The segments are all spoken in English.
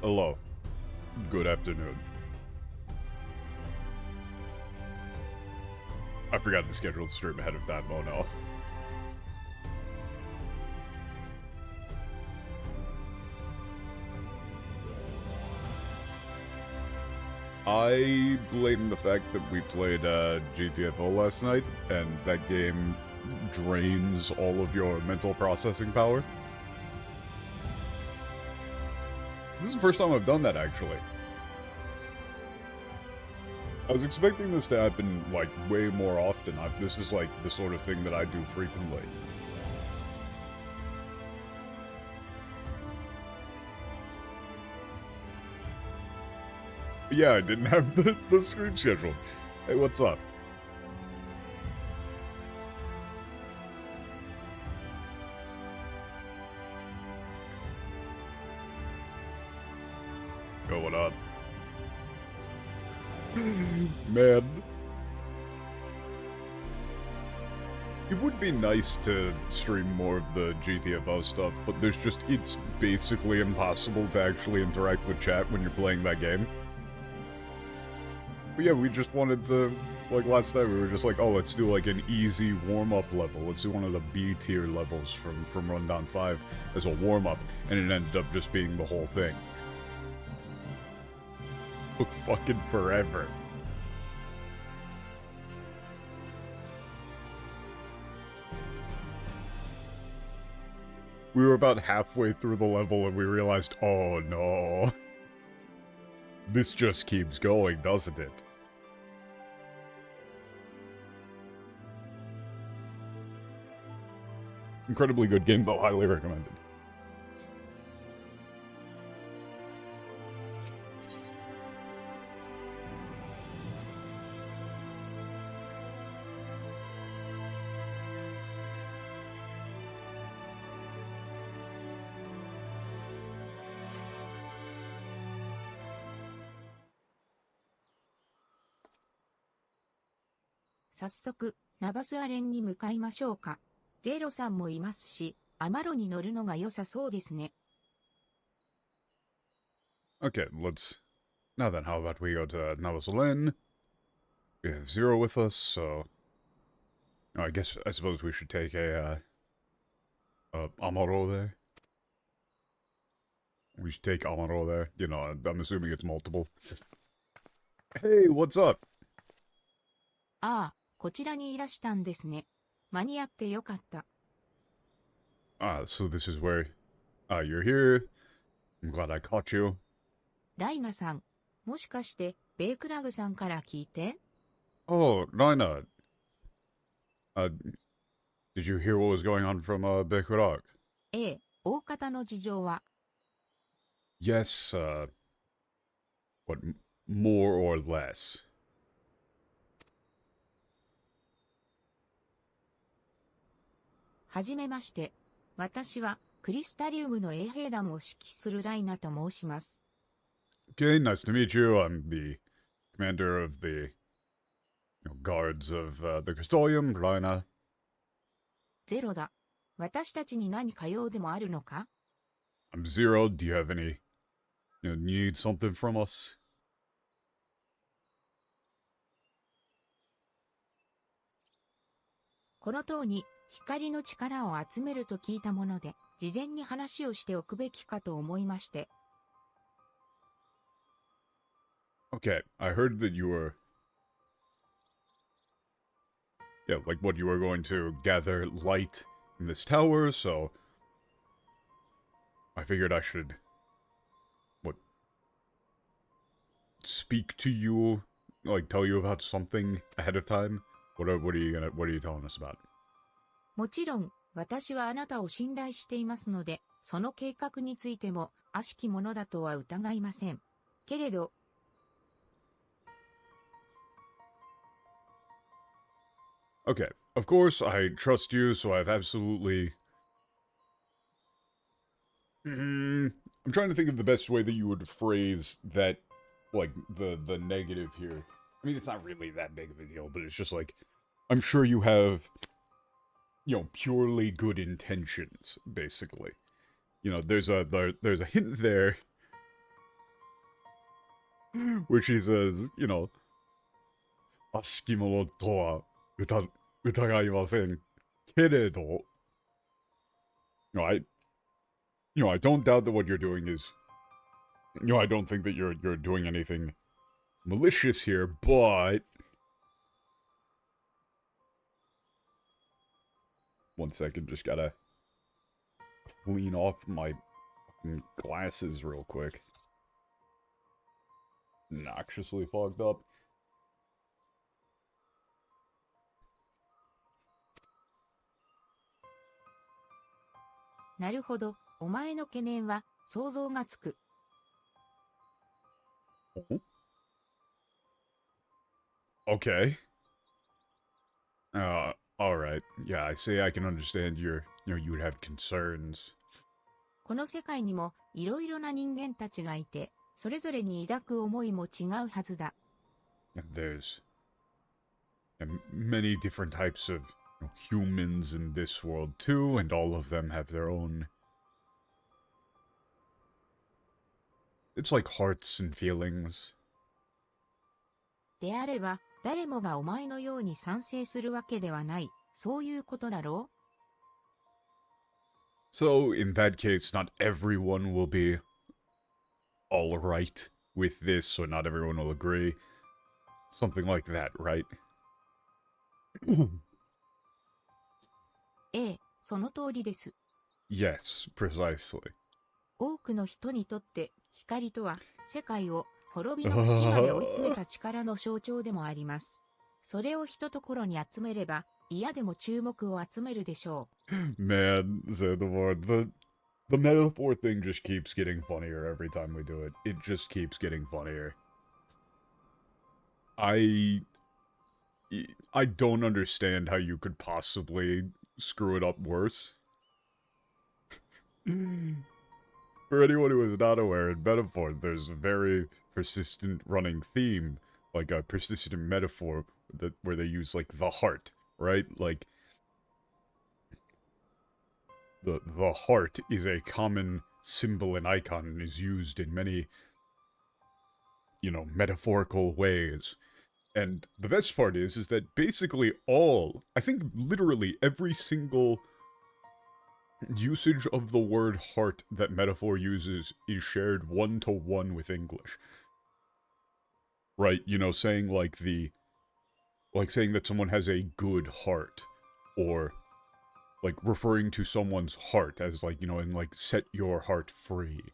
Hello. Good afternoon. I forgot to schedule the stream ahead of time, oh no. I blame the fact that we played GTFO last night, and that game drains all of your mental processing power. This is the first time I've done that, actually. I was expecting this to happen, like, way more often. This is, like, the sort of thing that I do frequently. But yeah, I didn't have the stream scheduled. Hey, what's up? Going up. Man. It would be nice to stream more of the GTFO stuff, but it's basically impossible to actually interact with chat when you're playing that game. But yeah, we just wanted to, like last night, we were just like, oh, let's do like an easy warm-up level. Let's do one of the B-tier levels from Rundown 5 as a warm-up, and it ended up just being the whole thing. Took fucking forever. We were about halfway through the level and we realized, oh no. This just keeps going, doesn't it? Incredibly good game, though. Highly recommended.早速、ナバスアレンに向かいましょうか。ゼロさんもいますし、アマロに乗るのが良さそうですね。Okay, now then, how about we go to Navasalen? We have Zero with us, so... I suppose we should take Amaro there. We should take Amaro there. You know, I'm assuming it's multiple. Hey, what's up? ああ、こちらにいらしたんですね。間に合ってよかった。So this is where... you're here. I'm glad I caught you. ライナさん、もしかして、ベイクラグさんから聞いて Oh, Raina. Did you hear what was going on from, Bekurak? ええ、大方の事情は Yes, what, more or less? はじめまして。私は、クリスタリウムの衛兵団を指揮するライナと申します。Okay, nice to meet you. I'm the commander of the guards of the Crystallium, Raina. ゼロだ。私たちに何か用でもあるのか I'm Zero. Do you have any, need something from us? この塔に光の力を集めると聞いたもので、事前に話をしておくべきかと思いまして。Okay, I heard that you were... Yeah, like what, you were going to gather light in this tower, so... I figured I should... speak to you, like tell you about something ahead of time? What are you telling us about? もちろん、私はあなたを信頼していますので、その計画についても悪しきものだとは疑いません。けれど、Okay, of course, I trust you, so I've absolutely... I'm trying to think of the best way that you would phrase that, like, the negative here. I mean, it's not really that big of a deal, but it's just like, I'm sure you have, purely good intentions, basically. There's a hint there which he says, you know, 悪しき者とは疑いませんけれど, I don't doubt that what you're doing is, I don't think that you're doing anything malicious here, but one second, just gotta clean off my fucking glasses real quick. Noxiously fogged up. なるほど、お前の懸念は想像がつく。Okay. Alright. Yeah, I say I can understand you would have concerns. この世界にもいろいろな人間たちがいて、それぞれに抱く思いも違うはずだ。And there's many different types of humans in this world too, and all of them have their own... It's like hearts and feelings. であれば、誰もがお前のように賛成するわけではない。そういうことだろう So, in that case, not everyone will be alright with this, or not everyone will agree. Something like that, right? ええ、その通りです。Yes, precisely. 多くの人にとって光とは世界を滅びの淵まで追い詰めた力の象徴でもあります。それをひとところに集めれば嫌でも注目を集めるでしょう。Man, Xandamar, the metaphor thing just keeps getting funnier every time we do it. It just keeps getting funnier. I don't understand how you could possibly screw it up worse. For anyone who is not aware, in metaphor, there's a very persistent running theme, like a persistent metaphor where they use like the heart, right? Like the heart is a common symbol and icon and is used in many, metaphorical ways. And the best part is that basically I think literally every single usage of the word heart that metaphor uses is shared one-to-one with English. Right, saying saying that someone has a good heart, or like referring to someone's heart as and like set your heart free.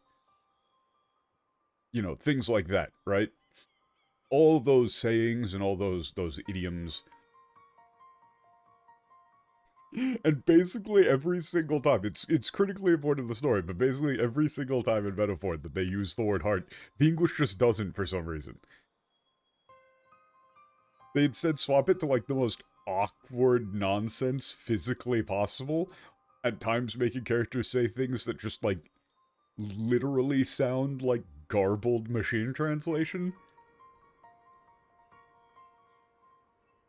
Things like that, right? All those sayings and all those idioms. And basically every single time, it's critically important to the story, but basically every single time in metaphor that they use the word heart, the English just doesn't for some reason. They instead swap it to like the most awkward nonsense physically possible, at times making characters say things that just like literally sound like garbled machine translation.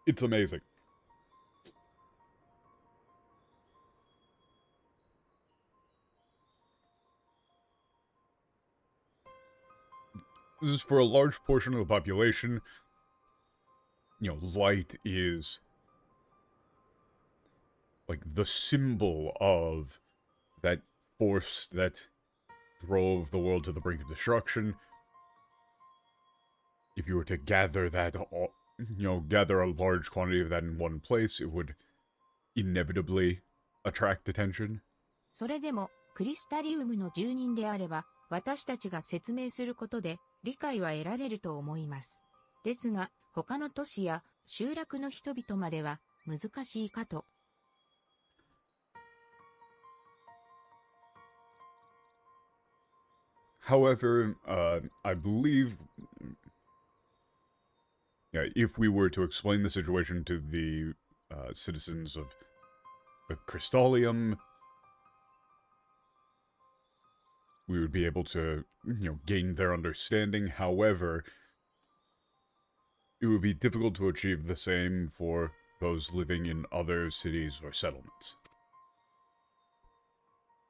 It's amazing. This is for a large portion of the population. Light is like the symbol of that force that drove the world to the brink of destruction. If you were to gather that, gather a large quantity of that in one place, it would inevitably attract attention. それでもクリスタリウムの住人であれば私たちが説明することで理解は得られると思います。ですが他の都市や集落の人々までは難しいかと。However, I believe, if we were to explain the situation to the citizens of the Crystallium, we would be able to, gain their understanding. However, it would be difficult to achieve the same for those living in other cities or settlements.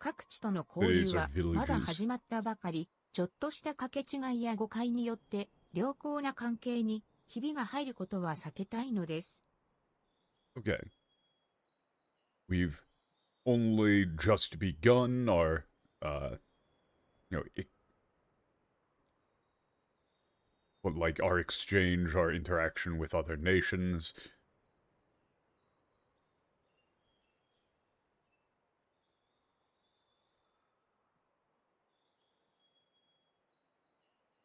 各地との交流はまだ始まったばかり、ちょっとした掛け違いや誤解によって良好な関係にひびが入ることは避けたいのです。Okay. We've only just begun our, our exchange, our interaction with other nations.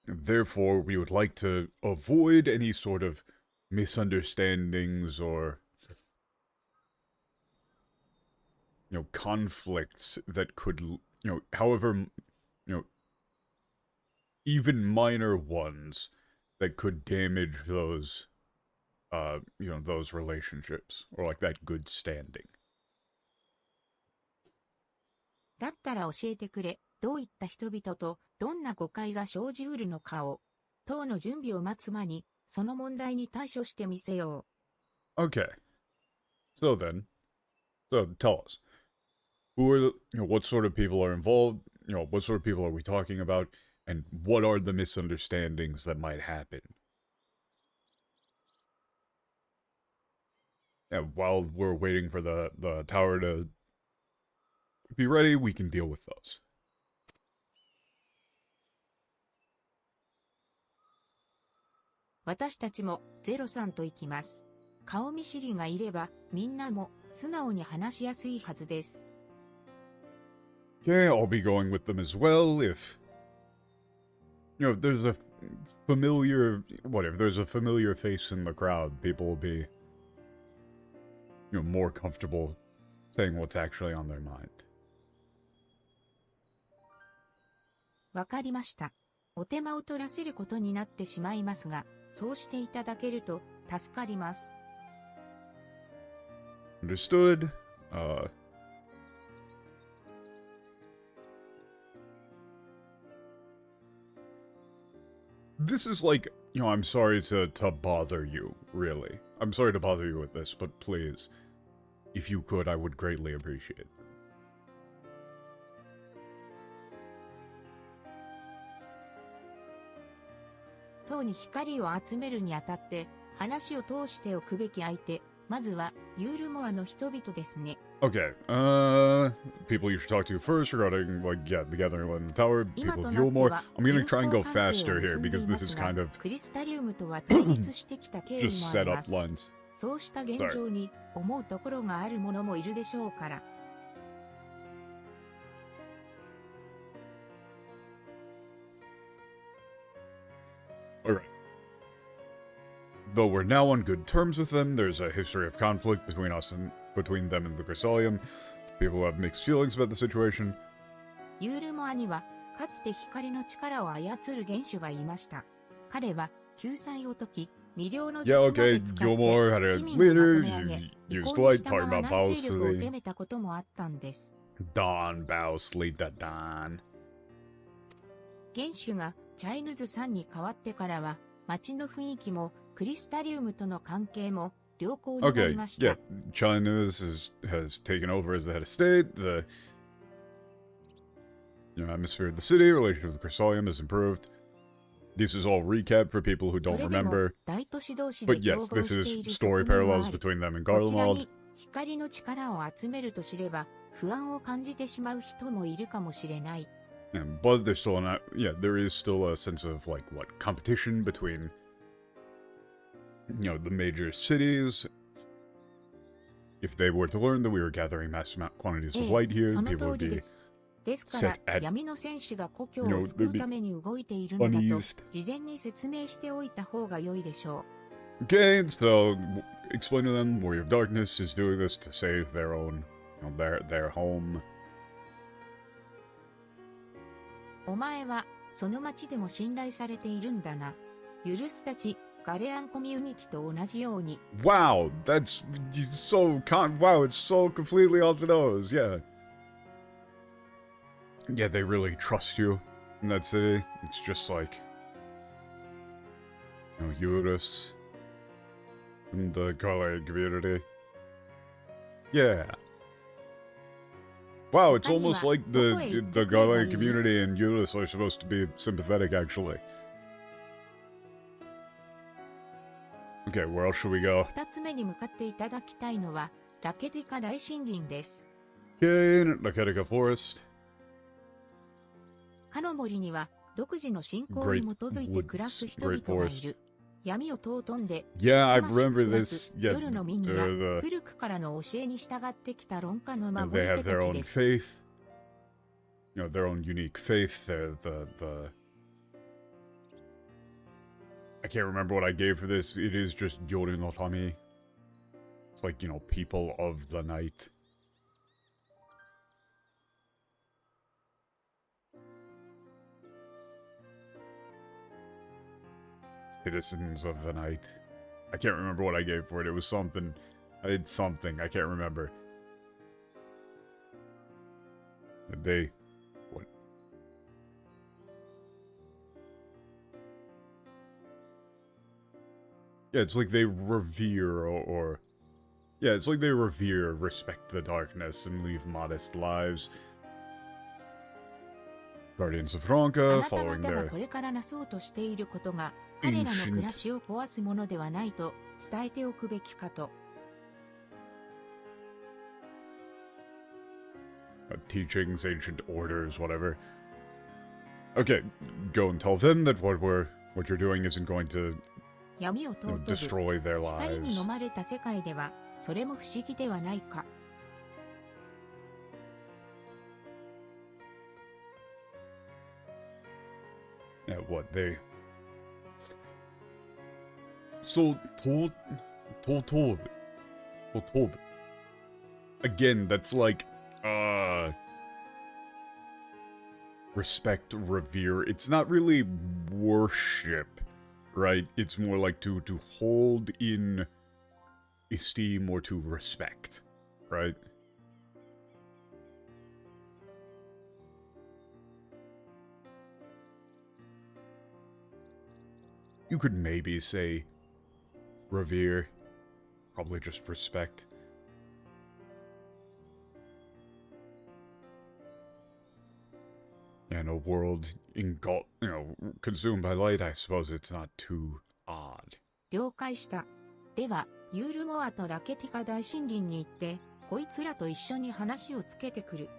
Therefore, we would like to avoid any sort of misunderstandings or, conflicts that could, however, even minor ones that could damage those, those relationships or like that good standing. だったら教えてくれ、どういった人々とどんな誤解が生じうるのかを、当の準備を待つ間に、その問題に対処してみせよう。Okay. So tell us. Who are what sort of people are involved? What sort of people are we talking about? And what are the misunderstandings that might happen? And while we're waiting for the tower to be ready, we can deal with those. 私たちも03と行きます。顔見知りがいればみんなも素直に話しやすいはずです。Okay, I'll be going with them as well if, if there's a familiar, whatever, there's a familiar face in the crowd, people will be, more comfortable saying what's actually on their mind. わかりました。お手間を取らせることになってしまいますが、そうしていただけると助かります。Understood. This is like, I'm sorry to bother you, really. I'm sorry to bother you with this, but please, if you could, I would greatly appreciate it. 塔に光を集めるにあたって、話を通しておくべき相手、まずはユールモアの人々ですね。Okay, people you should talk to first regarding, the gathering in the tower, people of Yulmore. I'm gonna try and go faster here, because this is kind of クリスタリウムとは対立してきた経緯 just もあ set り up ます。lines. そうした現状に思うところがあるものもいるでしょうから。Alright. Though we're now on good terms with them, there's a history of conflict between them and the Chrysalium. People have mixed feelings about the situation. ユールモアには、かつて光の力を操る元首がいました。彼は、救済を解き、魅了の術まで使って、市民をまとめ上げ、意向に従わない勢力を攻めたこともあったんです。Don Bowsley da Don. 元首がチャイヌズさんに変わってからは、街の雰囲気もクリスタリウムとの関係も良好になりました。Okay, yeah, China has taken over as the head of state. The atmosphere of the city, relationship with the Chrysalium has improved. This is all recap for people who don't remember. But yes, this is story parallels between them and Garlemald. 光の力を集めると知れば不安を感じてしまう人もいるかもしれない。But there's still there is still a sense of competition between the major cities. If they were to learn that we were gathering massive quantities of light here, people would be ですから闇の戦士が故郷を救うために動いているのだと事前に説明しておいた方が良いでしょう。Okay, so explain to them Warrior of Darkness is doing this to save their own, their home. お前はその町でも信頼されているんだな。ユルスたちガレアンコミュニティと同じように。Wow, that's so wow, it's so completely off the nose, yeah. Yeah, they really trust you in that city. It's just like, Eurus and the Garland community. Yeah. Wow, it's almost like the Garland community and Eurus are supposed to be sympathetic, actually. Okay, where else should we go? 二つ目に向かっていただきたいのは、ラケティカ大森林です。Okay, Laketica Forest. かの森には、独自の信仰に基づいて暮らす人々がいる。闇を尊んで、Yeah, I つつましく remember 暮ら this. す Yeah, 夜の民や、古くからの教えに従ってきた論家の they 守り have 手 their たち own です。faith. You know, their own unique faith. They're the I can't remember what I gave for this. It is just Yoru no Tami. It's like, you know, people of the night. Citizens of the night. I can't remember what I gave for it. It was something. I did something. I can't remember. They... What? Yeah, it's like they revere or... Yeah, it's like they revere, respect the darkness, and leave modest lives. Guardians of あ Franca, なた following 方が their これからなそうとしていることが、彼らの暮らしを壊すものではないと伝えておくべきかと。teachings, ancient orders, whatever. Okay, go and tell them that what you're doing isn't going to 闇を you know, 尊ぶ destroy their 光に lives. 飲まれた世界では、それも不思議ではないか。Yeah, what they... So, Totob. Again, that's like, respect, revere. It's not really worship, right? It's more like to hold in esteem or to respect, right? You could maybe say revere, probably just respect. In a world consumed by light, I suppose it's not too odd. 了解した。では、ユールモアとラケティカ大森林に行って、こいつらと一緒に話をつけてくる。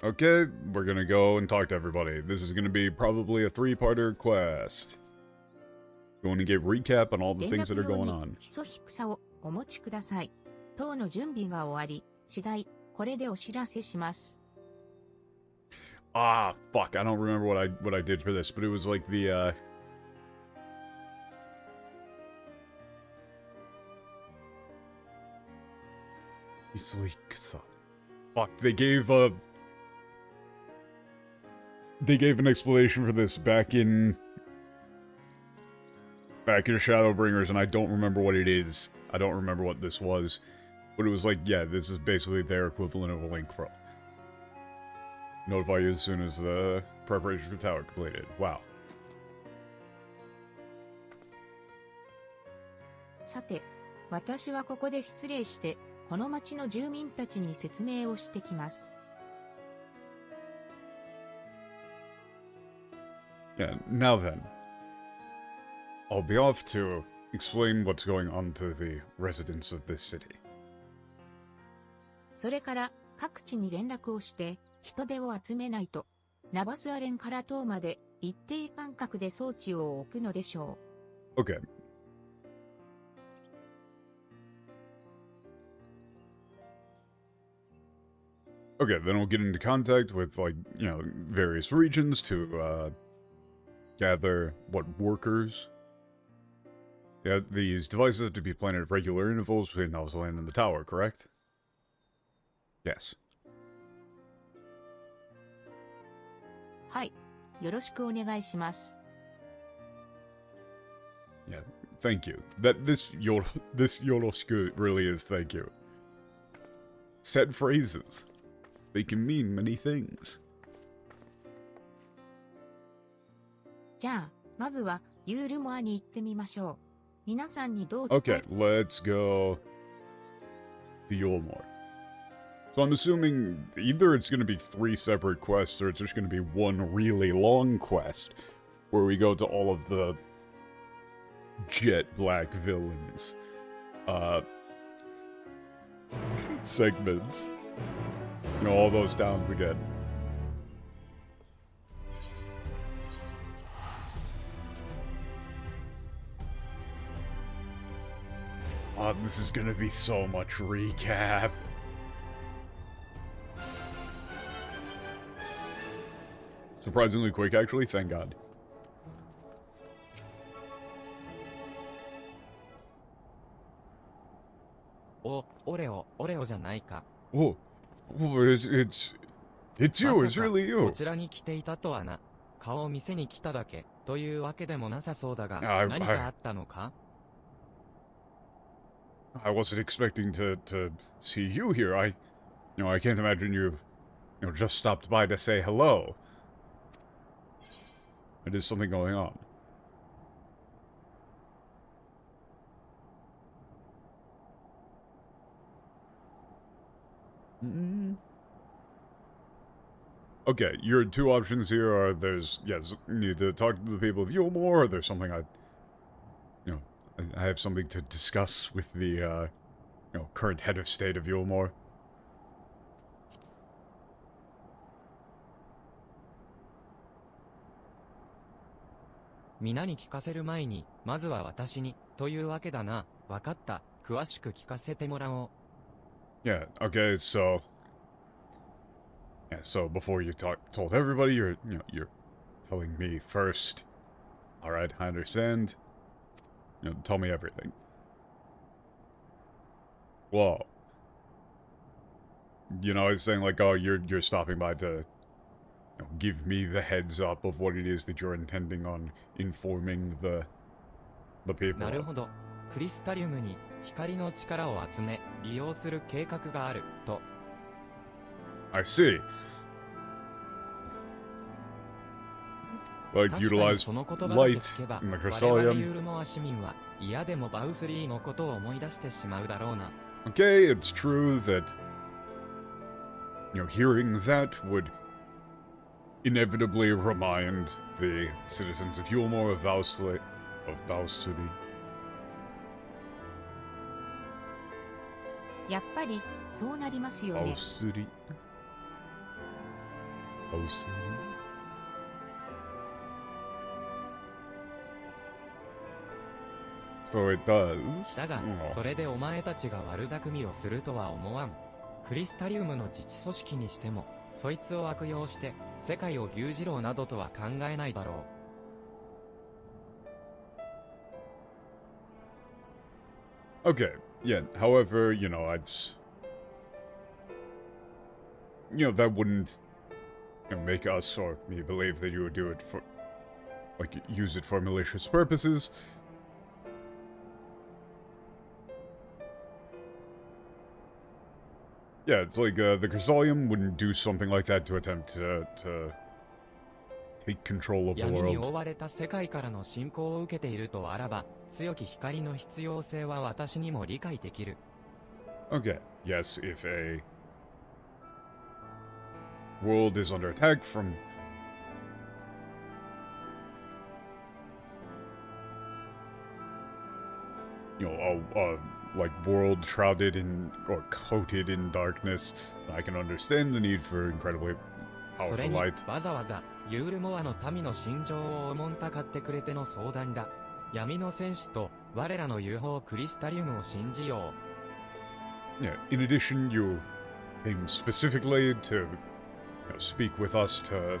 Okay, we're gonna go and talk to everybody. This is gonna be probably a 3-parter quest. Going to give recap on all the 連 things that 絡 are 用 going に on. 基礎低さをお持ちください。等の準備が終わり、次第、これでお知らせします。Ah, fuck! I don't remember what I did for this, but it was like the It's like fuck. They gave an explanation for this back in Shadowbringers, and I don't remember what it is. I don't remember what this was, but it was like, yeah, this is basically their equivalent of a link pro. Notify you as soon as the preparation for the tower completed. Wow. さて、私はここで失礼して、この町の住民たちに説明をしてきます。Yeah, now then. I'll be off to explain what's going on to the residents of this city. それから各地に連絡をして人手を集めないと、ナバスアレンから島まで一定間隔で装置を置くのでしょう。Okay. Okay, then we'll get into contact with, like, you know, various regions to, gather, workers? Yeah, these devices have to be planted at regular intervals between Nalzaland and the tower, correct? Yes. はい、よろしくお願いします。Yeah, thank you. This yoroshiku really is thank you. Set phrases. They can mean many things. じゃあ、まずはユールモアに行ってみましょう。皆さんにどう伝え Okay, let's go to Yulmore. So I'm assuming either it's going to be 3 separate quests or it's just going to be one really long quest where we go to all of the jet black villains segments. You know, all those towns again. Oh, this is gonna be so much recap. Surprisingly quick, actually, thank God. Oh, Oreo じゃないか。 Oh, it's you, it's really こ you. ちらに来ていたとはな。顔を見せに来ただけというわけでもなさそうだが、 何かあったのか? I wasn't expecting to see you here. I can't imagine you just stopped by to say hello. There is something going on. Okay, your two options here are need to talk to the people of Yulmore, or there's something I have something to discuss with the, current head of state of Yulmore. 皆に聞かせる前に、まずは私に、というわけだな。わかった。詳しく聞かせてもらおう。Yeah, okay, so before you told everybody, you're telling me first. Alright, I understand. Tell me everything. Whoa. I was saying like, oh, you're stopping by to give me the heads up of what it is that you're intending on informing the people. なるほど。クリスタリウムに光の力を集め、利用する計画がある、と。I see. Like, utilize light in the Crystallium. Okay, it's true that, hearing that would inevitably remind the citizens of Yulmore of Vow City. やっぱりそうなりますよね。Vow City. So it does. だが、それでお前たちが悪巧みをするとは思わん。クリスタリウムの自治組織にしても、そいつを悪用して世界を牛耳ろうなどとは考えないだろう。Okay, yeah, however, I'd... that wouldn't, make us or me believe that you would do it for... use it for malicious purposes. Yeah, it's like, the Crystallium wouldn't do something like that to attempt to take control of the 闇に world. 覆われた世界からの侵攻を受けているとあらば、強き光の必要性は私にも理解できる。Okay, yes, if a world is under attack from... like world shrouded in or coated in darkness, I can understand the need for incredibly それ powerful に light. わざわざユールモアの民の心情をおもんたかってくれての相談だ。闇の戦士と我らの友好クリスタリウムを信じよう。Yeah, in addition, you came specifically to speak with us to,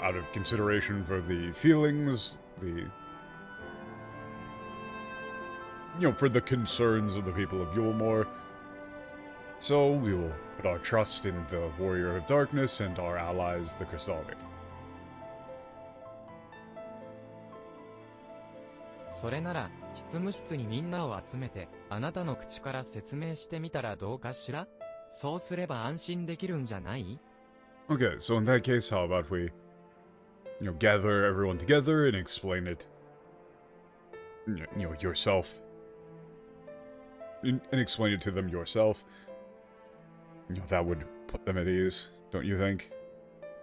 out of consideration for the feelings, for the concerns of the people of Yulmore. So we will put our trust in the Warrior of Darkness and our allies, the Crystallium. それなら、執務室にみんなを集めて、あなたの口から説明してみたらどうかしら？そうすれば安心できるんじゃない？ Okay, so in that case, how about we, gather everyone together and explain it, yourself. And explain it to them yourself. That would put them at ease, don't you think?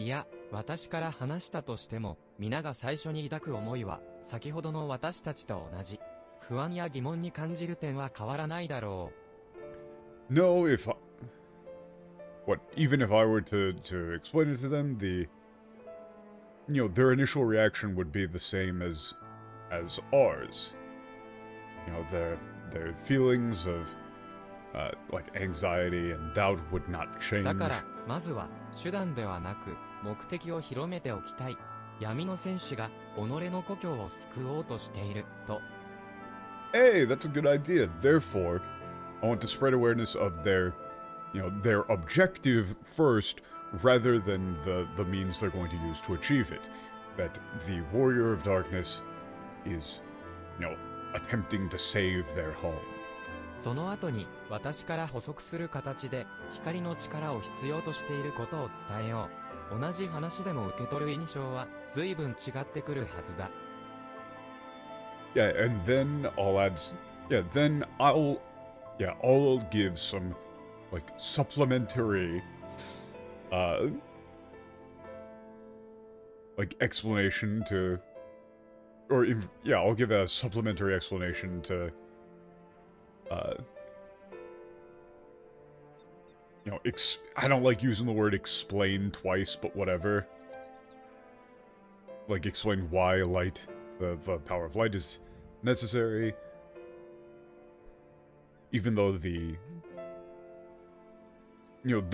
いや、私から話したとしても、皆が最初に抱く思いは、先ほどの私たちと同じ。不安や疑問に感じる点は変わらないだろう。No, even if I were to explain it to them, their initial reaction would be the same as ours. Their feelings of, like anxiety and doubt would not change. だから、まずは、手段ではなく、目的を広めておきたい。闇の戦士が、己の故郷を救おうとしている、と。Hey, that's a good idea. Therefore, I want to spread awareness of their objective first, rather than the means they're going to use to achieve it. That the Warrior of Darkness is, attempting to save their home. その後に、私から補足する形で、光の力を必要としていることを伝えよう。同じ話でも受け取る印象は、随分違ってくるはずだ。Yeah, and then I'll give some, like, supplementary, like, explanation to, I'll give a supplementary explanation to, I don't like using the word explain twice, but whatever. Like, explain why light, the power of light is necessary. Even though the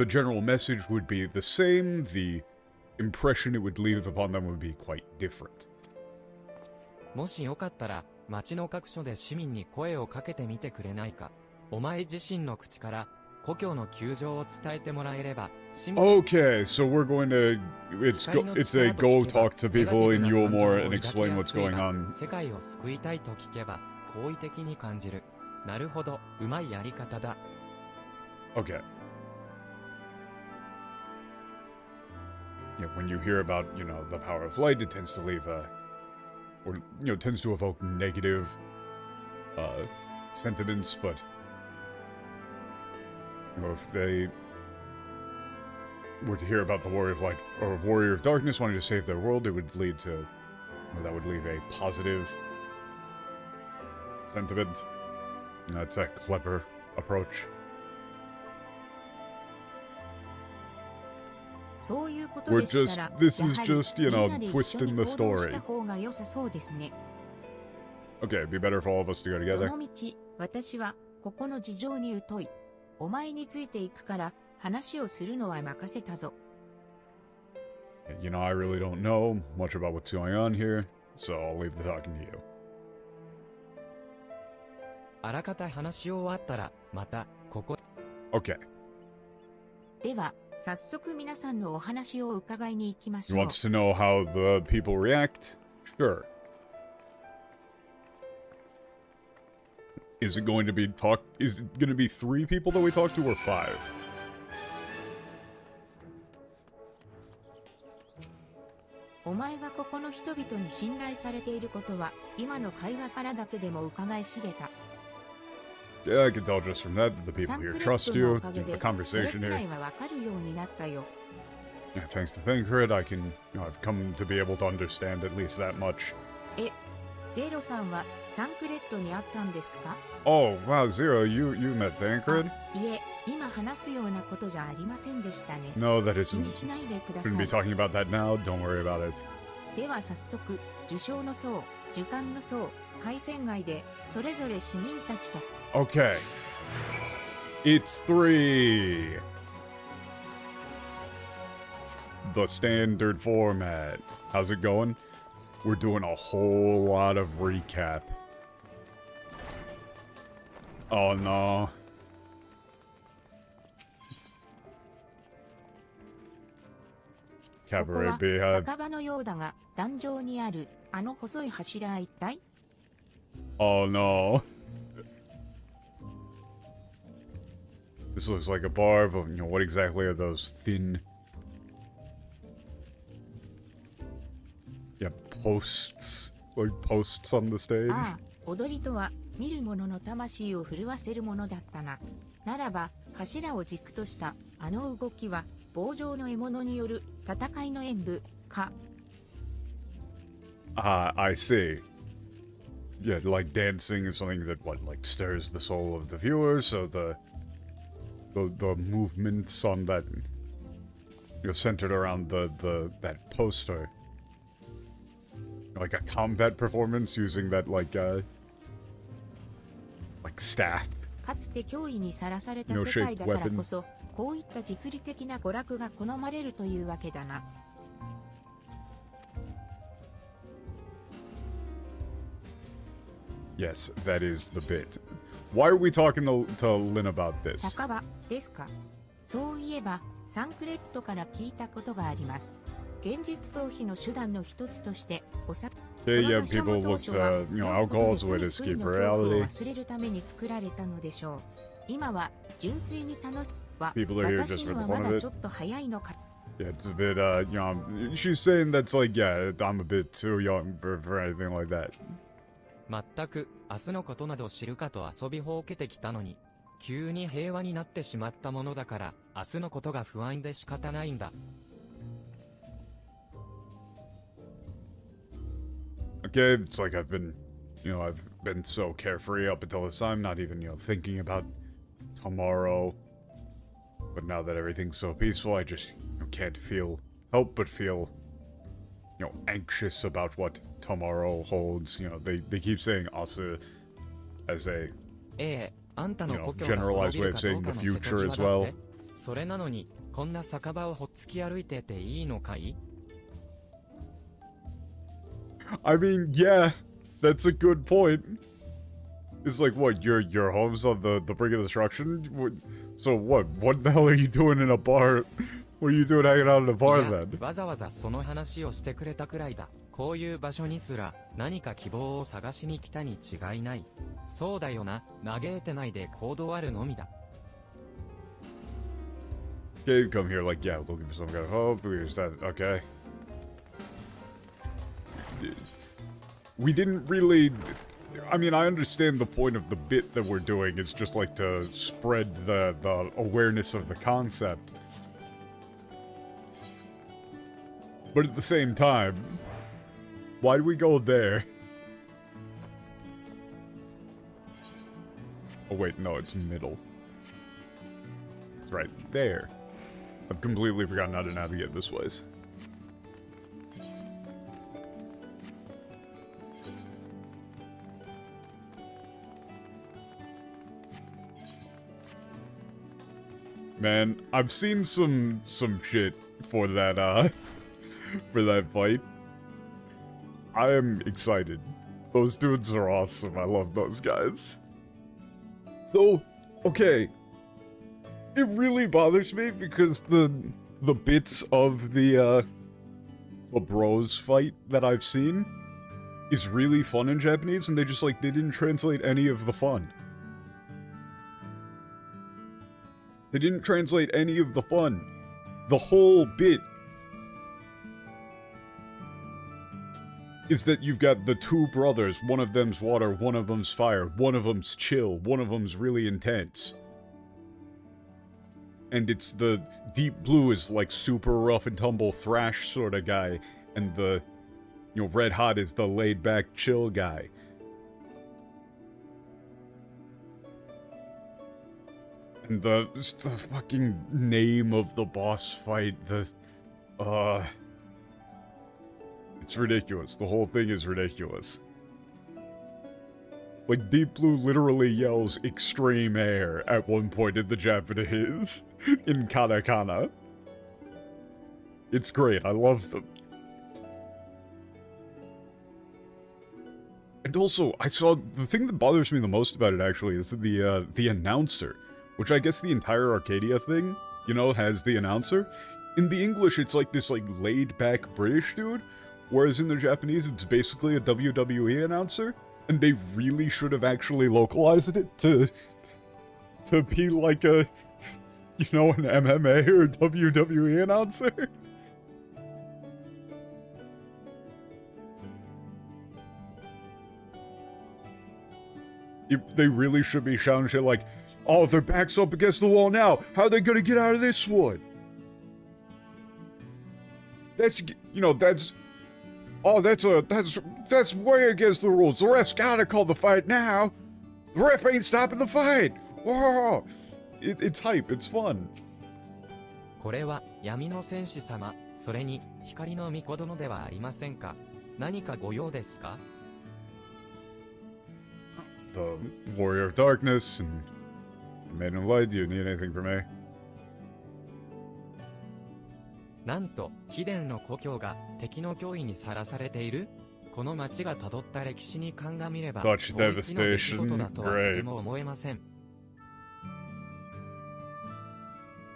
general message would be the same, the impression it would leave upon them would be quite different. もしよかったら、町の各所で市民に声をかけてみてくれないか。お前自身の口から、故郷の窮状を伝えてもらえれば、市民 Okay, so we're going to, it's a go talk to people in Yulmore and explain what's going on. 世界を救いたいと聞けば、好意的に感じる。なるほど、うまいやり方だ。Okay. Yeah, when you hear about, the power of light, it tends to leave tends to evoke negative, sentiments, but, if they were to hear about the Warrior of Light, or Warrior of Darkness wanting to save their world, it would lead to, that would leave a positive sentiment. That's a clever approach. そういうことでしたら、this is just, みんなで一緒 twisting に the 行動し story. た方が良さそうですね。Okay, it'd be better for all of us to go ど together. の道、私はここの事情に疎い。お前についていくから話をするのは任せたぞ。I really don't know much about what's going on here, so I'll leave the talking to you. あらかた話し終わったら、また、ここ。Okay. では、早速皆さんのお話を伺いに行きまし You ょう。 wants to know how the people react? Sure. Is it going to be 3 people that we talk to or 5? お前がここの人々に信頼されていることは、今の会話からだけでも伺い知れた。Yeah, I can tell just from that the people サンク here レッ trust トのお you. かげ The で、それ conversation くら here. いはわかるようになったよ。Yeah, thanks to Thancred, I've come to be able to understand at least that much. ゼロさんはサンクレットに会ったんですか？ Oh, wow, Zero, you met Thancred? いえ、今話すようなことじゃありませんでしたね。 No, that 気に isn't. しないでくださ Shouldn't be い。 talking about that now. Don't worry about it. では早速、受賞の層、受感の層、配線外で、それぞれ市民たちと、 Okay. It's 3. The standard format. How's it going? We're doing a whole lot of recap. Oh no. Cabaret ここは Beehive. 酒場のようだが、壇上にある、あの細い柱は一体？ Oh no. This looks like a bar, but what exactly are those thin... Yeah, posts. Like posts on the stage. ああ、踊りとは、見る者の魂を震わせるものだったな。ならば、柱を軸とした、あの動きは、棒状の獲物による戦いの演舞か。I see. yeah, like dancing is something that like stirs the soul of the viewer, so the movements on that, centered around that poster. Like a combat performance using that like staff. かつて脅威にさらされた世界だからこそ、こういった実利的な娯楽が好まれるというわけだな。Yes, that is the bit. Why are we talking to Lynn about this? 酒場ですか。そういえば、サンクレットから聞いたことがあります。現実逃避の手段の一つとして、お酒。Yeah, people looked, alcohol as a way to escape reality. People are here just for the fun of it. Yeah, it's a bit, she's saying that's like, yeah, I'm a bit too young for anything like that. 全く、明日のことなど知るかと遊びほうけてきたのに、急に平和になってしまったものだから、明日のことが不安で仕方ないんだ。Okay, it's like I've been so carefree up until this time, not even, thinking about tomorrow. But now that everything's so peaceful, I just can't help but feel, anxious about what tomorrow holds. They keep saying asa as a, generalized way of saying the future as well. それなのに、こんな酒場をほっつき歩いてていいのかい? I mean, yeah, that's a good point. It's like, what, your home's on the brink of destruction? So what the hell are you doing in a bar? What are you doing hanging out in a bar then? わざわざその話をしてくれたくらいだ。こういう場所にすら何か希望を探しに来たに違いない。そうだよな、嘆いてないで行動あるのみだ。Okay, you come here like, yeah, looking for some kind of hope, okay. We didn't really... I mean, I understand the point of the bit that we're doing is just like to spread the awareness of the concept. But at the same time, why do we go there? Oh wait, no, it's middle. It's right there. I've completely forgotten how to navigate this place. Man, I've seen some shit for that fight. I am excited. Those dudes are awesome. I love those guys. Though, okay, it really bothers me because the bits of the bros fight that I've seen is really fun in Japanese, and they didn't translate any of the fun. They didn't translate any of the fun. The whole bit is that you've got the two brothers, one of them's water, one of them's fire, one of them's chill, one of them's really intense. And it's the deep blue is like super rough and tumble thrash sort of guy, and the, red hot is the laid back chill guy. And the fucking name of the boss fight, it's ridiculous. The whole thing is ridiculous. Like, Deep Blue literally yells extreme air at one point in the Japanese, in katakana. It's great, I love them. And also, I saw, the thing that bothers me the most about it actually is the announcer. Which I guess the entire Arcadia thing, has the announcer. In the English, it's like this, laid-back British dude. Whereas in the Japanese, it's basically a WWE announcer. And they really should have actually localized it to be like a, an MMA or WWE announcer. They really should be shouting shit like, oh, their back's up against the wall now. How are they gonna get out of this one? That's, Oh, that's way against the rules. The ref's gotta call the fight now. The ref ain't stopping the fight. Whoa! It's hype. It's fun. これは闇の戦士様、それに光の御子殿ではありませんか。何かご用ですか？ The Warrior of Darkness and Maiden of Light. Do you need anything from me? なんと、秘伝の故郷が敵の脅威にさらされている？この町が辿った歴史に鑑みれば、 Such 統一の出来 devastation. 事だとはと Great. ても思えません。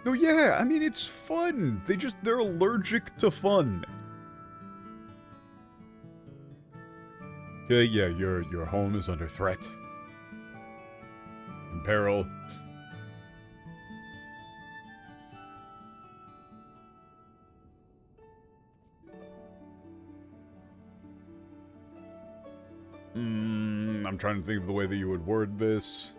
No, yeah, I mean, it's fun. They're allergic to fun. Okay, yeah, your home is under threat. In peril. I'm trying to think of the way that you would word this.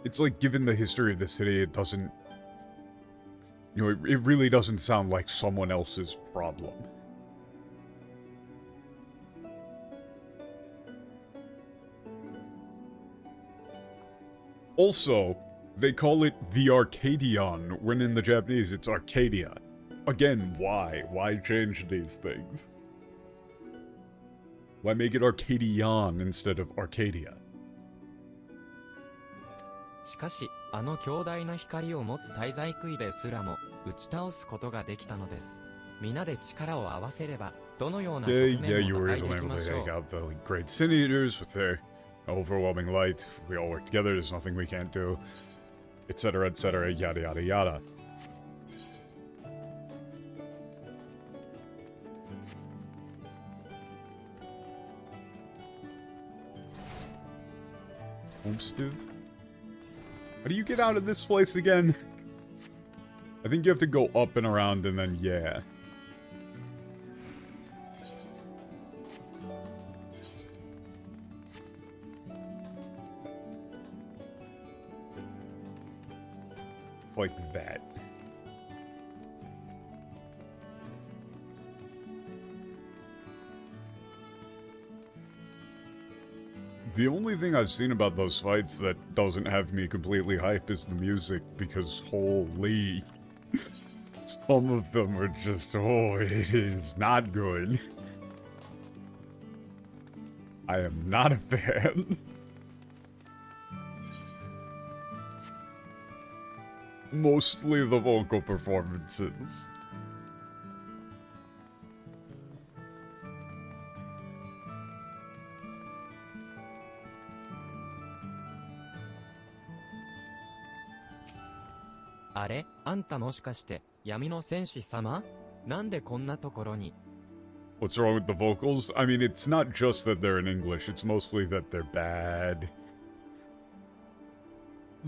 It's like, given the history of the city, it doesn't... You know, it really doesn't sound like someone else's problem. Also, they call it the Arcadion, when in the Japanese it's Arcadia. Again, why? Why change these things? Why make it Arcadion instead of Arcadia? しかし、あの強大な光を持つ大細工ですらも、打ち倒すことができたのです。皆で力を合わせれば、どのような局 Yeah, 面 you も were 打開 able できましょ to う。 take out the great sin eaters with their overwhelming light. We all work together, there's nothing we can't do. Etc., etc., yada yada yada. Homestead? How do you get out of this place again? I think you have to go up and around and then, yeah. It's like that. The only thing I've seen about those fights that doesn't have me completely hype is the music, because holy... Some of them are just, oh, it is not good. I am not a fan. Mostly the vocal performances.あれ、あんたもしかして、闇の戦士様？なんでこんなところに？ What's wrong with the vocals? I mean, it's not just that they're in English, it's mostly that they're bad.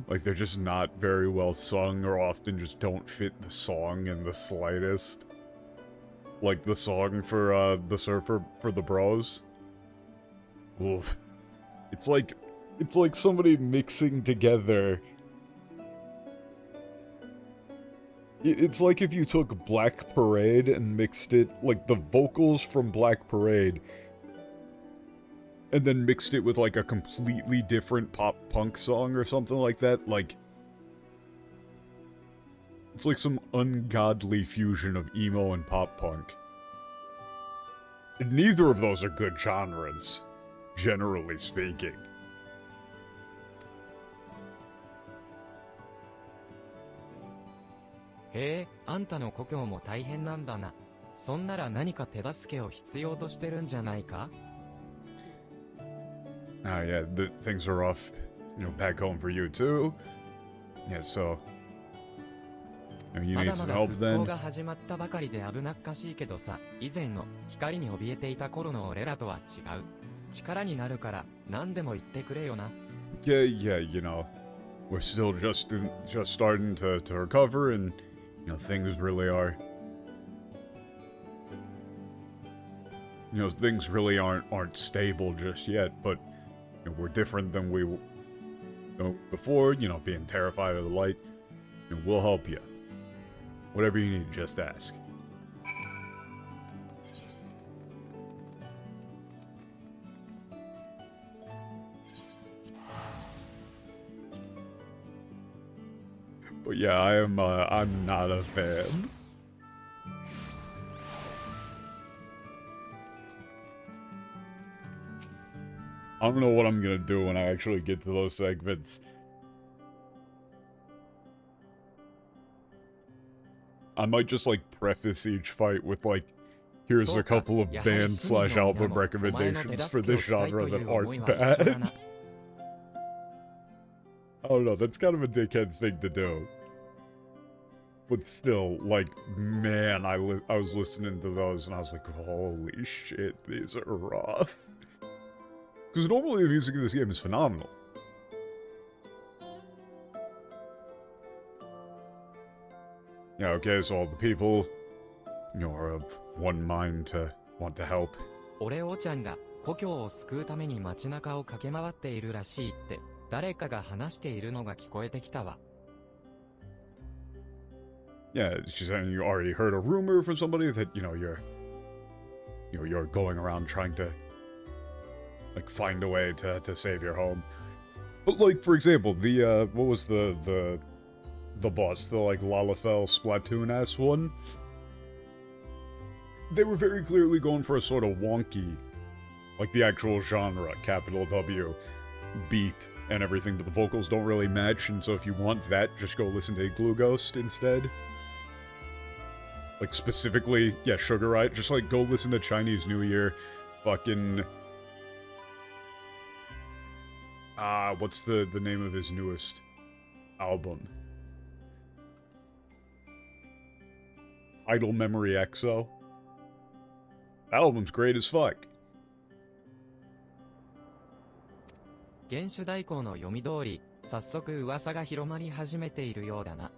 Like, they're just not very well sung, or often just don't fit the song in the slightest. Like the song for, the Surfer for the Bros. Oof. It's like somebody mixing together... It's like if you took Black Parade and mixed it, like the vocals from Black Parade, and then mixed it with like a completely different pop-punk song or something like that. Like, it's like some ungodly fusion of emo and pop-punk. And neither of those are good genres, generally speaking. へえ、あんたの故郷も大変なんだな。そんなら何か手助けを必要としてるんじゃないか？ Yeah, things are rough, you know, back home for you too. Yeah, so, you ま need だま some だ help 復興 then? が始まったばかりで危なっかしいけどさ、以前の光に怯えていた頃の俺らとは違う。力になるから何でも言ってくれよな。Yeah, you know, we're still just starting to recover, and you know, things really are, you know, things really aren't stable just yet, but you know, we're different than So before, being terrified of the light, we'll help you. Whatever you need, just ask. But yeah, I'm not a fan. I don't know what I'm gonna do when I actually get to those segments. I might just, like, preface each fight with, like, here's a couple of band/album recommendations for this genre that aren't bad. I don't know, that's kind of a dickhead thing to do. But still, like, man, I was listening to those and I was like, holy shit, these are rough. Because normally the music in this game is phenomenal. Yeah, okay, so all the people, are of one mind to want to help. 俺おちゃんが故郷を救うために街中を駆け回っているらしいって誰かが話しているのが聞こえてきたわ。Yeah, she's saying you already heard a rumor from somebody that, you're going around trying to, like, find a way to save your home. But, like, for example, the, what was the boss, the, like, Lalafell Splatoon-ass one? They were very clearly going for a sort of wonky, like the actual genre, capital W, beat and everything, but the vocals don't really match, and so if you want that, just go listen to Igloo Ghost instead. Like, specifically, yeah, Sugar Riot, just, like, go listen to Chinese New Year, fucking... what's the name of his newest album? Idle Memory EXO. That album's great as fuck. 原種代行の読み通り、早速噂が広まり始めているようだな。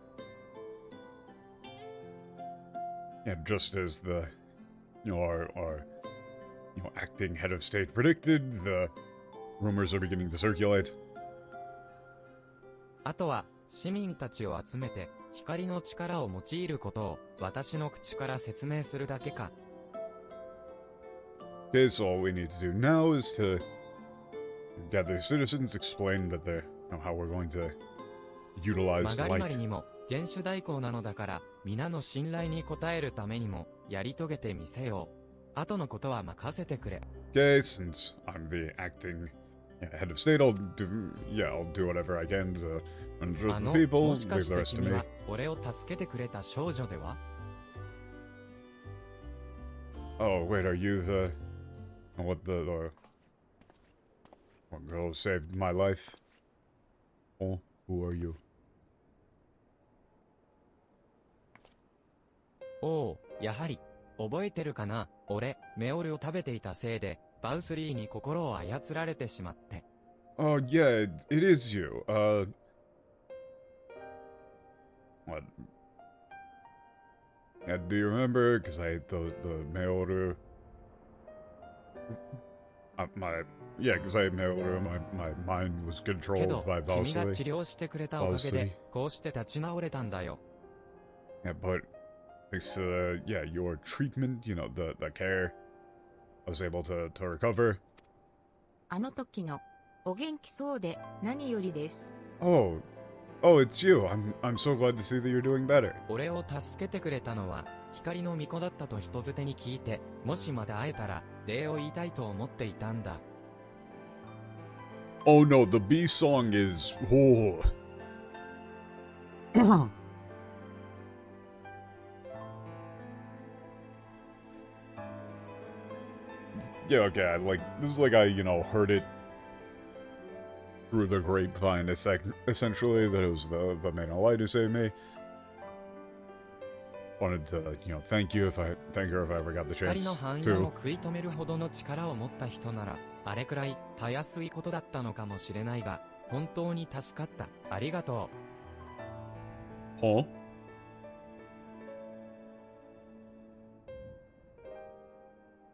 Yeah, just as the, our acting head of state predicted, the rumors are beginning to circulate. あとは、市民たちを集めて、光の力を用いることを、私の口から説明するだけか。Okay, so all we need to do now is to gather citizens, explain that they're, how we're going to utilize 曲 the がり light. なりにも、原種代行なのだから、皆の信頼に応えるためにも、やり遂げてみせよう。後のことは任せてくれ。Okay, since I'm the acting head of state, I'll do whatever I can to untrust the people, もしか leave し the て rest to 君 me. は、俺を助けてくれた少女では Oh, wait, are you the... what girl who saved my life? Oh, who are you? おお、やはり。覚えてるかな俺、メオルを食べていたせいで、バウスリーに心を操られてしまって。Oh, yeah, it is you. What? Yeah, do you remember? Because I ate the mail-order. Because I ate mail-order, my mind was け controlled ど、 by 君が Valsely. 治療してくれたおかげで、こうして立ち直れたんだよ。Yeah, but thanks to your treatment, the care, I was able to recover. あの時の、お元気そうで何よりです。Oh, it's you. I'm so glad to see that you're doing better. 俺を助けてくれたのは、光の巫女だったと人づてに聞いて、もしまた会えたら、礼を言いたいと思っていたんだ。Oh no, the B song is... Oh. Yeah, okay, this is like I, heard it through the grapevine, essentially, that it was the main light who saved me. Wanted to, thank her if I ever got the 光 chance の繁栄を to. 食い止めるほどの力を持った人なら、あれくらい、たやすいことだったのかもしれないが、本当に助かった。ありがとう。Huh?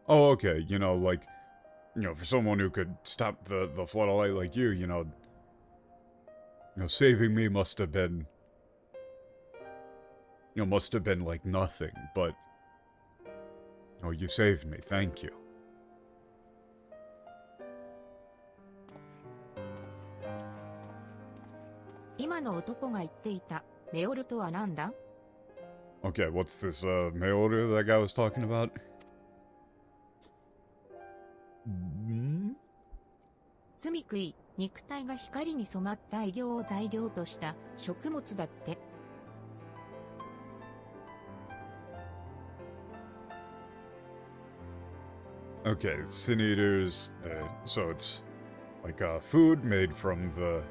Oh, okay, for someone who could stop the flood of light like you, saving me must have been, like nothing, but, you saved me, thank you. Okay, what's this, mail order that guy was talking about? つみくい、肉体が光に染まった医療を材料とした食物だって。Okay, sin eaters, so it's like food made from the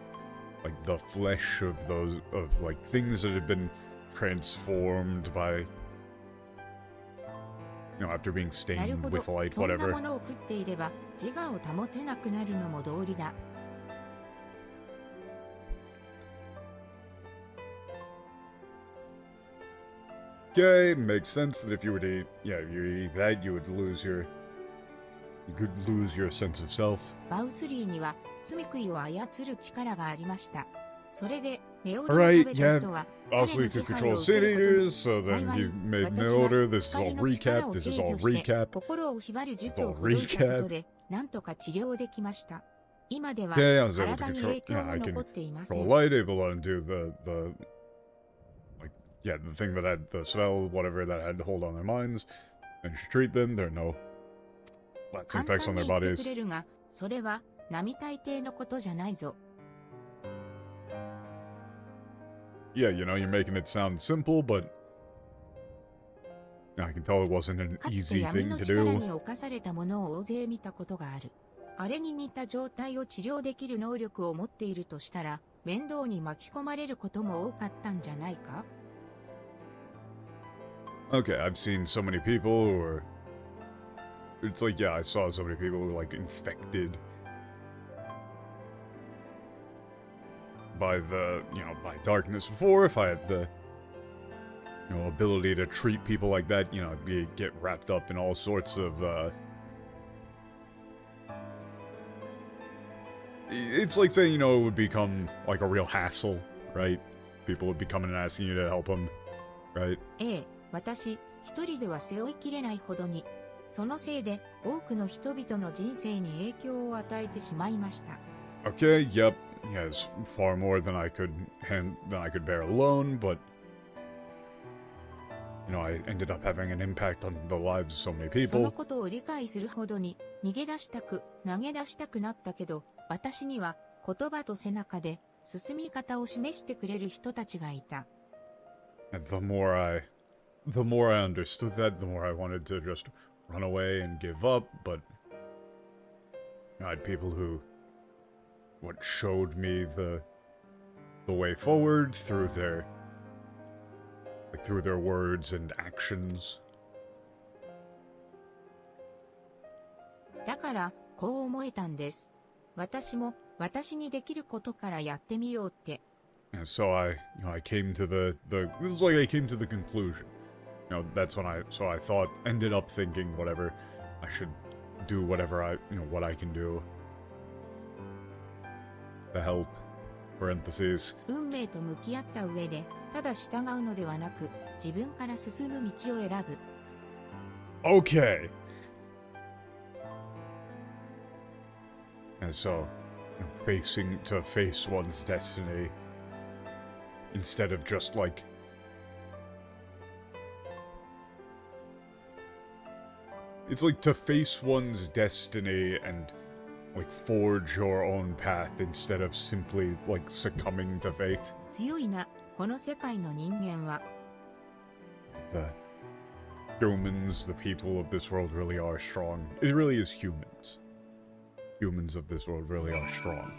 flesh of things that have been transformed by, after being stained with light, そんな whatever. ものを食っていれば自我を保てなくなるのも道理だ。Okay, makes sense that if you were to eat, if you eat that, you could lose your sense of self. バウスリーにはつみくいを操る力がありました。それでメオルを Alright, 食べた yeah. 人は Also, you could control sin eaters, so then you made mail order. This is all recap. This is all recap. 心を縛る術をほどいたことでなんとか治療できました。今では Yeah, I was able to 体に control. 影響 Yeah, が I can 残っていませ control ん。 light, able to undo the thing that had the spell, whatever that had to hold on their minds, and to treat them. There are no lasting 簡 effects 単 on に their 言って bodies. くれるが、それは並大抵のことじゃないぞ。Yeah, you're making it sound simple, but I can tell it wasn't an かつて easy 闇 thing の to 力 do. に侵されたものを大勢見たことがある。あれに似た状態を治療できる能力を持っているとしたら、面倒に巻き込まれることも多かったんじゃないか？ Okay, I've seen so many people who are... It's like, yeah, I saw so many people who were, infected by by darkness before. If I had the, ability to treat people like that, get wrapped up in all sorts of, It's like saying, it would become, like, a real hassle, right? People would be coming and asking you to help them, right? ええ、私、一人では背負いきれないほどに、そのせいで多くの人々の人生に影響を与えてしまいました。Okay, yep, yes, far more than I could bear alone, but I ended up having an impact on the lives of so many その people. ことを理解するほどに逃げ出したく、投げ出したくなったけど、私には言葉と背中で進み方を示してくれる人たちがいた。And the more I understood that, the more I wanted to just run away and give up, but I had people who showed me the way forward through their words and actions. だからこう思えたんです。私も私にできることからやってみようって。And so I came to the it was like I came to the conclusion. That's when I thought, ended up thinking, whatever, I should do whatever what I can do to help, parentheses. 運命と向き合った上で、ただ従うのではなく、自分から進む道を選ぶ。Okay. And so, face one's destiny instead of just it's like to face one's destiny and forge your own path instead of simply succumbing to fate. 強いな、この世界の人間は。The humans, the people of this world really are strong. It really is humans. Humans of this world really are strong.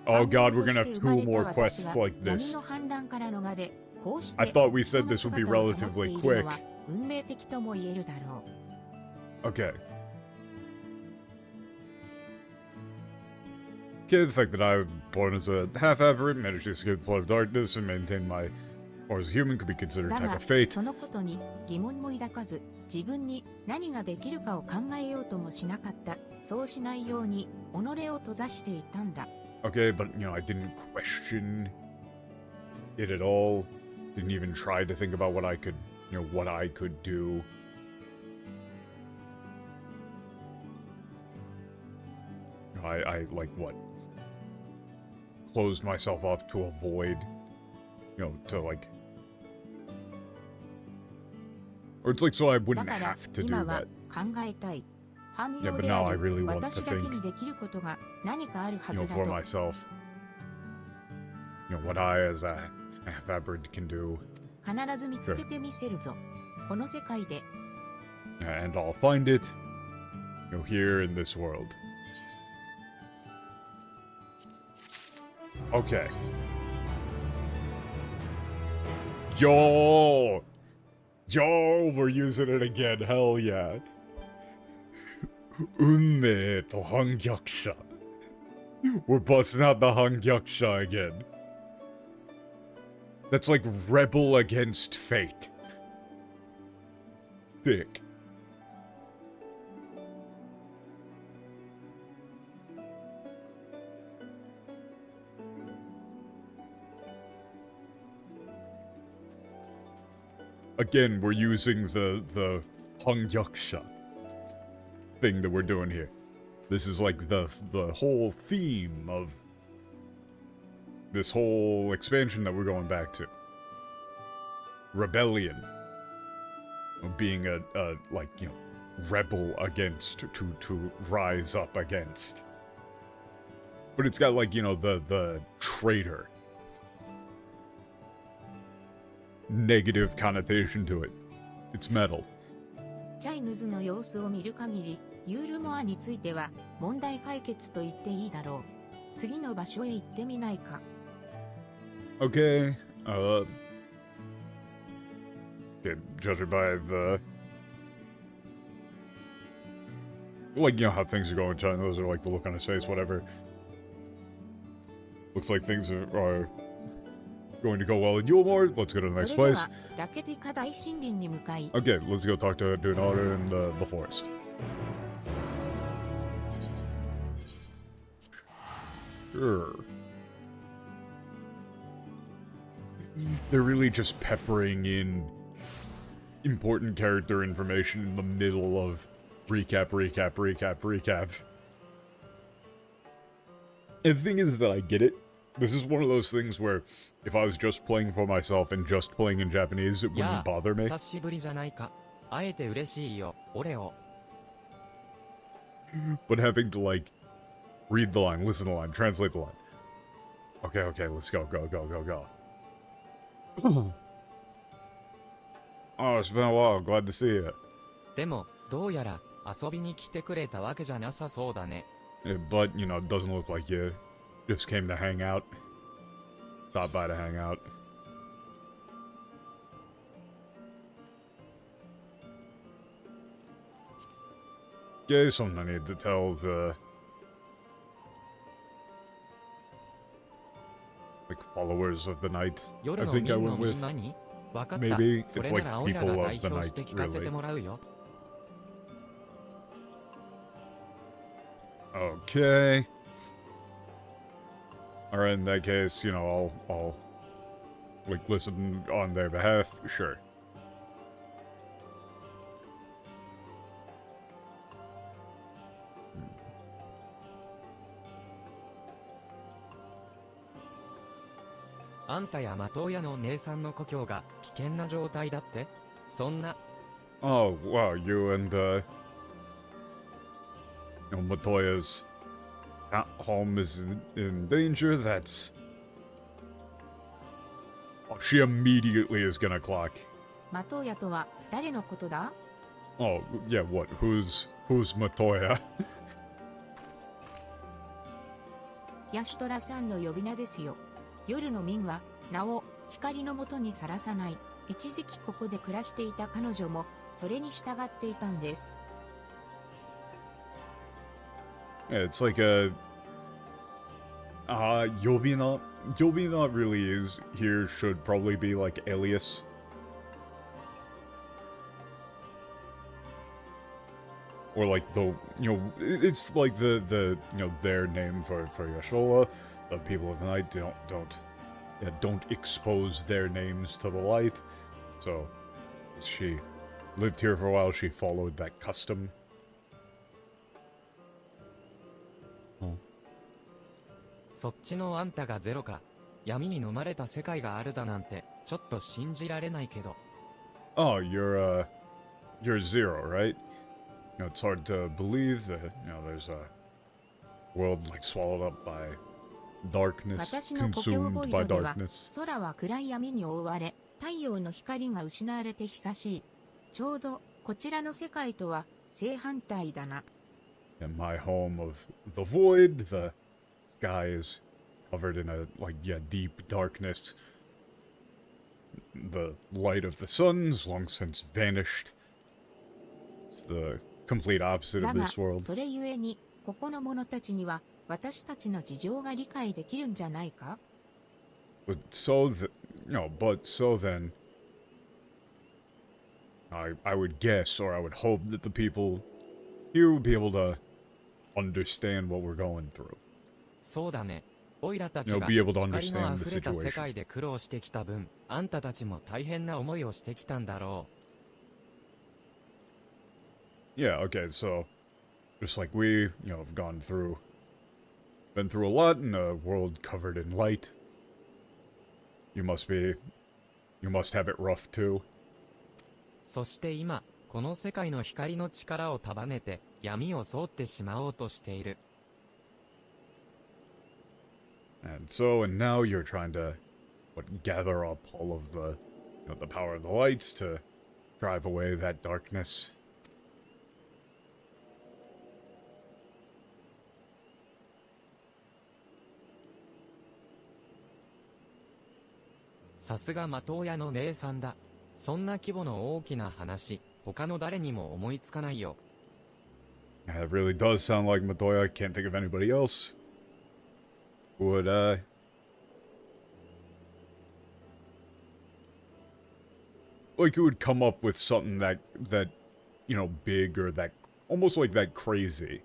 Oh god, we're gonna have 2 more quests like this. 闇の反乱から逃れ、こうして I thought we said this would be relatively quick. 運命的とも言えるだろう。Okay. Okay, the fact that I was born as a half-aberrant, managed to escape the flood of darkness, and maintain my or as a human could be considered a だ type が of fate. そのことに疑問も抱かず、自分に何ができるかを考えようともしなかった。そうしないように己を閉ざしていたんだ。Okay, but, I didn't question it at all. Didn't even try to think about what I could, what I could do. I like, what? Closed myself off to avoid, to, like... Or it's like so I wouldn't have to do that. Yeah, but now I really want to think, for myself. What I as a half-aberrant can do. And I'll find it, here in this world. Okay. Yo, we're using it again, hell yeah. Unme to Hangyakusha. We're busting out the Hangyakusha again. That's like rebel against fate. Thick. Again, we're using the Hangyakusha thing that we're doing here. This is like the whole theme of this whole expansion that we're going back to. Rebellion. Being a like, rebel against, to rise up against. But it's got like, the traitor. Negative connotation to it. It's metal. チャイヌズの様子を見る限り、ユールモアについては問題解決と言っていいだろう。次の場所へ行ってみないか。Okay, judging by the... Like, how things are going, China, those are like the look on his face, whatever. Looks like things are going to go well in Yulmore. Let's go to the next place. Okay, let's go talk to Dunara in the forest. Sure. They're really just peppering in important character information in the middle of recap. And the thing is that I get it. This is one of those things where if I was just playing for myself and just playing in Japanese, it wouldn't bother me. But having to, like, read the line, listen to the line, translate the line. Okay, let's go. Oh, it's been a while. Glad to see you. But, it doesn't look like you just came to hang out. Stopped by to hang out. Okay, something I need to tell the... like, followers of the night. I think I went with... maybe it's like people of the night, really. Okay. Alright, in that case, I'll like, listen on their behalf, sure. Oh, wow, you and, Matoya's home is in danger, that's... Oh, she immediately is gonna clock. Oh, yeah, what? Who's Matoya? ヤシュトラさんの呼び名ですよ。夜の民は名を光のもとにさらさない。一時期ここで暮らしていた彼女もそれに従っていたんです。Yeah, it's like a... Yobina? Yobina really is here, should probably be like alias. Or like the, it's like the their name for Yashola. the people of the night don't expose their names to the light. So she lived here for a while. She followed that custom. Oh. そっちのあんたがゼロか。闇に飲まれた世界があるだなんて、ちょっと信じられないけど。Oh, you're Zero, right? You know, it's hard to believe that, you know, there's a world, like, swallowed up by darkness, 私の故郷ボ consumed イ by ドでは darkness. 空は暗い闇に覆われ、太陽の光が失われて久しい。ちょうどこちらの世界とは正反対だな。In my home of the void, the sky is covered in a, like, yeah, deep darkness. The light of the sun's long since vanished. It's the complete opposite だ of が this world. それゆえにここの者たちには私たちの事情が理解できるんじゃないか？ But so then, I would guess, or I would hope that the people here would be able to understand what we're going through. そうだね。オイラたち You が know, be able to 光の understand 溢 the れた世 situation. 界で苦労してきた分、あんたたちも大変な思いをしてきたんだろ Yeah, okay, so just like we, you know, have been through a lot in a world covered in light. You must have it rough too. う。そして今、この世界の光の力を束ねて、闇を沿ってしまおうとしている。And now you're trying to, gather up all of the, you know, the power of the lights to drive away that darkness. さすが的親の姉さんだ。そんな規模の大きな話、他の誰にも思いつかないよ。Yeah, it really does sound like Matoya. I can't think of anybody else who would, like, who would come up with something that, you know, big or that, almost like that crazy.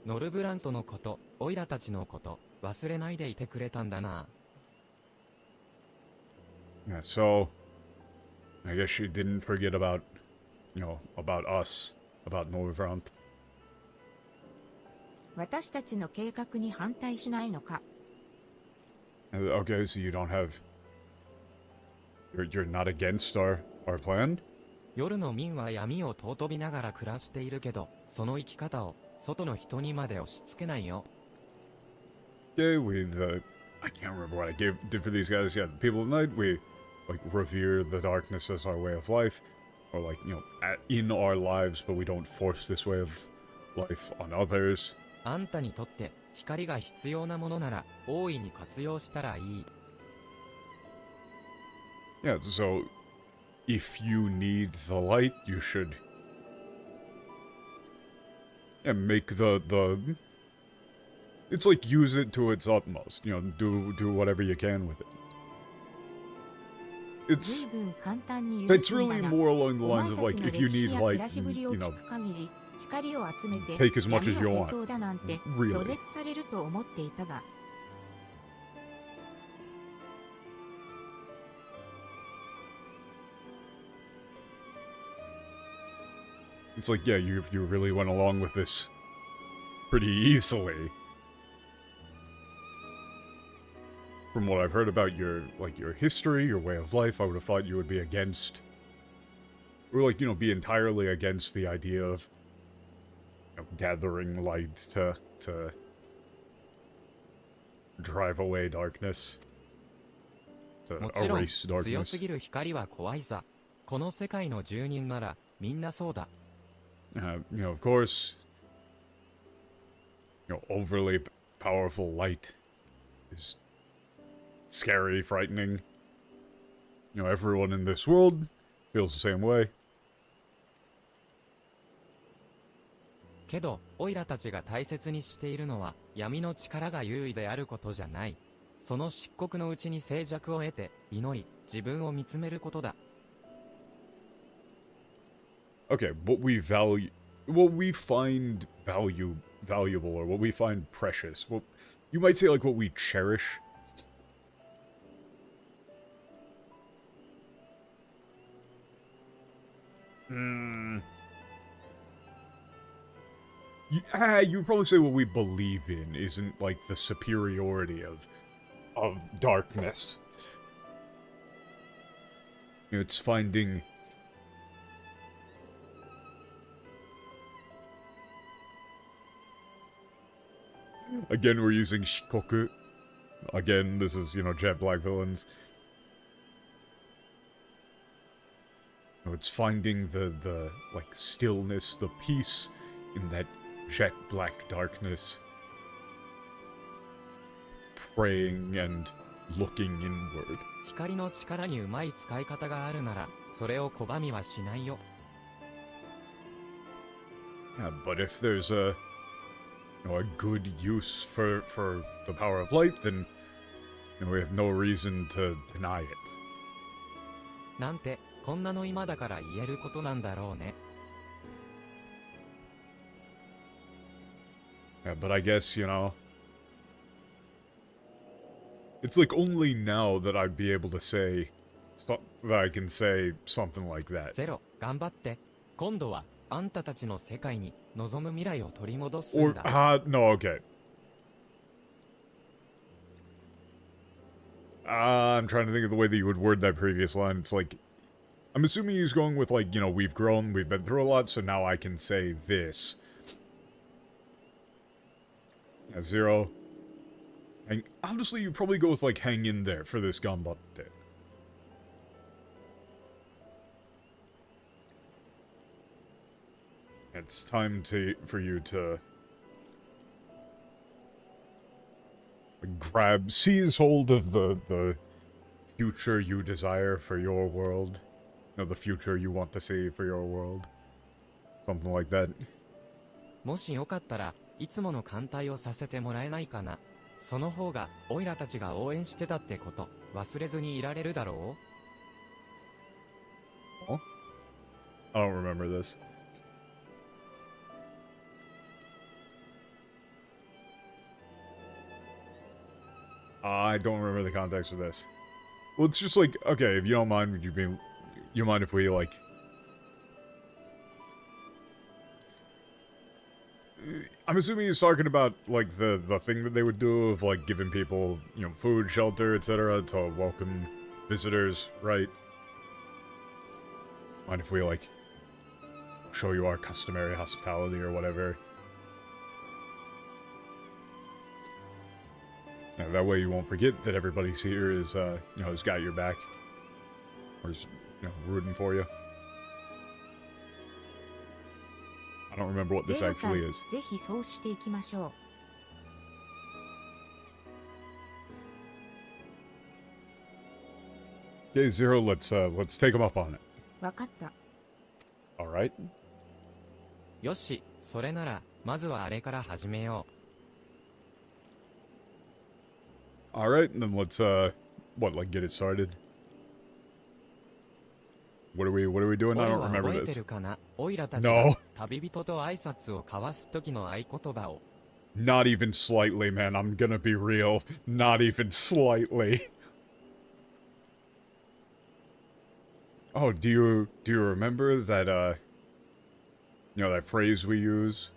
ノルブラントのこと、オイラたちのこと、忘れないでいてくれたんだな。Yeah, so, I guess she didn't forget about, you know, about us, about Norvrant. 私たちの計画に反対しないのか？ Okay, so you don't have, you're not against our plan? 夜の民は闇を尊びながら暮らしているけど、その生き方を外の人にまで押し付けないよ。Okay, I can't remember what I did for these guys. Yeah, the people of the night, we, like, revere the darkness as our way of life. Or, like, you know, in our lives, but we don't force this way of life on others. あんたにとって光が必要なものなら大いに活用したらいい。Yeah, so if you need the light, you should, yeah, make the it's like use it to its utmost, you know, do whatever you can with it. 随 It's 分簡単に that's 許すんだ really な。 more along the お前 lines た of ち like の if you 歴史 need や light, 暮らしぶりを you 聞 know, く限り、光を集めて take as much 闇 as you を want. 消そうだなんて Really. 拒絶されると思っていたが、 It's like, yeah, you really went along with this pretty easily. From what I've heard about your history, your way of life, I would have thought you would be against, or like, you know, be entirely against the idea of, you know, gathering light to drive away darkness, to もちろん、 erase 強 darkness. すぎる光は怖いさ。この世界の住人ならみんなそうだ。You know, of course, you know, overly powerful light is scary, frightening. You know, everyone in this world feels the same way. けど、オイラたちが大切にしているのは闇の力が優位であることじゃない。その漆黒のうちに静寂を得て、祈り、自分を見つめることだ。Okay, what we find valuable, or what we find precious, You might say like what we cherish. You'd probably say what we believe in isn't like the superiority of darkness. You know, it's finding again we're using shikoku. Again, this is, you know, jet black villains. You know, it's finding the like stillness, the peace in that jet black darkness, praying and looking inward. 光の力にうまい使い方があるなら、それを拒みはしないよ。Yeah, but if there's a, you know, a good use for the power of light, then, you know, we have no reason to deny it. なんて、こんなの今だから言えることなんだろうね。Yeah, but I guess, you know, it's like only now that I'd be able to say, that I can say something like that. ゼロ、頑張って。今度は、あんたたちの世界に望む未来を取り戻すん Or, だ。no, okay. I'm trying to think of the way that you would word that previous line. It's like, I'm assuming he's going with like, you know, we've grown, we've been through a lot, so now I can say this. Yeah, zero. And honestly, you'd probably go with like hang in there for this gambatte. It's time for you to seize hold of the future you desire for your world. You know, the future you want to see for your world. Something like that. もしよかったら、いつもの艦隊をさせてもらえないかな。その方が、オイラたちが応援してたってこと、忘れずにいられるだろう？ Oh? I don't remember this. I don't remember the context of this. Well, it's just like, okay, if you don't mind, would you mind if we, like... I'm assuming he's talking about, like, the thing that they would do of, like, giving people, you know, food, shelter, etc. to welcome visitors, right? Mind if we, like, show you our customary hospitality or whatever? Yeah, that way you won't forget that everybody's here is, you know, has got your back. Or is, you know, rooting for you. I don't remember what this actually is. ぜひそうしていきましょう。Okay, Zero, let's take him up on it. わかった。Alright. よし、それなら、まずはあれから始めよう。Alright, then let's, like, get it started? What are we doing? I don't remember this. 覚えてるかな？オイラたち No. は旅人と挨拶を交わす時の合言葉を。Not even slightly, man. I'm gonna be real. Not even slightly. Oh, do you remember that, you know, that phrase we use?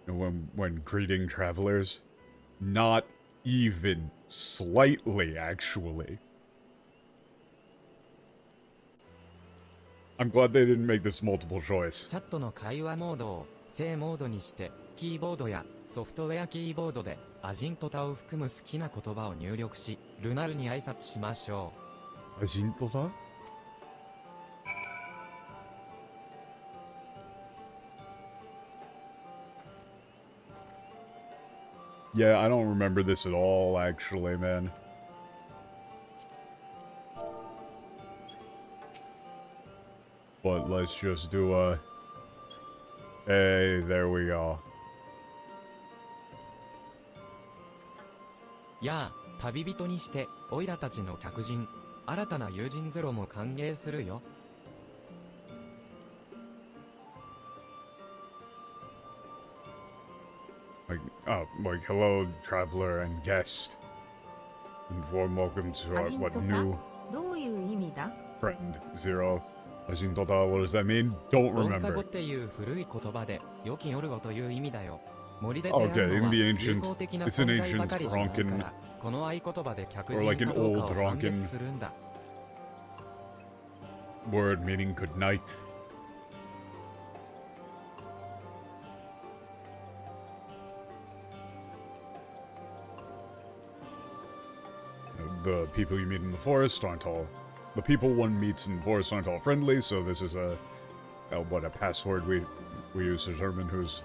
You know, when greeting travelers? Not even slightly, actually. I'm glad they didn't make this multiple choice. チャットの会話モードを正モードにして、キーボードやソフトウェアキーボードでアジントタを含む好きな言葉を入力し、ルナルに挨拶しましょう。アジントタ? Yeah, I don't remember this at all, actually, man. But let's just do a... Hey, there we go. やあ、旅人にして、オイラたちの客人、新たな友人ゼロも歓迎するよ。Like hello, traveler and guest, and warm welcome to our what new どういう意味だ？ friend Zero. Ajintota, what does that mean? Don't ロンカ語 remember. っていう古い言葉で、良き夜語という意味だよ。森で出 Okay, 会うの in は the 友 ancient, 好的な it's an 存在 ancient ばかりじゃないか Ronkin, ら、この合言葉で客 or 人 like か an どうか old を判別 Ronkin するんだ。 word meaning good night. The people you meet in the forest aren't all... The people one meets in the forest aren't all friendly, so this is a password we use to determine who's...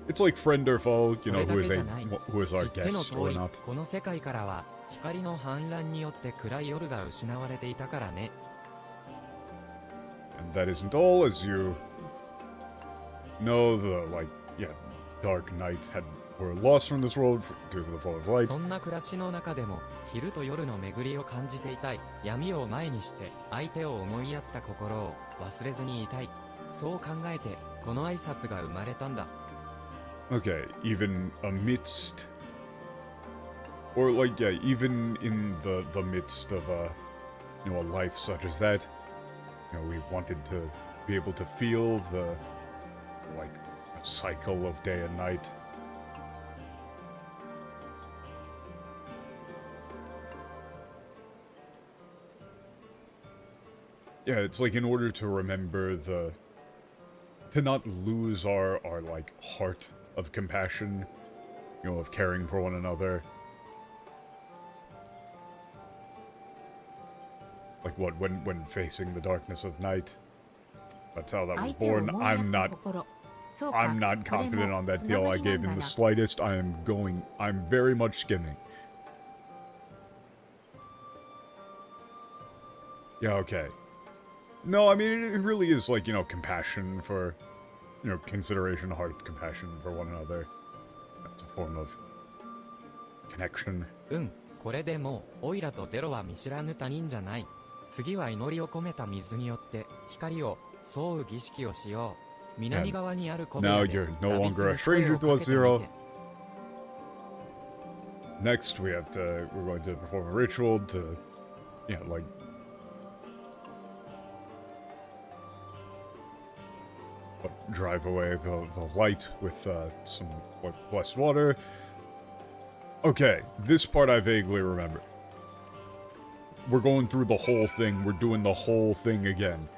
it's like friend or foe, you know, who is our 知っての guest 通 or り、 not. この世界からは光の氾濫によって暗い夜が失われていたからね。 And that isn't all, as you know, dark nights were lost from this world due to the fall of light. そんな暮らしの中でも昼と夜の巡りを感じていたい。闇を前にして相手を思いやった心を忘れずにいたい。そう考えてこの挨拶が生まれたんだ。 Okay, even amidst, or even in the midst of a life such as that, we wanted to be able to feel the cycle of day and night. Yeah, it's like in order to remember to not lose our heart of compassion, of caring for one another. Like when facing the darkness of night. That's how that was born. I'm not confident on that deal I gave in the slightest. I'm very much skimming. Yeah, okay. No, I mean, it really is compassion for, consideration, heart of compassion for one another. That's a form of connection. これでもうオイラとゼロは見知らぬ他人じゃない。次は祈りを込めた水によって光を沿う儀式をしよう。南側にある小部屋で Now you're no longer a stranger to us, Zero. Next, we're going to perform a ritual to, drive away the light with some blessed water. Okay, this part I vaguely remember. We're going through the whole thing. We're doing the whole thing again.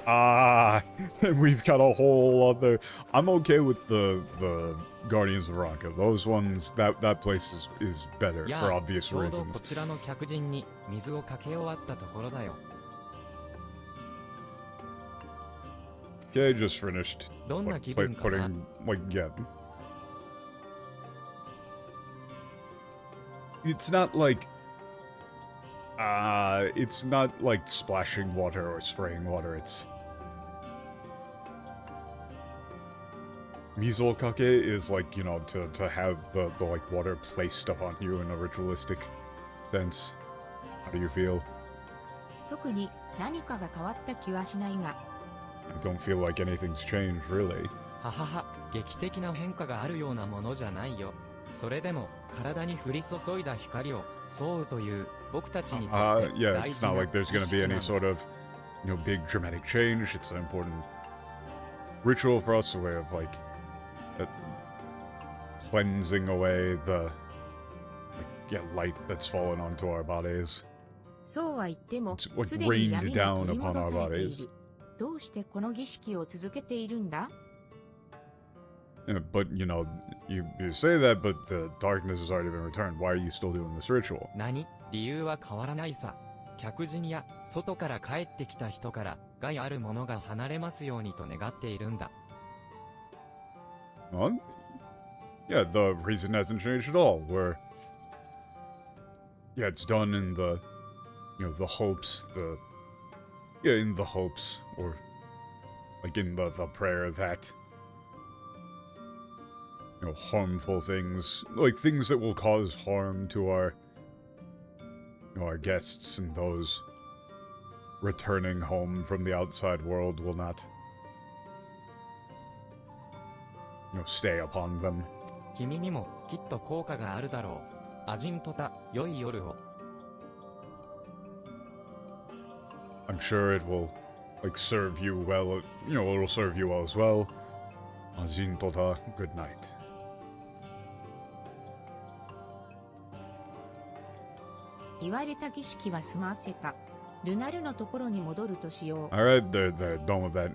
And we've got a whole other... I'm okay with the Guardians of Ranka. Those ones, that place is better for obvious ちょうど reasons. こちらの客人に水をかけ終わったところだよ。 Okay, just finished. どんな気分かな？ It's not like... it's not like splashing water or spraying water, it's... Mizokake is to have the water placed upon you in a ritualistic sense. How do you feel? 特に何かが変わった気はしないが。 I don't feel like anything's changed, really. ははは、劇的な変化があるようなものじゃないよ。それでも、体に降り注いだ光を沿うという僕たちにとって Yeah, 大 it's 事 not な like there's 儀 gonna 式 be な any の。 sort of, big dramatic change. It's an important ritual for us, a way of, cleansing away the, light that's fallen onto our bodies. そうは言っても、 It's like すでに rained 闇が down 取り upon 戻 our されてい bodies. る。どうしてこの儀式を続けているんだ？ Yeah, but, you say that, but the darkness has already been returned. Why are you still doing this ritual? 何？理由は変わらないさ。客人や外から帰ってきた人から害あるものが離れますようにと願っているんだ。Well, yeah, the reason hasn't changed at all. It's done in the, the hopes, in the hopes, or, in the prayer that, harmful things, things that will cause harm to our, our guests and those returning home from the outside world will not, stay upon them. 君にもきっと効果があるだろう。アジントタ、良い夜を。I'm sure it will, serve you well, it'll serve you well as well. Ajin tota, good night. 言われた儀式は済ませた。ルナルのところに戻るとしよう。Alright, they're done with that.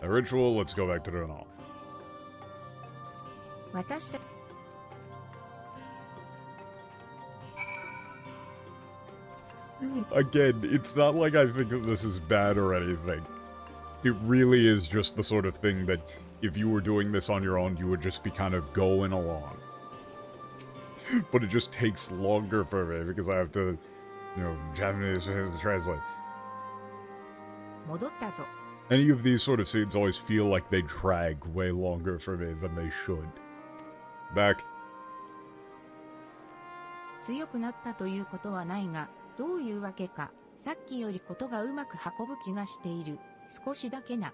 The ritual, let's go back to Runal. 私た Again, it's not like I think that this is bad or anything. It really is just the sort of thing that if you were doing this on your own, you would just be kind of going along. But it just takes longer for me because I have to, Japanese translate. 戻ったぞ。 Any of these sort of scenes always feel like they drag way longer for me than they should. Back. 強くなったということはないが、どういうわけか、さっきよりことがうまく運ぶ気がしている。少しだけな。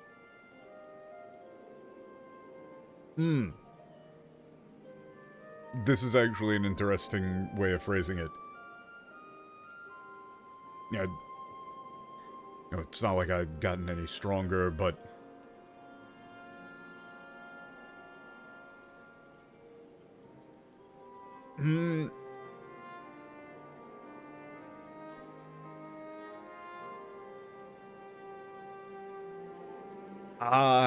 This is actually an interesting way of phrasing it. Yeah, it's not like I've gotten any stronger, but...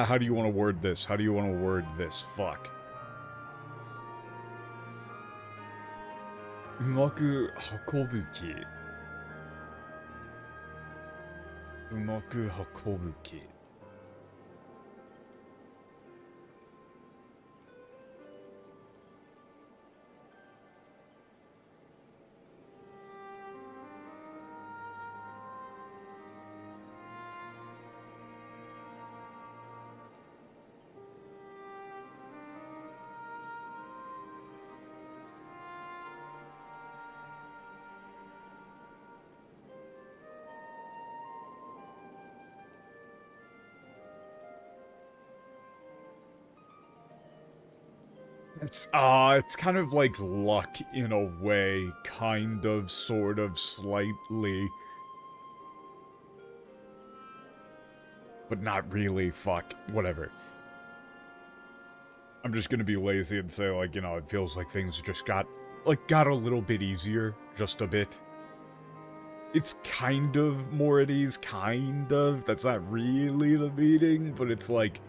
how do you want to word this? How do you want to word this? Fuck. うまく運ぶ気。うまく運ぶ気。It's kind of like luck in a way, kind of, sort of, slightly. But not really, fuck, whatever. I'm just gonna be lazy and say, it feels like things just got a little bit easier, just a bit. It's kind of more at ease, kind of. That's not really the meaning, but it's like...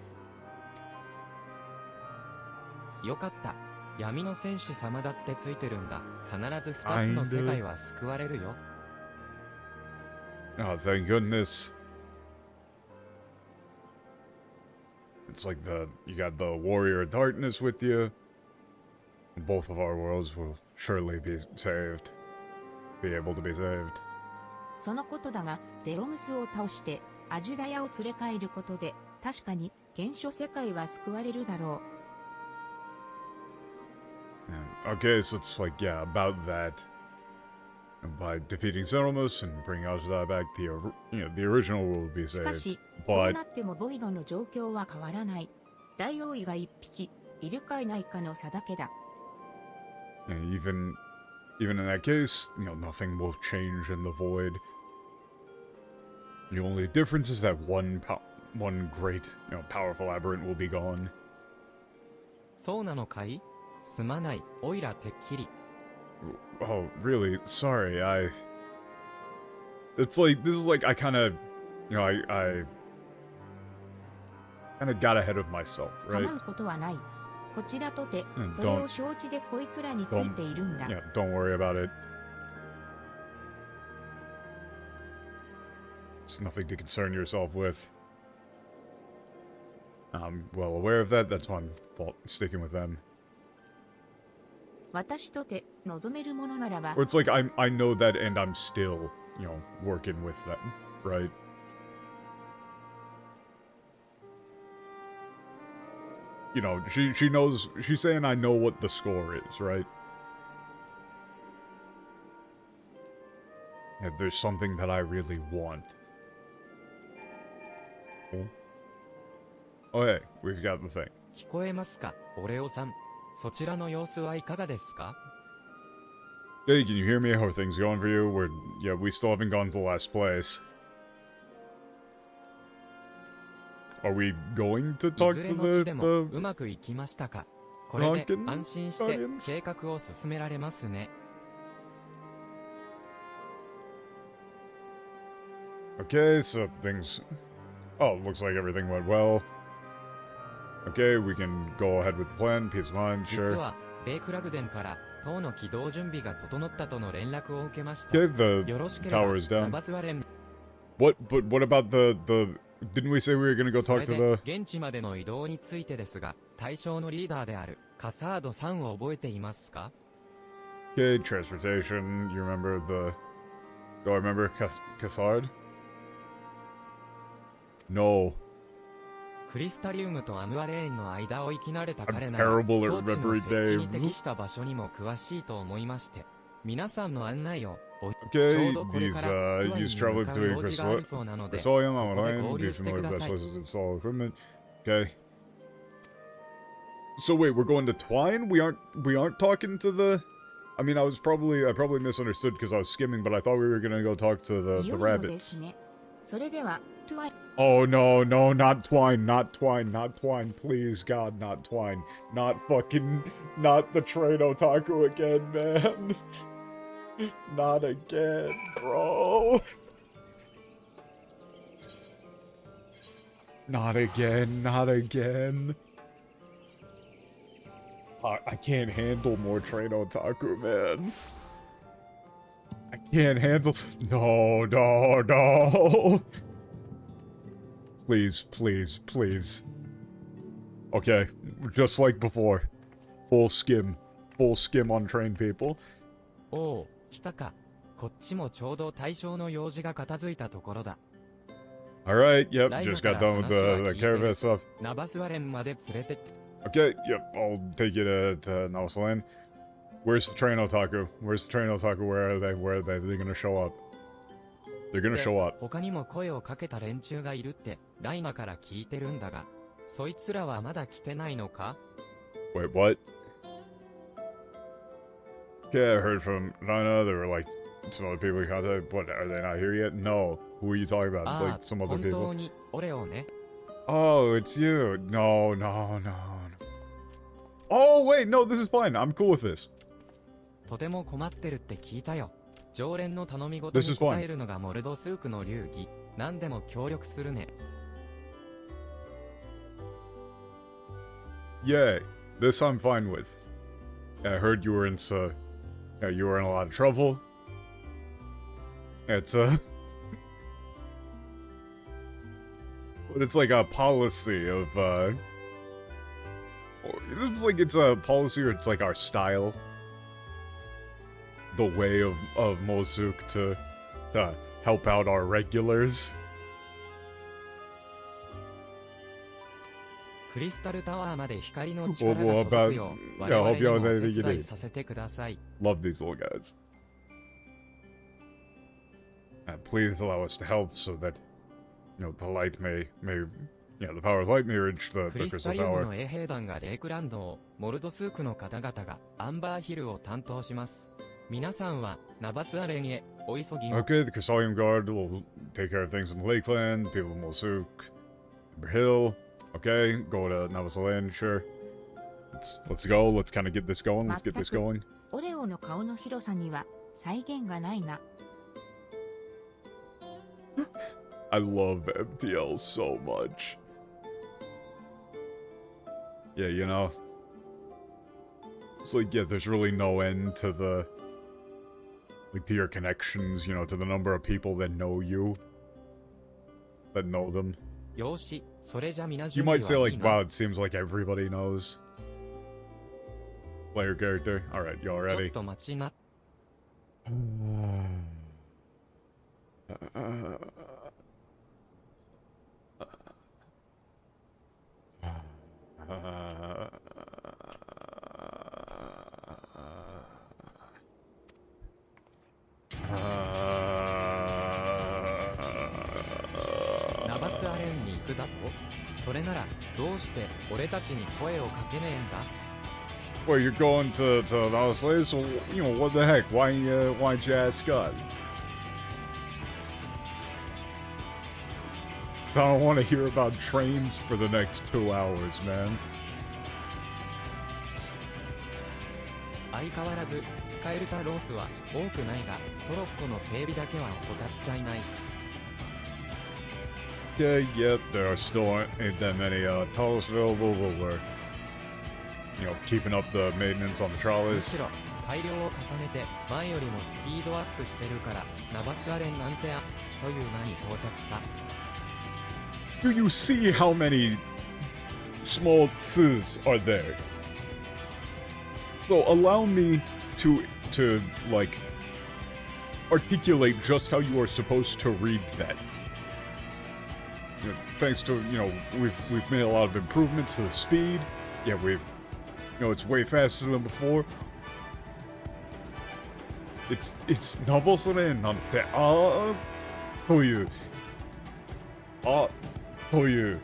よかった。闇の戦士様だってついてるんだ。必ず二つの世界は救われるよ。Oh, thank goodness. It's like you got the warrior of darkness with you. Both of our worlds will surely be saved. Be able to be saved. そのことだが、ゼロムスを倒して、アジュラヤを連れ帰ることで、確かに、原初世界は救われるだろう。Okay, so it's about that. By defeating Zeramus and bringing Ajda back, the original will be しか saved. し、そう But なってもボイドの状況は変わらない。大王位が一匹、いるかいないかの差だけだ。even in that case, nothing will change in the void. The only difference is that one great, powerful aberrant will be gone. そうなのかい？すまない、おいらてっきり。Oh, really? Sorry, It's this is I kind of, I kind of got ahead of myself, right? 構うことはない。こちらとて、 don't- それを承知でこいつらについているんだ。 Yeah, don't worry about it. It's nothing to concern yourself with. I'm well aware of that, that's why I'm sticking with them. 私とて望めるものならば Or it's I know that and I'm still, working with them, right? She knows, she's saying I know what the score is, right? If there's something that I really want, Oh, hey, we've got the thing. 聞こえますか、オレオさん。そちらの様子はいかがですか？ Hey, can you hear me? How are things going for you? We still haven't gone to the last place. Are we going to い talk ずれ to の地でも the うまくいきましたか？これで Drunken 安心して Guardians? 計画を進められますね。Okay, so things... Oh, looks like everything went well. Okay, we can go ahead with the plan. Peace of mind, 実 sure. は、ベイクラグデンから、塔の起動準備が整ったとの連絡を受けました。 Okay, よろ the しければ、 tower is ナ down. バスワレン、 What about the... Didn't we say we were gonna go そ talk れ to で、 the... 現地までの移動についてですが、対象のリーダーである、カサードさんを覚えていますか？ Okay, transportation. You remember the... Do I remember Cassard? No. クリスタリウムとアムアレーンの間を生き慣れた I'm 彼なら、 terrible at 装置の remembering 設置に names. 適した場所にも詳しいと思いまして、皆さんの案内を、ちょ Okay, うどこれ these から、トワイン use に travel 向かう between 用事があるそうなので、そ Crystallium こ on で land, 合 be 流して familiar く with だ best さい。 places to install equipment. Okay. So wait, we're going to Twine? We aren't talking to the... I mean, I probably misunderstood because I was skimming, but I thought we were gonna go talk to い the よいよで rabbits. すね。それでは、トゥワイ Oh no, not Twine, not Twine, please God, not Twine. Not the train otaku again, man. Not again, bro. Not again. I can't handle more train otaku, man. I can't handle... No. Please. Okay, just like before. Full skim on train people. おお、来たか。こっちもちょうど対象の用事が片付いたところだ。 Alright, yep, ライナ just か got ら done with 話は the 聞いて caravan る。 stuff. ナバスワレンまで連れてって。 Okay, yep, I'll take you to Nawasalan. Where's the train otaku? Where are they? They're gonna show up. They're gonna show up. 他にも声をかけた連中がいるって、ライナから聞いてるんだが、そいつらはまだ来てないのか？ Wait, what? Okay, I heard from Lana, there were like some other people we contacted. What, are they not here yet? No. Who are you talking about? ああ、 Like some other 本 people? 当に、オレオね。 Oh, it's you. No. Oh, wait, no, this is fine. I'm cool with this. とても困ってるって聞いたよ。常連の頼み事に応えるのがモルドスークの流儀。何でも協力するね。 Yay. This I'm fine with. I heard you were in you were in a lot of trouble. It's but it's like a policy of it's a policy or it's like our style. The way of Mozuk to help out our regulars. クリスタルタワーまで光の力が届くよう、我 Yeah, 々 hope に you も all お手 think 伝 you いさせてください。 Love these little guys. Please allow us to help so that, the light the power of light may reach the クリス crystal タリウム tower. の衛兵団がレイクランドを、モルドスークの方々がアンバーヒルを担当します。皆さんはナバスアレンへお急ぎを。 Okay, the Crystallium Guard will take care of things in the Lakeland, people of Mosuk, Ember Hill. Okay, go to Navasalan, sure. Let's go, let's kind of get this going, let's get this going. オレオの顔の広さには再現がないな。I love MTL so much. Yeah, it's like, there's really no end to to your connections, to the number of people that know you, that know them. よし、それじゃ皆 You 準備 might say はいい like, な。 wow, it seems like everybody knows. Player character. Alright, you all ちょっ ready? と待ちな。 ナバスアレンに行くだと？それならどうして俺たちに声をかけねえんだ？ Well, you're going to those places, so, you know, what the heck? Why'd you ask us? I don't want to hear about trains for the next 2 hours, man. 相変わらず使えるタロースは多くないが、トロッコの整備だけは怠っちゃいない。Yeah, yep, there are still ain't that many tunnels available, but we're, you know, keeping up the maintenance on the む trolleys. しろ改良を重ねて前よりもスピードアップしてるから、ナバスアレンなんてあっという間に到着さ。Do you see how many small t's are there? So allow me to like articulate just how you are supposed to read that. You know, thanks to, you know, we've made a lot of improvements to the speed. Yeah, you know, it's way faster than before. It's ナボソレなんてというという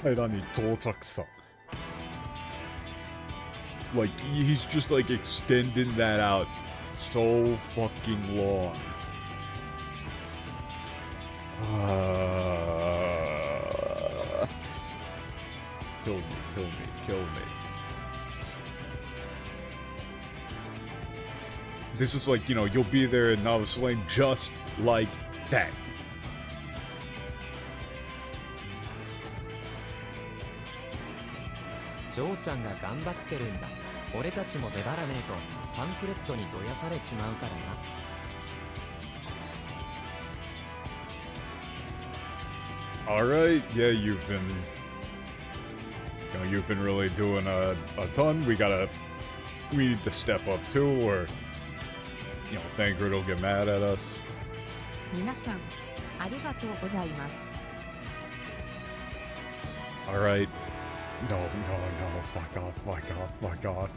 間に到着さ。Like, he's just, like, extending that out so fucking long. Kill me, kill me, kill me. This is like, you know, you'll be there in Novice Lane just like that. ジョーちゃんが頑張ってるんだ。俺たちも出張らねえとサンクレットにどやされちまうからな。Alright, yeah, you've been really doing a ton. We need to step up too, or, you know, Thancred will get mad at us. 皆さん、ありがとうございます。Alright. No, fuck off, fuck off, fuck off.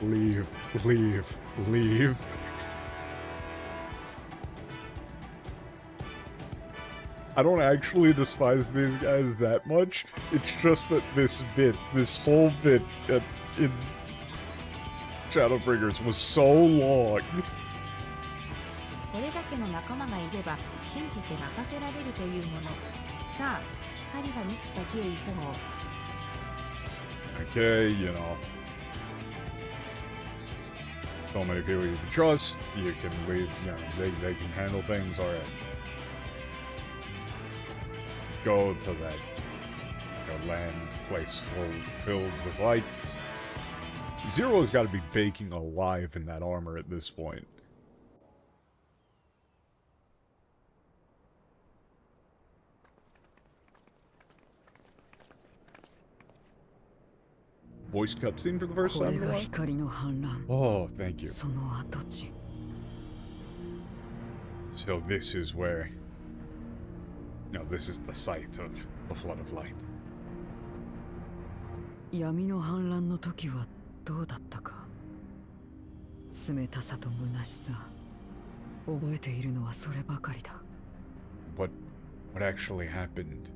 Leave, leave, leave. I don't actually despise these guys that much. It's just that this whole bit in Shadowbringers was so long. これだけの仲間がいれば信じて任せられるというもの。さあ、光が満ちた地へ急ごう。Okay, you know. So many people you can trust, you can leave, you know, they can handle things, alright. Go to that, you know, land place filled with light. Zero's got to be baking alive in that armor at this point. Voice cutscene for the first time in a while? Oh, thank you. So this is where... No, this is the site of the Flood of Light. 闇の反乱の時はどうだったか。冷たさと虚しさ。覚えているのはそればかりだ。What actually happened?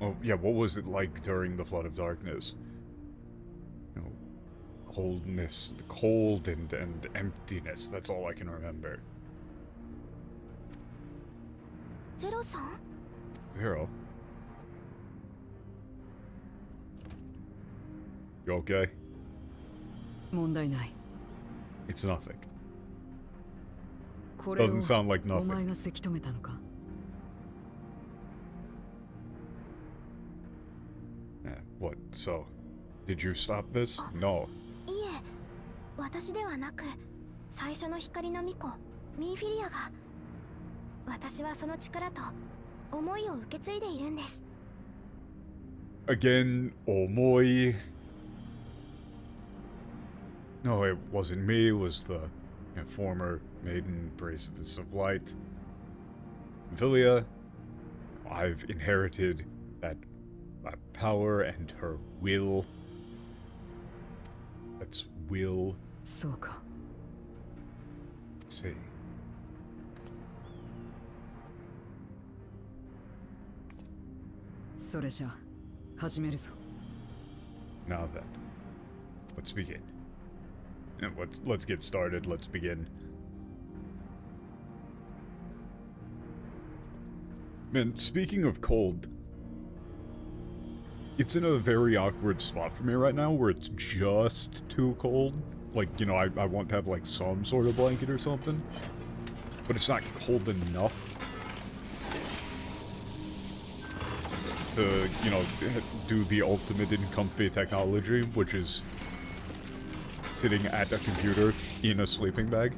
Oh, yeah, what was it like during the Flood of Darkness? You know, coldness, cold and emptiness, that's all I can remember. Zero-san? Zero? You okay? 問題ない。 It's nothing. これを Doesn't sound like お前 nothing. がせき止めたのか。What, so? Did you stop this? No. いえ、私ではなく、最初の光の巫女、ミーフィリアが。私はその力と思いを受け継いでいるんです。Again, omoi. No, it wasn't me, it was the former maiden priestess of light. Vilia, I've inherited that power and her will. That's will. そうか。See. それじゃ始めるぞ。 Now then, let's begin. And let's get started. Let's begin. Man, speaking of cold, it's in a very awkward spot for me right now where it's just too cold. Like, you know, I want to have like some sort of blanket or something, but it's not cold enough to, you know, do the ultimate in comfy technology, which is sitting at a computer in a sleeping bag.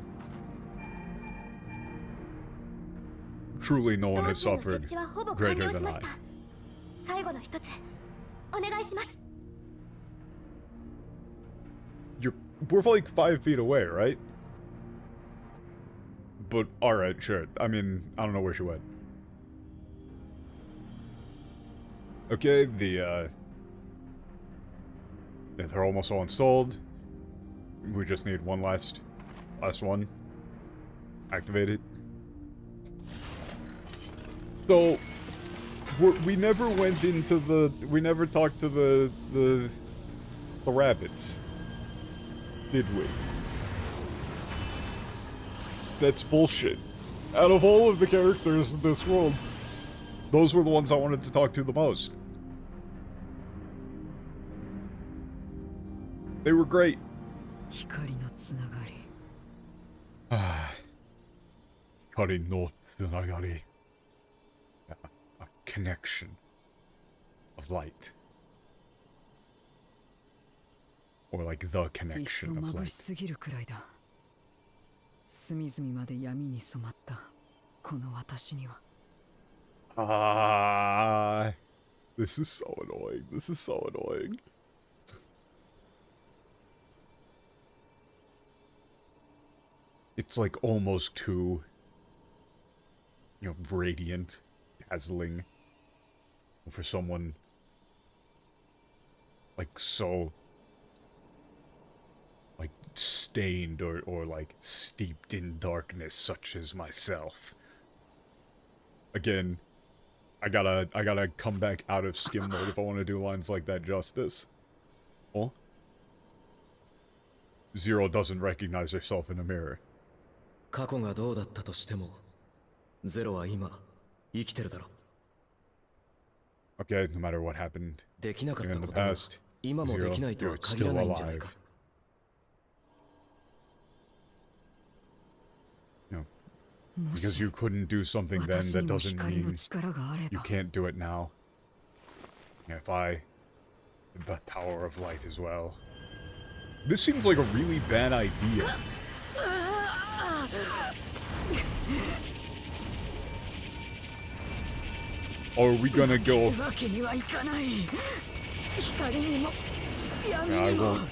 Truly, no one has suffered greater than I. 最後の一つお願いします。 We're like 5 feet away, right? But, alright, sure. I mean, I don't know where she went. Okay, they're almost all installed. We just need one last one. Activate it. So, we never went into we never talked to the rabbits. Did we? That's bullshit. Out of all of the characters in this world, those were the ones I wanted to talk to the most. They were great. 光のつながり。 Hikari no tsunagari. A connection of light. Or like the いっそ connection of 眩 light. しすぎるくらいだ。隅々まで闇に染まったこの私には。 Ah, this is so annoying. This is so annoying. It's like almost too, you know, radiant, dazzling for someone like so, like stained or like steeped in darkness such as myself. Again, I gotta come back out of skim mode if I want to do lines like that justice. Oh? Zero doesn't recognize herself in a mirror. 過去がどうだったとしても、ゼロは今生きてるだろ。 Okay, no matter what happened できなかっ in た the ことは past, 今もで Zero, きないと you're は限ら still ないんじゃない alive. か。 No, も because し you couldn't do something then 私 that にも doesn't 光の mean 力があれ you ば。 can't do it now. And if I had the power of light as well. This seems like a really bad idea. Or are we gonna go? わけにはいかない。光にも闇 Yeah, I にも。 won't.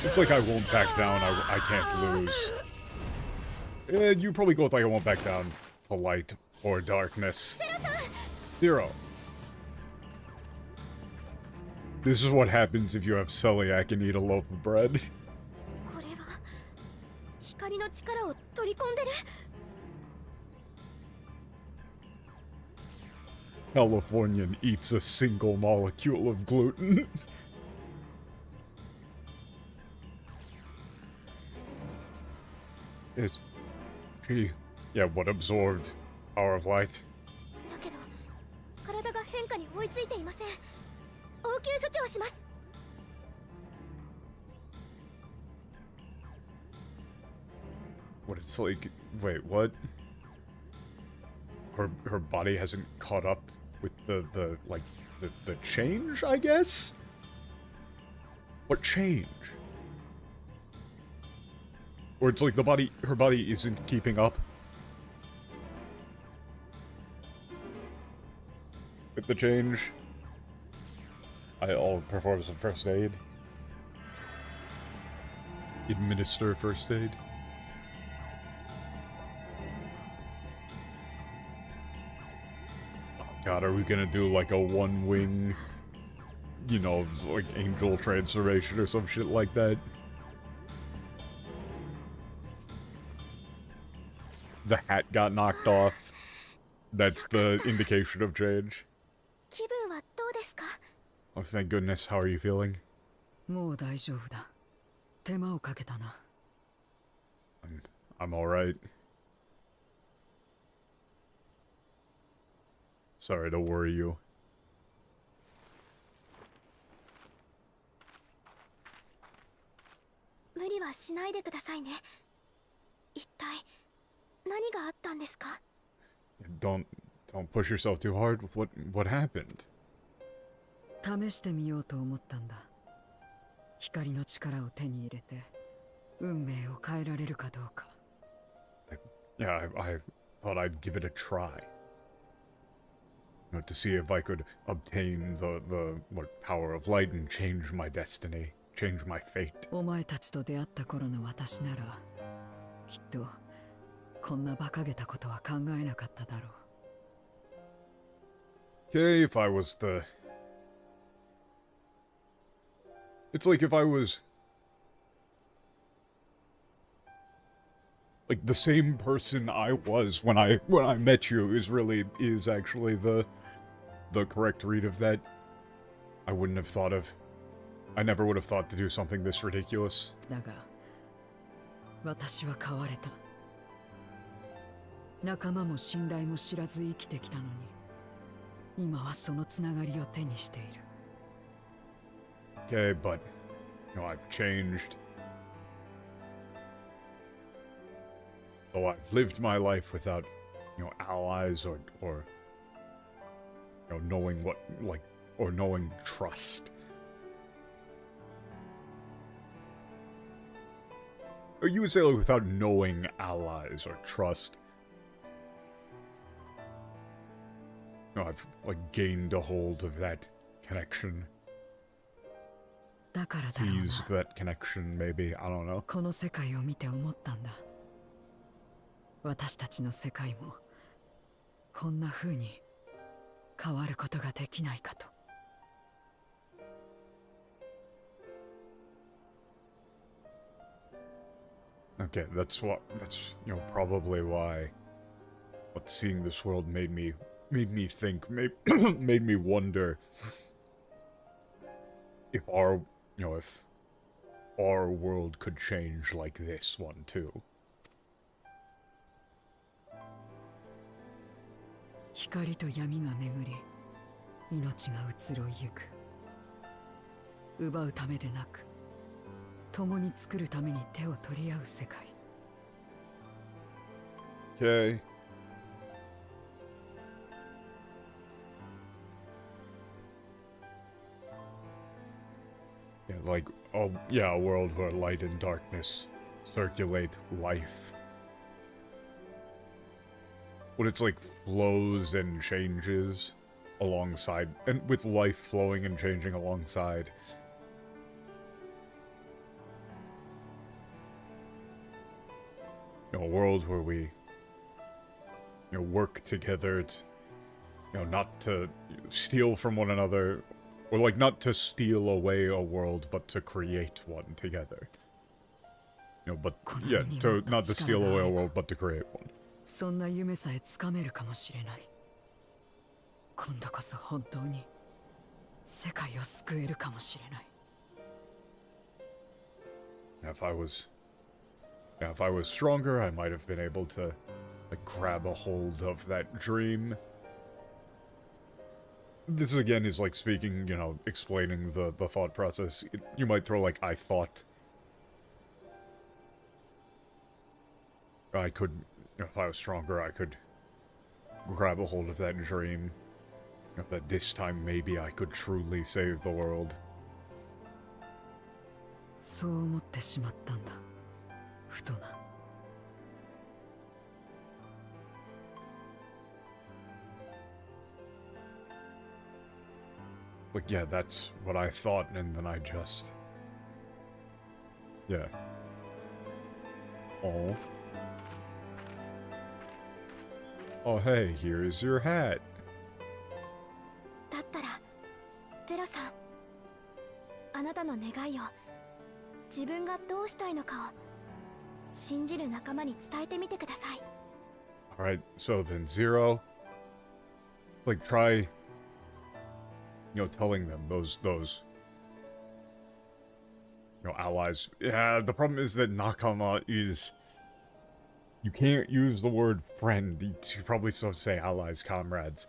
It's like I won't back down. I can't lose. You probably go with like I won't back down to light or darkness. Zero. This is what happens if you have celiac and eat a loaf of bread. これは光の力を取り込んでる。 Californian eats a single molecule of gluten. It's... Yeah, what absorbed power of light? だけど体が変化に追いついていません。応急処置をします。 What it's like... Wait, what? Her body hasn't caught up with the change, I guess? What change? Or it's like her body isn't keeping up with the change. I'll perform some first aid. Administer first aid. God, are we gonna do like a one-wing, you know, like angel transformation or some shit like that? The hat got knocked off. That's the indication of change. 気分 Oh, thank goodness. How are you feeling? もう大丈夫だ。手間をかけたな。I'm alright. Sorry to worry you. 無理はしないでくださいね。一体何があったんですか？ Don't push yourself too hard. What happened? 試してみようと思ったんだ。光の力を手に入れて運命を変えられるかどうか。Yeah, I thought I'd give it a try. You know, to see if I could obtain the power of light and change my destiny, change my fate. お前たちと出会った頃の私ならきっとこんな馬鹿げたことは考えなかっただろう。 Okay, if I was the... It's like if I was... Like the same person I was when I met you is actually the correct read of that. I wouldn't have thought of... I never would have thought to do something this ridiculous. だが私は変われた。仲間も信頼も知らず生きてきたのに今はそのつながりを手にしている。 Okay, but, you know, I've changed. So I've lived my life without, you know, allies or you know, knowing what, like, or knowing trust. Or you would say, like, without knowing allies or trust. No, I've, like, gained a hold of that connection. だからだろうな。 Seized that connection, maybe. I don't know. この世界を見て思ったんだ。私たちの世界もこんな風に変わることができないかと。 Okay, that's you know, probably why what seeing this world made me think, made me wonder if our, you know, if our world could change like this one too. 光と闇が巡り、命が移ろいゆく。奪うためでなく、共に作るために手を取り合う世界。 Okay. Yeah, like, oh, yeah, a world where light and darkness circulate life. When it's like flows and changes alongside, and with life flowing and changing alongside. You know, a world where we, you know, work together to, you know, not to steal from one another, or like not to steal away a world, but to create one together. You know, but yeah, to not to steal away a world, but to create one. そんな夢さえつかめるかもしれない。今度こそ本当に世界を救えるかもしれない。 If I was stronger, I might have been able to, like, grab a hold of that dream. This again is like speaking, you know, explaining the thought process. You might throw like, I thought I could, you know, if I was stronger, I could grab a hold of that dream. You know, that this time maybe I could truly save the world. そう思ってしまったんだ。ふとな。 Like, yeah, that's what I thought, and then I just... Yeah. Oh. Oh, hey, here's your hat. だったらゼロさん、あなたの願いを自分がどうしたいのかを信じる仲間に伝えてみてください。 Alright, so then Zero... It's like, try... telling them those, allies. Yeah, the problem is that nakama is, you can't use the word friend. You should probably still say allies, comrades.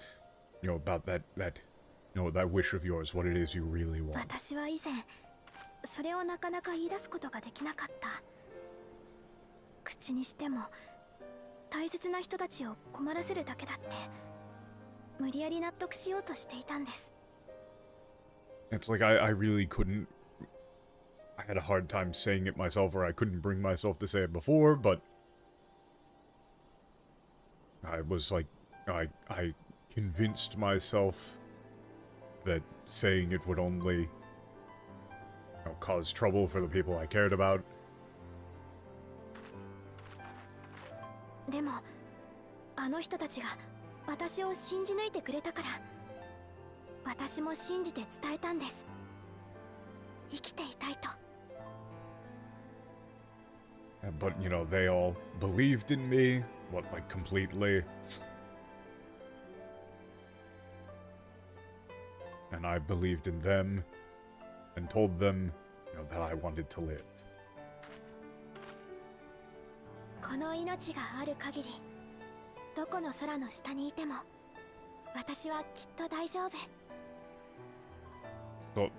About that, that wish of yours, what it is you really want. 私は以前それをなかなか言い出すことができなかった。口にしても大切な人たちを困らせるだけだって無理やり納得しようとしていたんです。It's like I really couldn't. I had a hard time saying it myself, or I couldn't bring myself to say it before, but I was like, I convinced myself that saying it would only cause trouble for the people I cared about. でもあの人たちが私を信じ抜いてくれたから私も信じて伝えたんです。生きていたいと。But, they all believed in me, like, completely. And I believed in them, and told them, that I wanted to live. この命がある限り、どこの空の下にいても、私はきっと大丈夫。So,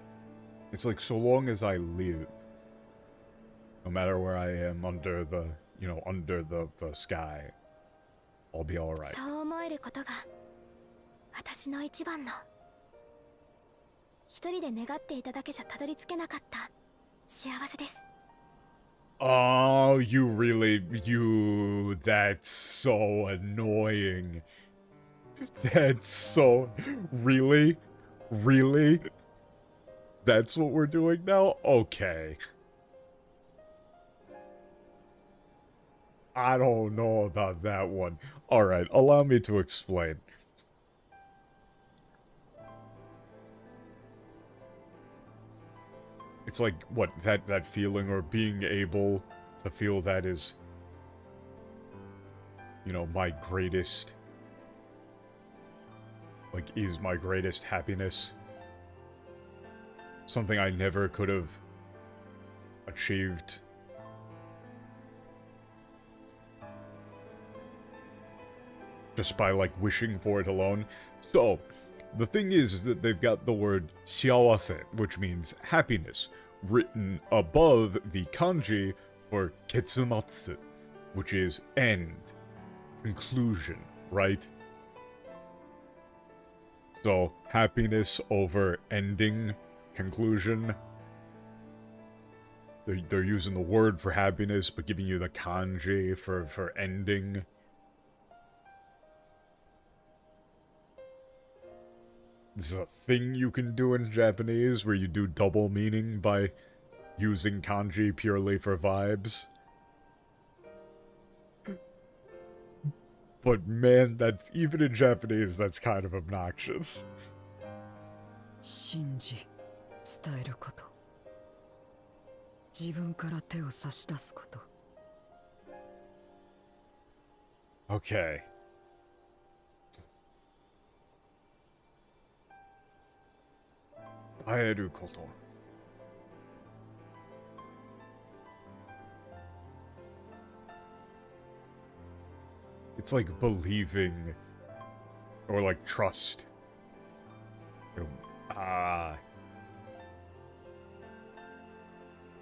it's like, so long as I live, no matter where I am under the, under the sky, I'll be alright. そう思えることが、私の一番の。一人で願っていただけじゃたどり着けなかった幸せです。Oh, that's so annoying. That's so, really? That's what we're doing now? Okay. I don't know about that one. Alright, allow me to explain. It's like, what, that feeling or being able to feel that is, my greatest, is my greatest happiness. Something I never could have achieved. Just by, wishing for it alone. So, the thing is that they've got the word siawase, which means happiness, written above the kanji for ketsumatsu, which is end, conclusion, right? So, happiness over ending, conclusion. They're using the word for happiness, but giving you the kanji for ending. This is a thing you can do in Japanese, where you do double meaning by using kanji purely for vibes. But man, that's, even in Japanese, that's kind of obnoxious. 信じ、伝えること。自分から手を差し出すこと。Okay. Koto. It's like believing, or trust.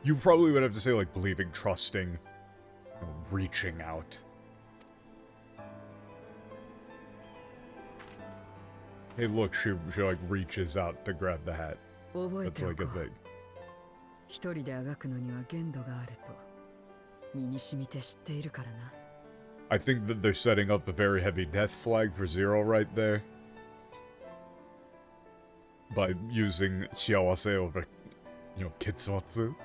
You probably would have to say believing, trusting, reaching out. Hey, look, she reaches out to grab the hat. That's a thing. 一人であがくのには限度があると身に染みて知っているからな。I think that they're setting up a very heavy death flag for Zero right there. By using siawase over, kitsumatsu.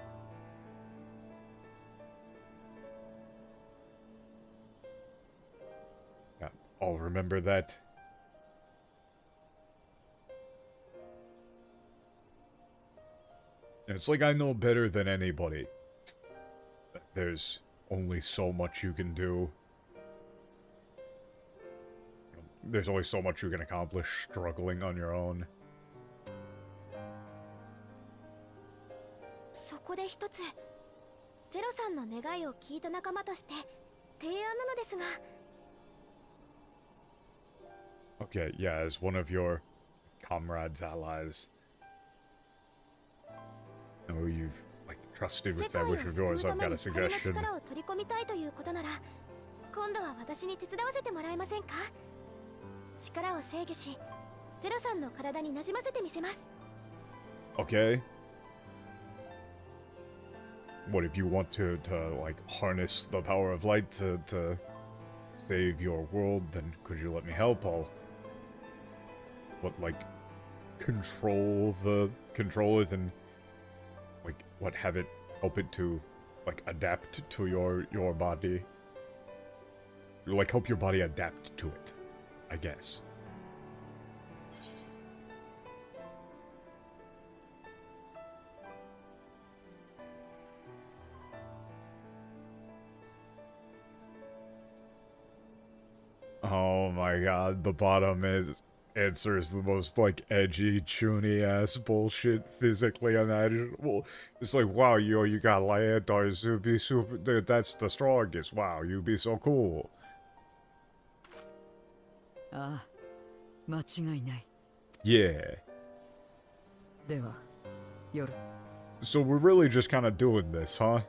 Yeah, I'll remember that. It's like I know better than anybody. There's only so much you can do. There's only so much you can accomplish struggling on your own. こで一つゼロさんの願いを聞いた仲間として提案なのですが。 Okay, yeah, as one of your comrades, allies. Oh, you've, like, trusted with that wish of yours. I've got a suggestion. 力を取り込みたいということなら、今度は私に手伝わせてもらえませんか？力を制御し、ゼロさんの体に馴染ませてみせます。 Okay. What if you want to like, harness the power of light to save your world, then could you let me help? I'll... What, like, control it and, like, what, have it, help it to, like, adapt to your body? Like, help your body adapt to it, I guess. Oh my god, the bottom answers the most, like, edgy, chuny-ass bullshit physically imaginable. It's like, wow, yo, you got Lyantar's to be super... Dude, that's the strongest. Wow, you'd be so cool. ああ、間違いない。 Yeah. では、夜。 So we're really just kind of doing this, huh?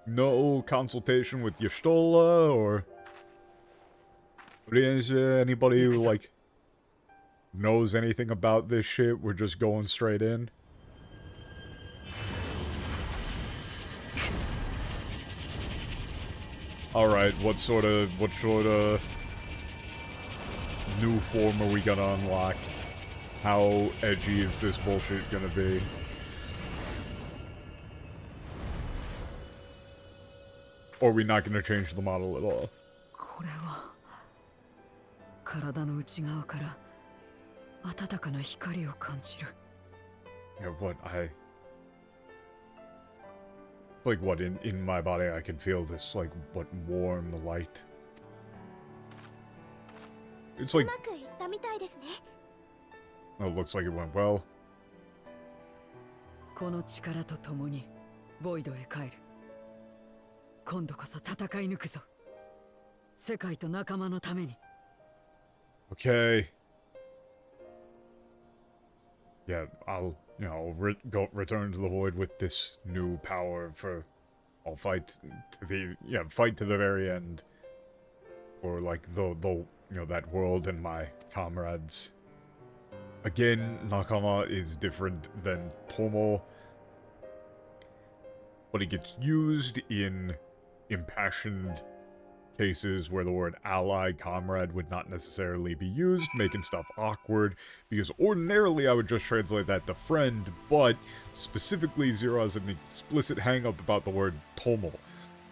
No consultation with Y'shtola, or... Anybody who, like, knows anything about this shit? We're just going straight in? Alright, what sort of new form are we gonna unlock? How edgy is this bullshit gonna be? Or are we not gonna change the model at all? これは体の内側から温かな光を感じる。 Yeah, what, like, what, in my body I can feel this, like, what, warm light? It's う like... まくいったみたいですね。 Oh, it looks like it went well. この力と共にボイドへ帰る。今度こそ戦い抜くぞ。世界と仲間のために。 Okay. Yeah, I'll return to the void with this new power for... I'll fight to the very end. Or, like, that world and my comrades. Again, Nakama is different than Tomo. But it gets used in impassioned cases where the word ally, comrade would not necessarily be used, making stuff awkward, because ordinarily I would just translate that to friend, but specifically Zero has an explicit hang-up about the word tomo,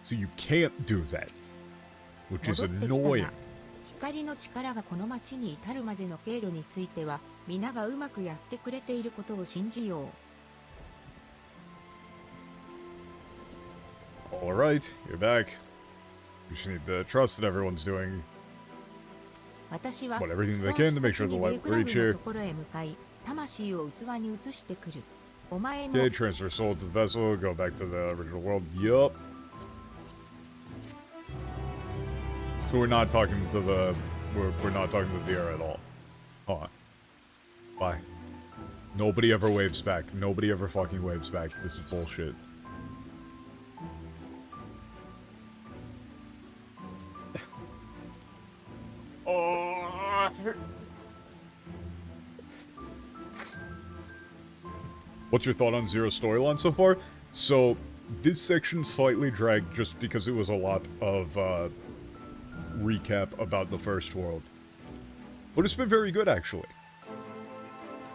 so you can't do that, which is annoying. 光の力がこの町に至るまでの経路については、皆がうまくやってくれていることを信じよう。 Alright, you're back. You just need to trust that everyone's doing 私は everything they can to make sure the light will reach here. ところへ向かい、魂を器に移してくる。お前も Okay, transfer soul to the vessel, go back to the original world. Yup. So we're not talking to the... We're not talking to the air at all. Huh. Why? Nobody ever waves back. Nobody ever fucking waves back. This is bullshit. What's your thought on Zero's storyline so far? So, this section slightly dragged just because it was a lot of recap about the first world. But it's been very good, actually.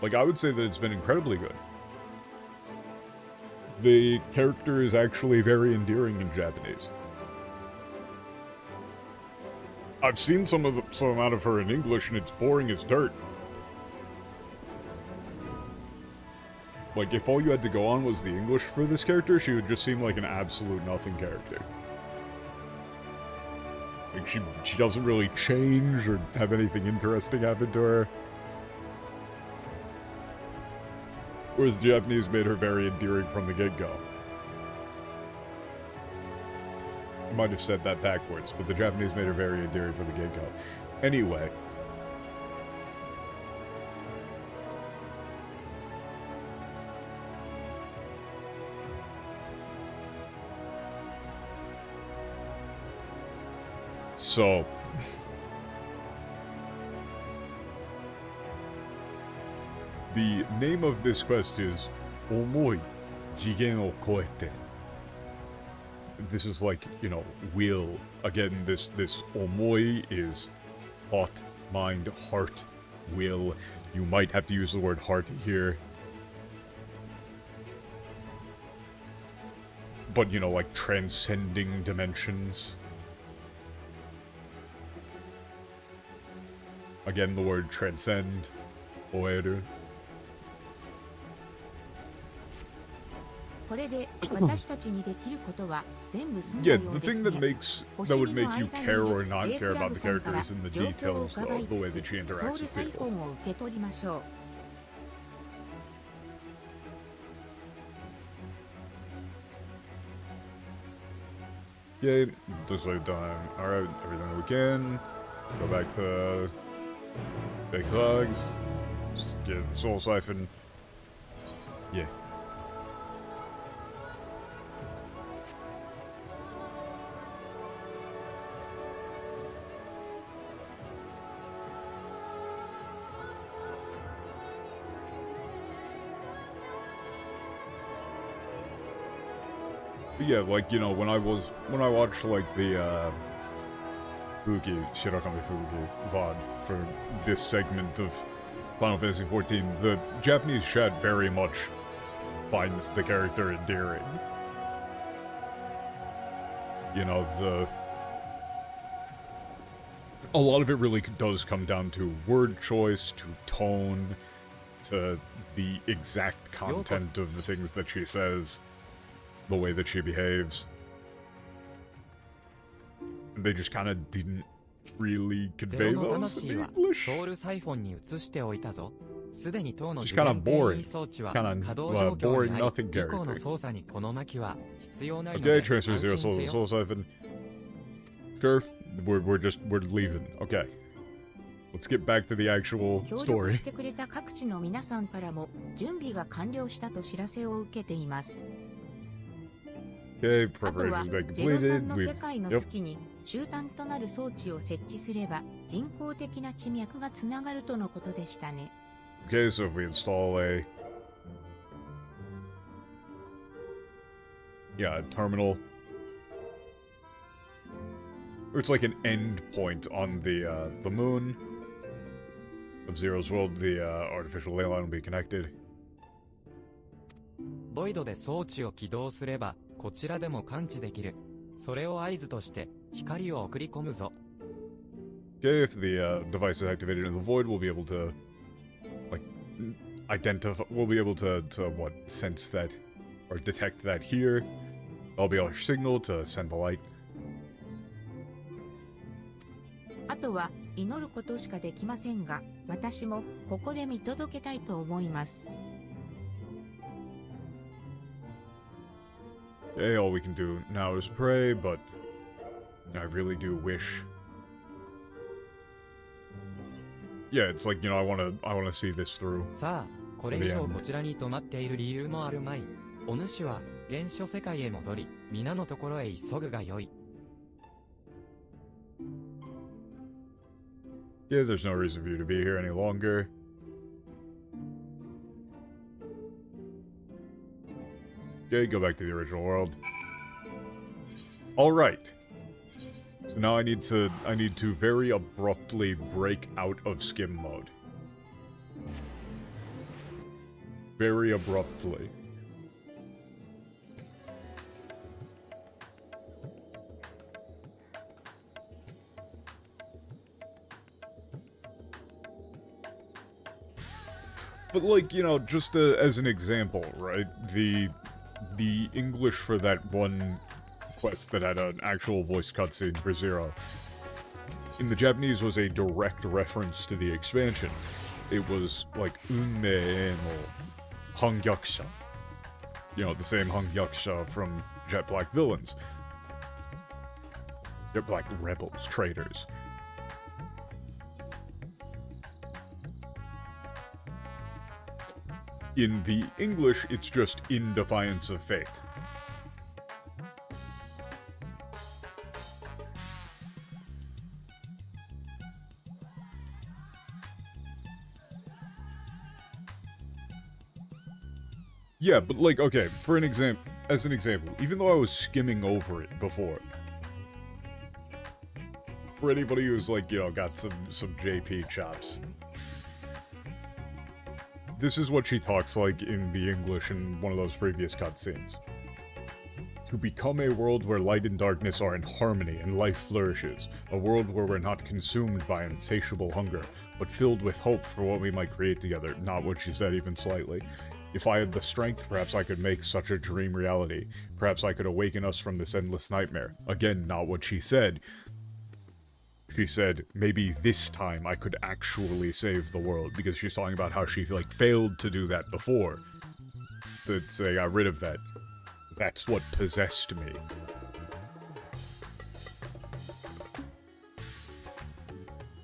Like, I would say that it's been incredibly good. The character is actually very endearing in Japanese. I've seen some out of her in English, and it's boring as dirt. Like, if all you had to go on was the English for this character, she would just seem like an absolute nothing character. Like, she doesn't really change or have anything interesting happen to her. Whereas the Japanese made her very endearing from the get-go. I might have said that backwards, but the Japanese made her very endearing from the get-go. Anyway. So... the name of this quest is Omoi Jigen o Koete. This is like, you know, will. Again, this Omoi is thought, mind, heart, will. You might have to use the word heart here. But, you know, like transcending dimensions. Again, the word transcend. Oeru. これで私たちにできることは全部済んだ Yeah, よ the うで thing す that ね。 makes that would make you care or not care about the characters in the details, though, the way that she ソウ interacts ル with サイフォ people. ンを受け取りましょう。Yeah, just like done. Alright, everything we can. Go back to Big Hugs. Just get the Soul Siphon. Yeah. But yeah, like, you know, when I watched, like, the, Fuki, Shirakami Fuki VOD for this segment of Final Fantasy XIV, the Japanese chat very much finds the character endearing. You know, a lot of it really does come down to word choice, to tone, to the exact content of the things that she says, the way that she behaves. They just kind of didn't really convey ゼロの those 魂 in は English. ソウルサイフォンに移しておいたぞ。すでに当の Just 受 kinda 験定 boring. 位装置は Kinda, 稼働状況 boring にあり、 nothing 以降 character. の操作にこの巻は必要ないの Okay, で transfer 安 zero 心 soul せよ。 soul siphon. Sure, we're leaving. Okay, let's get back to the actual 協力 story. してくれた各地の皆さんからも準備が完了したと知らせを受けています。 Okay, あとは preparations been ゼロ completed. 3の We've 世界の yep. 月に終端となる装置を設置すれば人工的な地脈がつながるとのことでしたね。 Okay, so if we install a a terminal. Or it's like an end point on the moon of Zero's world. The artificial ley line will be connected. ボイドで装置を起動すればこちらでも感知できる。それを合図として光を送り込むぞ。 Okay, if the device is activated in the void, we'll be able to like identify. We'll be able to what sense that or detect that here. That'll be our signal to send the light. あとは祈ることしかできませんが、私もここで見届けたいと思います。 Okay, all we can do now is pray, but I really do wish. Yeah, it's like, you know, I wanna see this through. さあ、これ以上こちらに止まっている理由もあるまい。お主は原初世界へ戻り、皆のところへ急ぐがよい。Yeah, there's no reason for you to be here any longer. Okay, go back to the original world. Alright. So now I need to very abruptly break out of skim mode. Very abruptly. But like, you know, just as an example, right? The English for that one quest that had an actual voice cutscene for Zero in the Japanese was a direct reference to the expansion. It was like Unme no Hongyaksha. You know, the same Hongyaksha from Jet Black villains. Jet Black rebels, traitors. In the English, it's just in defiance of fate. Yeah, but like, okay, as an example, even though I was skimming over it before, for anybody who's like, you know, got some JP chops, this is what she talks like in the English in one of those previous cutscenes. To become a world where light and darkness are in harmony and life flourishes, a world where we're not consumed by insatiable hunger, but filled with hope for what we might create together, not what she said even slightly. If I had the strength, perhaps I could make such a dream reality. Perhaps I could awaken us from this endless nightmare. Again, not what she said. She said, maybe this time I could actually save the world, because she's talking about how she, like, failed to do that before. That they got rid of that. That's what possessed me.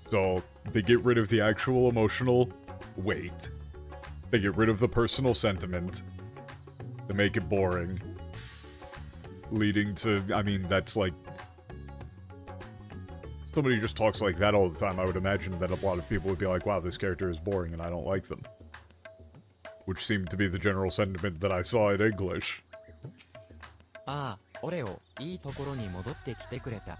So, they get rid of the actual emotional weight. They get rid of the personal sentiment. They make it boring. Leading to, I mean, that's like... Somebody just talks like that all the time. I would imagine that a lot of people would be like, wow, this character is boring and I don't like them. Which seemed to be the general sentiment that I saw in English. ああ、俺をいいところに戻ってきてくれた。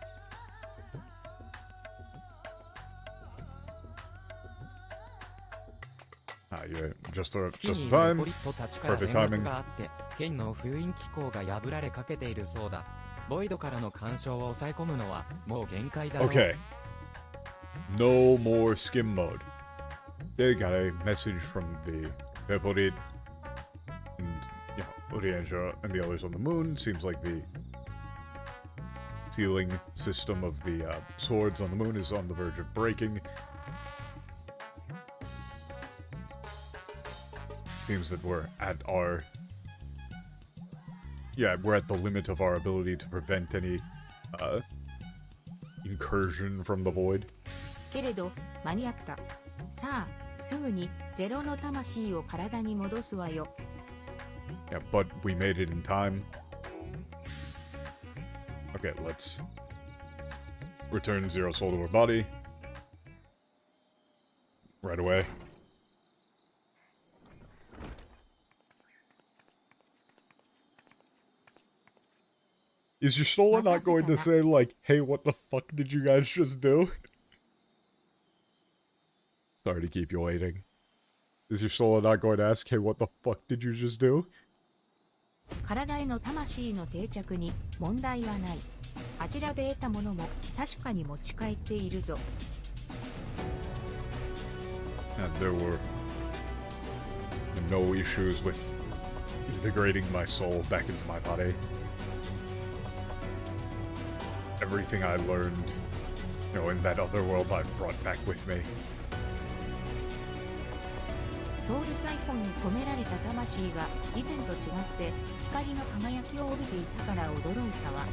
Yeah, just the 月に time. 残りとたちから連絡があって、剣の封印機構が破られかけているそうだ。ボイドからの干渉を抑え込むのはもう限界だろう。Okay. No more skim mode. They got a message from the Peporit and, you know, Urianger and the others on the moon. Seems like the sealing system of the swords on the moon is on the verge of breaking. Seems that we're at our... Yeah, we're at the limit of our ability to prevent any incursion from the void. けれど、間に合った。さあ、すぐにゼロの魂を体に戻すわよ。Yeah, but we made it in time. Okay, let's return Zero Soul to her body. Right away. Is your soul not going to say, like, hey, what the fuck did you guys just do? Sorry to keep you waiting. Is your soul not going to ask, hey, what the fuck did you just do? 体への魂の定着に問題はない。あちらで得たものも確かに持ち帰っているぞ。And there were no issues with integrating my soul back into my body. Everything I learned, you know, in that other world I've brought back with me. ソウルサイフォンに込められた魂が以前と違って光の輝きを帯びていたから驚いたわ。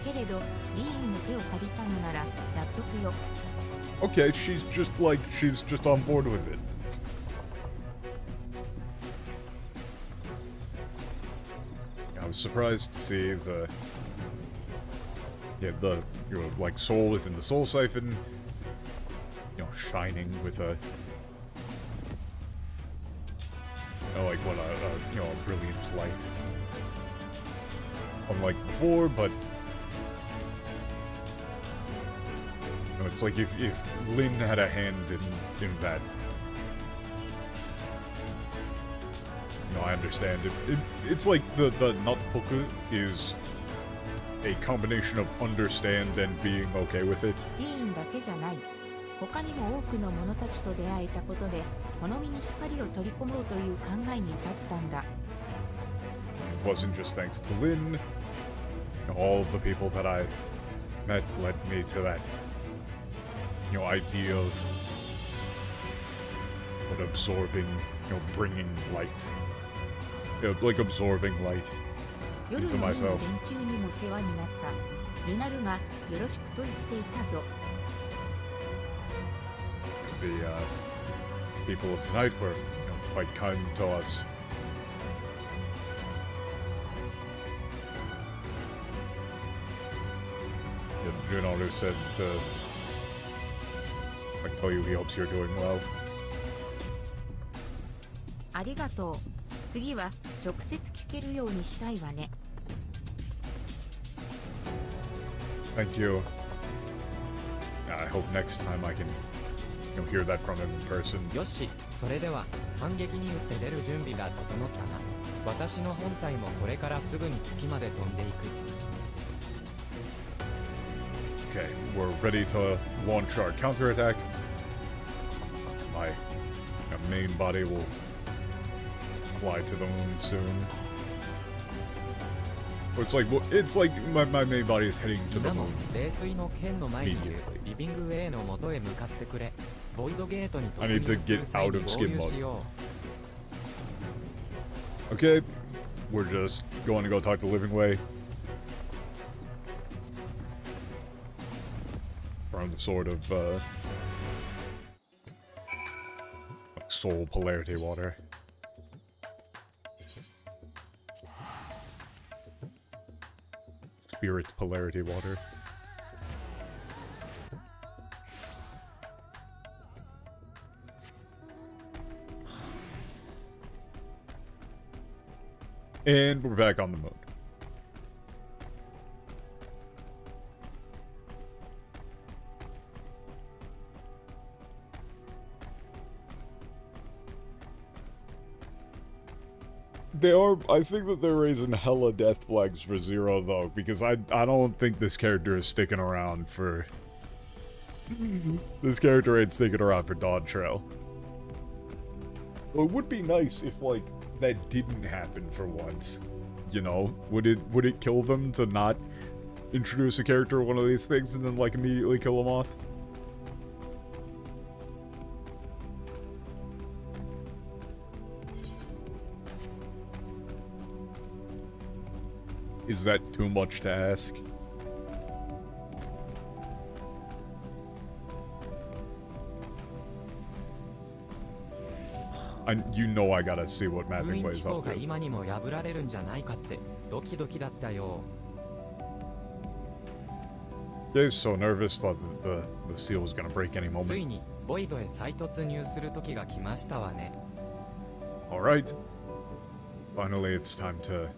けれど、リーンの手を借りたのなら納得よ。Okay, she's just on board with it. I was surprised to see the you know, like soul within the soul siphon, you know, shining with a, you know, like what a you know, a brilliant light. Unlike before, but you know, it's like if Lin had a hand in that. You know, I understand it. It's like the Nutpoku is a combination of understand and being okay with it. リーンだけじゃない。他にも多くの者たちと出会えたことで、好みに光を取り込もうという考えに至ったんだ。It wasn't just thanks to Lin. All of the people that I met led me to that, you know, idea of what absorbing, you know, bringing light. like absorbing light 夜 into の連 myself. 中にも世話になったルナルがよろしくと言っていたぞ The people of the night were quite kind to us. Junoru said to tell you he hopes you're doing well. ありがとう次は直接聞けるようにしたいわね Thank you. I hope next time I can hear that from him in person. よし、それでは反撃に打って出る準備が整ったな。私の本体もこれからすぐに月まで飛んでいく。Okay, we're ready to launch our counterattack. My main body will fly to the moon soon. It's like my main body is heading to みん the なも moon. 冷水の剣の前にいる Immediately. リビングウェイの元へ向かってくれ。ボイドゲートに I 突 need to 入する get 際 out に of 合 skin 流 mode. しよう。 Okay, we're just going to go talk to Living Way. From the sort of soul polarity water. Spirit polarity water. And we're back on the moon. I think that they're raising hella death flags for Zero, though, because I don't think this character is sticking around for... This character ain't sticking around for Dawn Trail. Well, it would be nice if, like, that didn't happen for once. You know? Would it kill them to not introduce a character or one of these things and then, like, immediately kill them off? Is that too much to ask? You know I gotta see what 封 Mapping 印 Way's 機構 up が to. 今にも破られるんじゃないかってドキドキだったよ。 Yeah, so nervous, thought that the seal was gonna break any つい moment. にボイドへ再突入する時が来ましたわね。 Alright. Finally, it's time to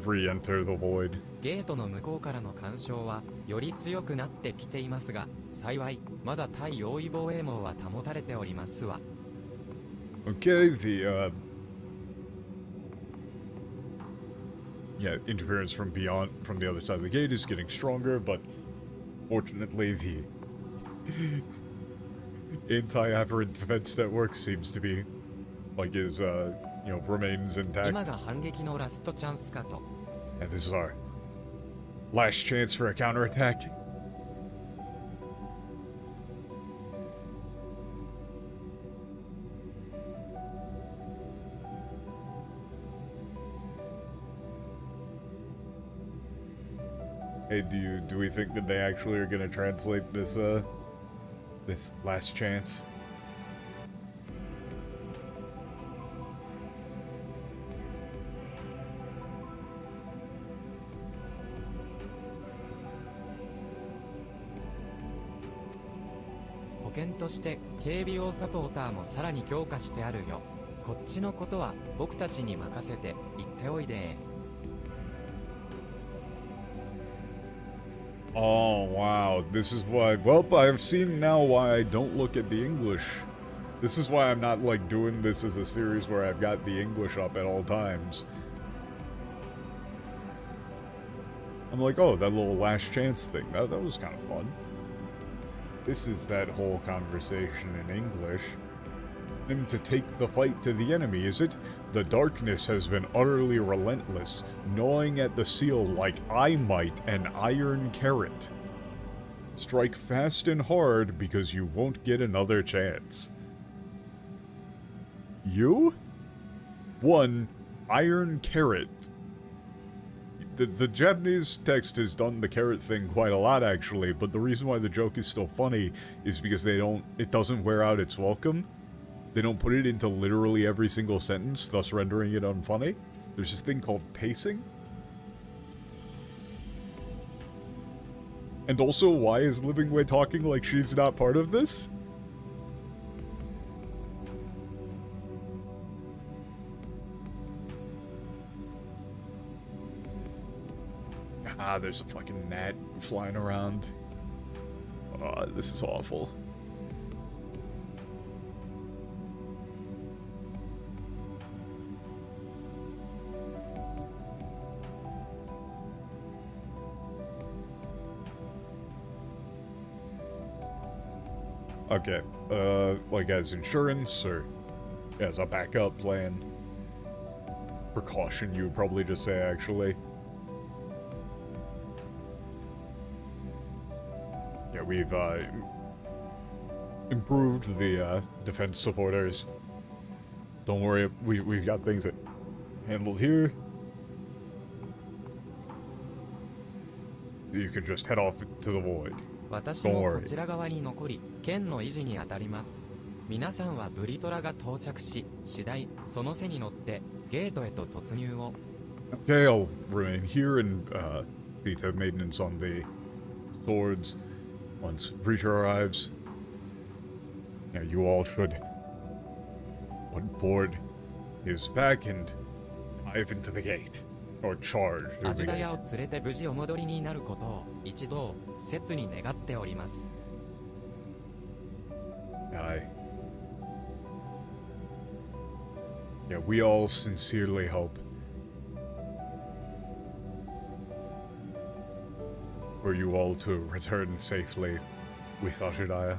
re-enter the void. ゲートの向こうからの干渉はより強くなってきていますが、幸いまだ対応位防衛網は保たれておりますわ。 Okay, yeah, interference from the other side of the gate is getting stronger, but fortunately the anti-aberrant defense network seems to be, like, remains 今 intact. が反撃のラストチャンスかと。 And this is our last chance for a counterattack. Hey, do we think that they actually are gonna translate this this last chance?「保険として警備用サポーターもさらに強化してあるよ。こっちのことは僕たちに任せて行っておいで。 Oh, wow. This is why... Well, I've seen now why I don't look at the English. This is why I'm not, like, doing this as a series where I've got the English up at all times. I'm like, oh, that little last chance thing. That was kind of fun. This is that whole conversation in English. Him to take the fight to the enemy, is it? The darkness has been utterly relentless, gnawing at the seal like I might an iron carrot. Strike fast and hard because you won't get another chance. You? One, iron carrot. The Japanese text has done the carrot thing quite a lot, actually, but the reason why the joke is still funny is because it doesn't wear out its welcome. They don't put it into literally every single sentence, thus rendering it unfunny. There's this thing called pacing. And also, why is Living Way talking like she's not part of this? Ah, there's a fucking gnat flying around. Oh, this is awful. Okay, like as insurance, or as a backup plan? Precaution, you would probably just say, actually. Yeah, we've, improved the, defense supporters. Don't worry, we've got things that handled here. You can just head off to the void. 私もこちら側に残り、剣の維持に当たります。皆さんはブリトラが到着し、次第、その背に乗ってゲートへと突入を。Okay, I'll remain here and, see to maintenance on the swords once Preacher arrives. Yeah, you all should board his back and dive into the gate. Or charge. アジダヤを連れて無事お戻りになることを一同切に願っております。Aye. Yeah, we all sincerely hope for you all to return safely with Ashidaya.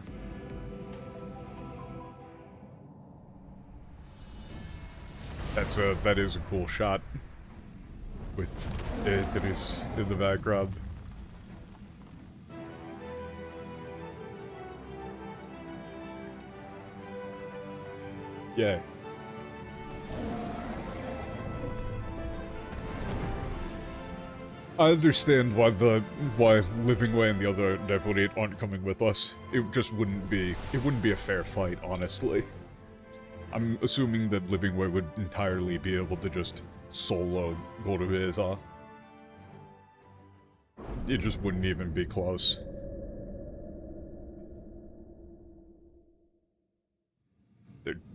That is a cool shot. With it is in the background. Yeah. I understand why Living Way and the other deputy aren't coming with us. It just wouldn't be a fair fight, honestly. I'm assuming that Living Way would entirely be able to just solo Gorubeza. It just wouldn't even be close.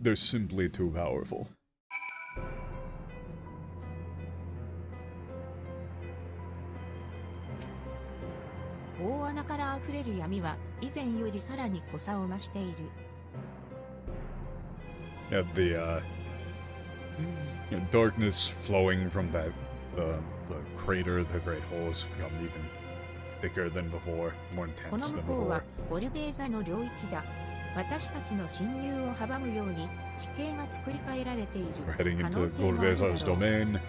They're simply too powerful. 大穴から溢れる闇は以前よりさらに濃さを増している。Yeah, the darkness flowing from the crater, the Great Hole, has become even thicker than before, more この intense 向 than こうは before. ゴルベーザの領域だ。私たちの侵入を阻むように地形が作り変えられている We're heading 可 into 能性もあるだ Gorbeza's ろう。 domain.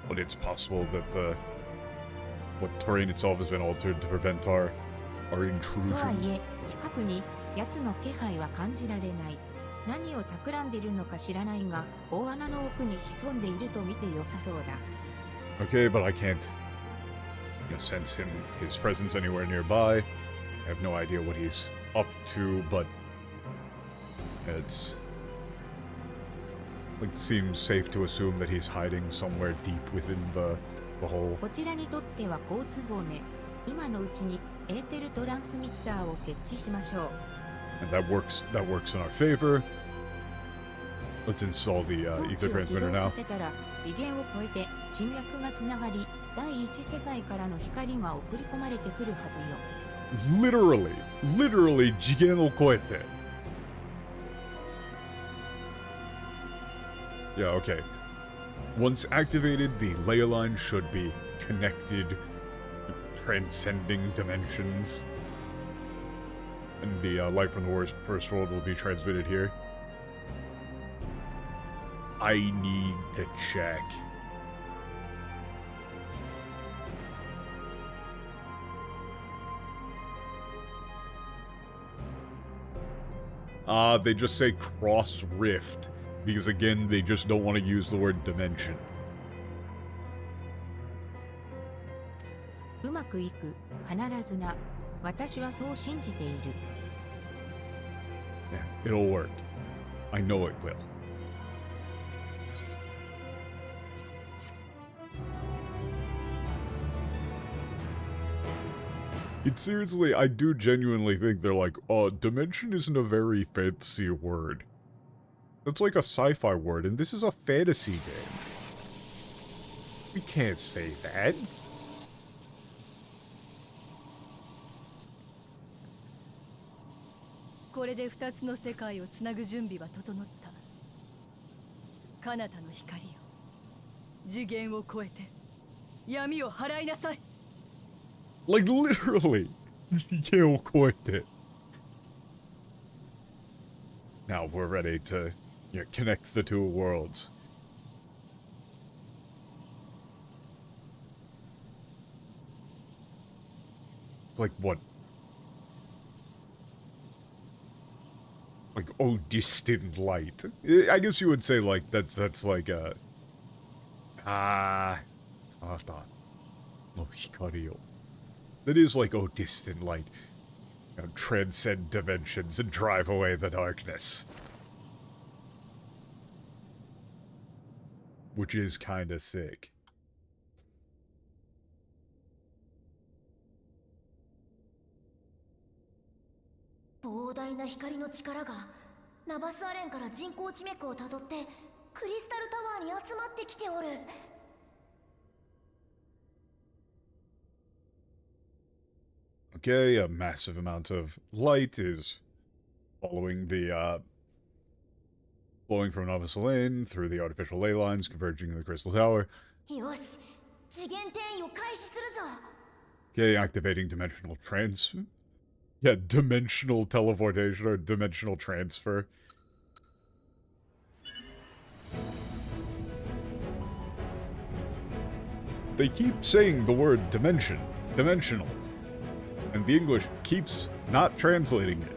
But it's possible that what terrain itself has been altered to prevent our とはい intrusion. え、近くに奴の気配は感じられない。何を企んでいるのか知らないが、大穴の奥に潜んでいると見て良さそうだ。Okay, but I can't, sense his presence anywhere nearby. I have no idea what he's up to, but it seems safe to assume that he's hiding somewhere deep within the hole. こちらにとっては好都合ね。今のうちにエーテルトランスミッターを設置しましょう。And that works in our favor. Let's install the 装 ether 置を起 transmitter 動さ now. せたら次元を超えて人脈がつながり、第一世界からの光が送り込まれてくるはずよ。Literally, 次元を超えて. Yeah, okay. Once activated, the ley line should be connected, transcending dimensions. And the light from the first world will be transmitted here. I need to check. They just say cross rift. Because again, they just don't want to use the word dimension. うまくいく、必ずな。私はそう信じている。Yeah, it'll work. I know it will. It seriously, I do genuinely think they're like, dimension isn't a very fancy word. That's like a sci-fi word, and this is a fantasy game. We can't say that. これで2つの世界をつなぐ準備は整った。彼方の光よ、次元を超えて闇を払いなさい。 Like, literally. You can't quit it. Now we're ready to connect the two worlds. It's like, what? Like, oh, distant light. I guess you would say, like, that's like a... no hikari yo. That is like, oh, distant light. You know, transcend dimensions and drive away the darkness. Which is kinda sick. 膨大な光の力がナバスアレンから人工地脈をたどってクリスタルタワーに集まってきておる。 Okay, a massive amount of light is following the, flowing from Navas Lane through the artificial ley lines, converging in the Crystal Tower. よし、次元転移を開始するぞ。 Okay, activating dimensional Yeah, dimensional teleportation or dimensional transfer. They keep saying the word dimension, dimensional. And the English keeps not translating it.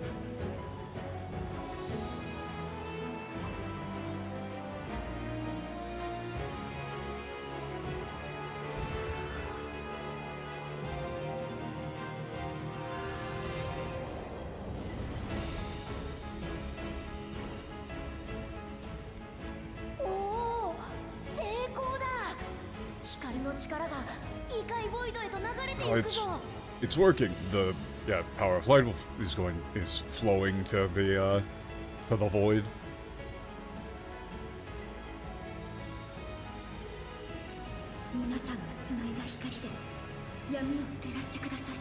Oh, 成功だ。光の力が異界ボイドへと流れていくぞ。 It's working. The power of light is flowing to the void. 皆さんがつないだ光で闇を照らしてください。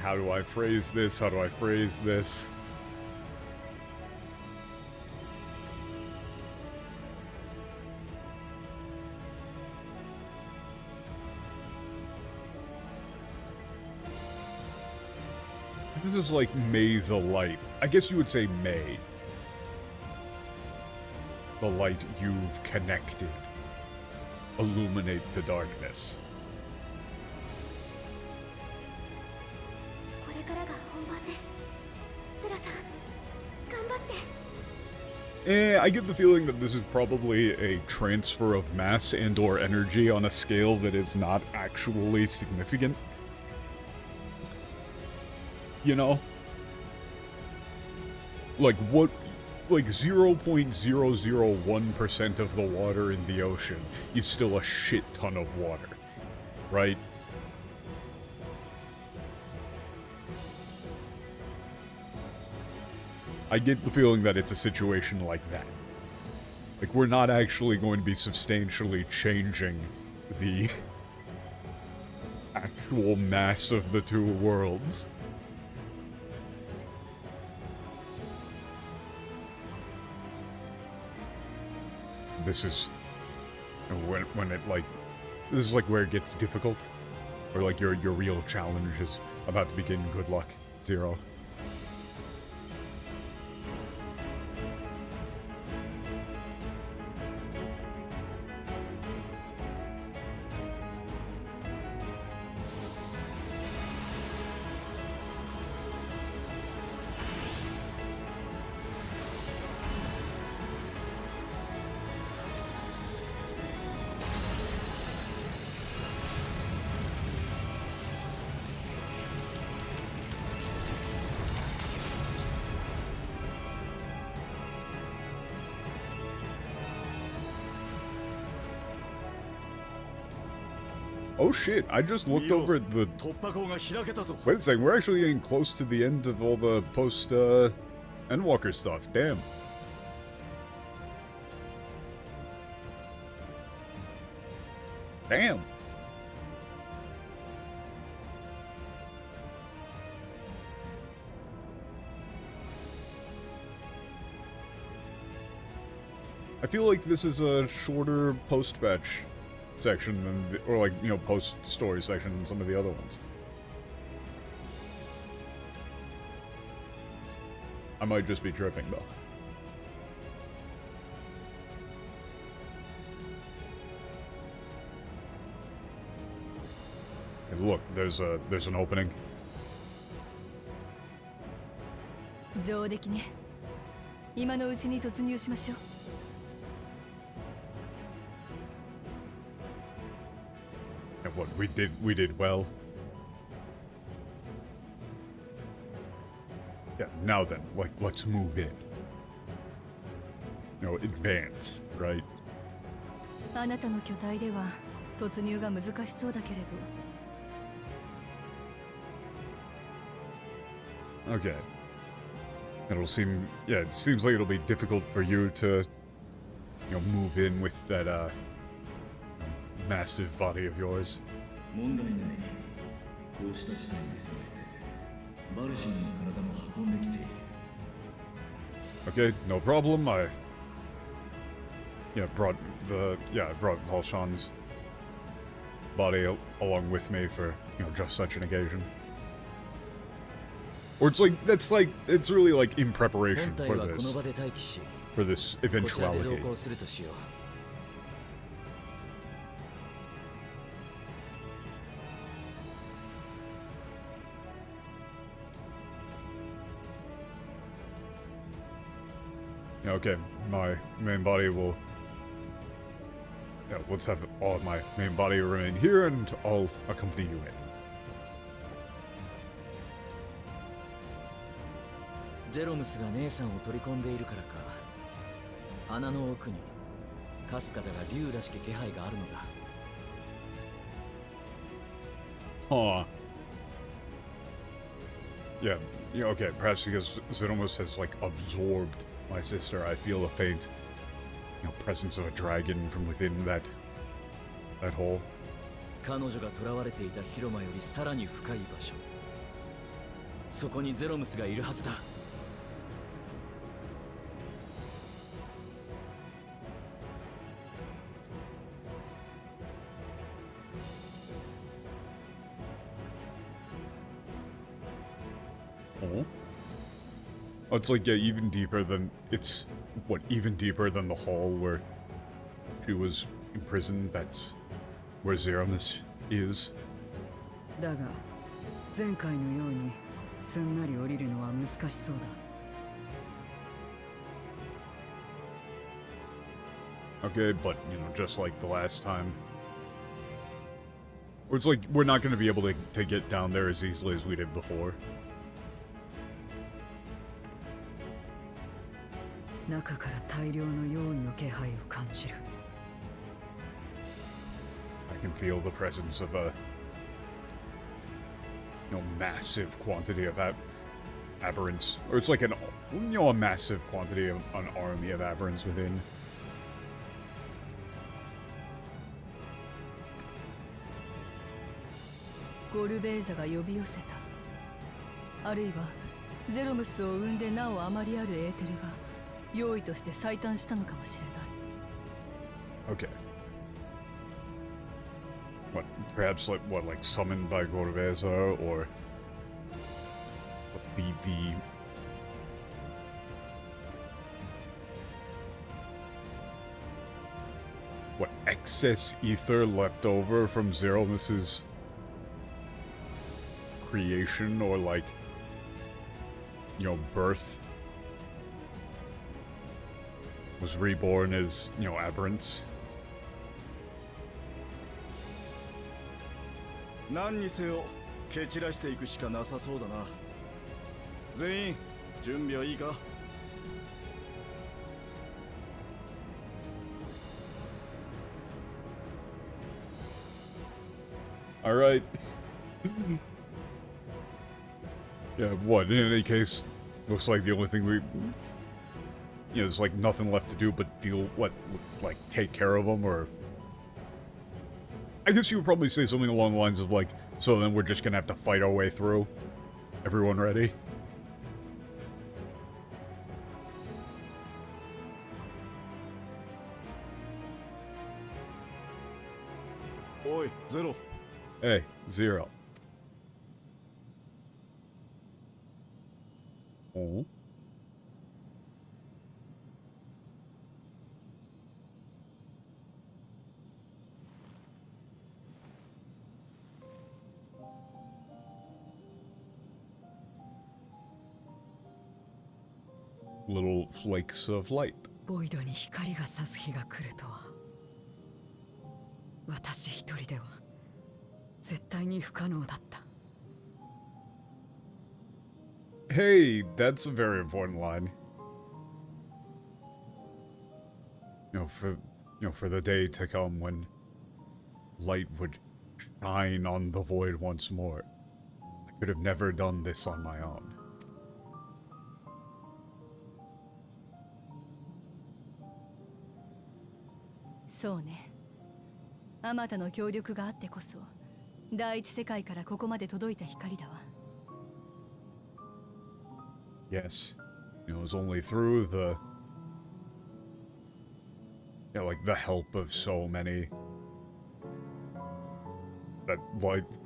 How do I phrase this? How do I phrase this? This is like May the light. I guess you would say May. The light you've connected. Illuminate the darkness. これからが本番です。ゼロさん、頑張って。 I get the feeling that this is probably a transfer of mass and or energy on a scale that is not actually significant. You know? Like, what... Like, 0.001% of the water in the ocean is still a shit ton of water. Right? I get the feeling that it's a situation like that. Like, we're not actually going to be substantially changing the actual mass of the two worlds. This is when it like this is like where it gets difficult, or like your real challenge is about to begin. Good luck, Zero. Oh shit, I just looked over at the... 突破口が開けたぞ。 Wait a second, we're actually getting close to the end of all the post, Endwalker stuff. Damn. Damn. I feel like this is a shorter post-batch section than, or like, you know, post-story section than some of the other ones. I might just be tripping, though. Hey, look, there's an opening. 上出来ね。今のうちに突入しましょう。And what we did well. Yeah, now then, like, let's move in. You know, advance, right? あなたの巨体では突入が難しそうだけれど。 Okay. It'll seem, yeah, it seems like it'll be difficult for you to, you know, move in with that, massive body of yours. 問題ない。こうした事態に備えて、バルシンの体も運んできている。 Okay, no problem. I brought Valshan's body along with me for, you know, just such an occasion. Or it's really like in preparation 本体 for はこの this 場で待機し、 this こちらで eventuality. 同行するとしよう。 Okay, my main body will. Yeah, let's have all of my main body remain here, and I'll accompany you in. ゼロムスが姉さんを取り込んでいるからか。穴の奥にかすかだが竜らしき気配があるのだ。 Huh. Yeah, okay, perhaps because Xenomorph has, like, absorbed my sister, I feel a faint, you know, presence of a dragon from within that hole. 彼女が囚われていた広間よりさらに深い場所。そこにゼロムスがいるはずだ。 Oh, it's like, yeah, even deeper than, it's, what, even deeper than the hall where she was imprisoned? That's where Zeramis is? だが前回のようにすんなり降りるのは難しそうだ。 Okay, but, you know, just like the last time. Or it's like, we're not going to be able to get down there as easily as we did before. 中から大量の用意の気配を感じる。 I can feel the presence of a, you know, massive quantity of aberrants. Or it's like an, you know, a massive quantity of an army of aberrants within. ゴルベーザが呼び寄せた。あるいはゼロムスを生んでなおあまりあるエーテルが用意として最短したのかもしれない。 Okay. What, perhaps like, what, like summoned by Gorveza, or the what, excess ether left over from Zeromus's creation, or like, you know, birth, was reborn as, you know, aberrants. 何にせよ蹴散らしていくしかなさそうだな。全員準備はいいか？ Okay, Alright. Yeah, what? In any case, looks like the only thing we... You know, there's like nothing left to do but deal... What? Like, take care of them, or... I guess you would probably say something along the lines of like, so then we're just gonna have to fight our way through. Everyone ready? Oi, Zero. Hey, Zero. Oh. Little flakes of light. ボイドに光が差す日が来るとは。私一人では絶対に不可能だった。Hey, that's a very important line. For the day to come when light would shine on the void once more. I could have never done this on my own. そうね。あまたの協力があってこそ第一世界からここまで届いた光だわ。Yes. It was only through the... Yeah, like the help of so many... That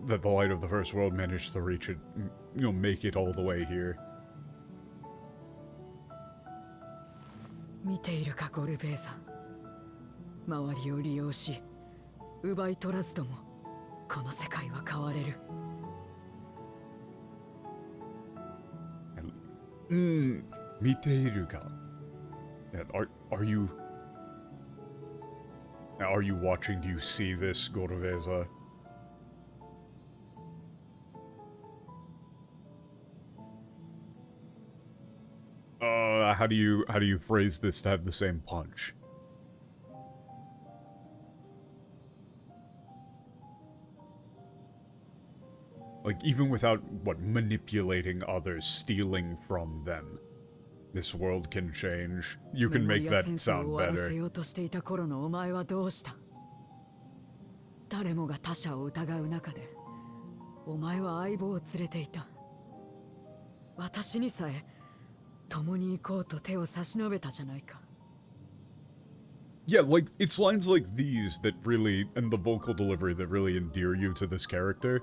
the light of the first world managed to reach it, make it all the way here. 見ているかゴルベーザ。周りを利用し、奪い取らずともこの世界は変われる。見ているか? Yeah, are you watching? Do you see this, Goroveza? How do you phrase this to have the same punch? Like, even without, manipulating others, stealing from them. This world can change. You can make that sound better. 誰もが他者を疑う中で、お前は相棒を連れていた。私にさえ共に行こうと手を差し伸べたじゃないか。Yeah, like, it's lines like these that really, and the vocal delivery that really endear you to this character.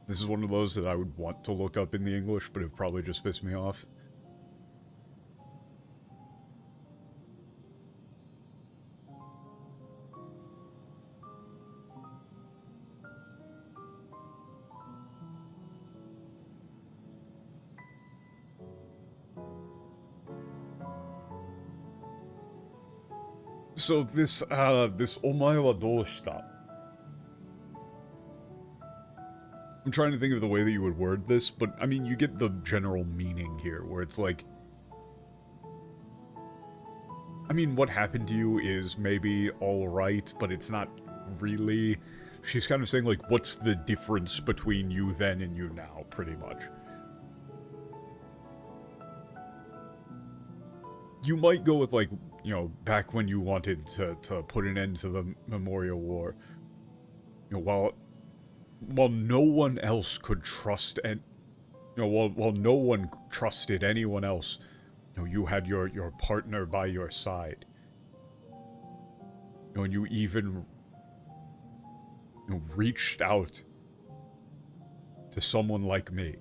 This is one of those that I would want to look up in the English, but it would probably just piss me off. So this omae wa dou shita? I'm trying to think of the way that you would word this, but I mean, you get the general meaning here, where it's like... I mean, what happened to you is maybe alright, but it's not really... She's kind of saying, like, what's the difference between you then and you now, pretty much. You might go with, like, back when you wanted to put an end to the Memorial War. While no one else could trust, and while no one trusted anyone else, you had your partner by your side. And you even reached out to someone like me.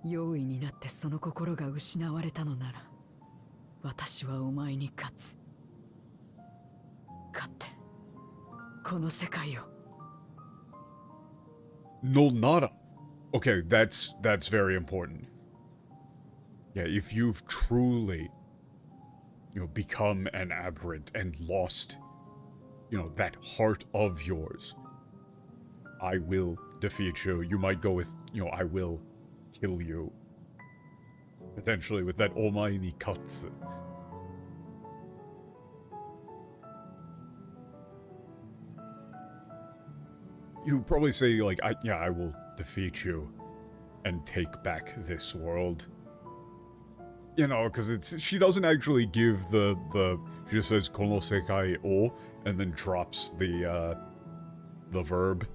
容易になってその心が失われたのなら、私はお前に勝つ。勝って、この世界を。No nada. Okay, that's very important. Yeah, if you've truly, become an aberrant and lost, that heart of yours, I will defeat you. You might go with, I will kill you. Potentially with that Omaini Katsu. You would probably say, like, I will defeat you and take back this world. You know, because she doesn't actually give she just says kono sekai o and then drops the verb.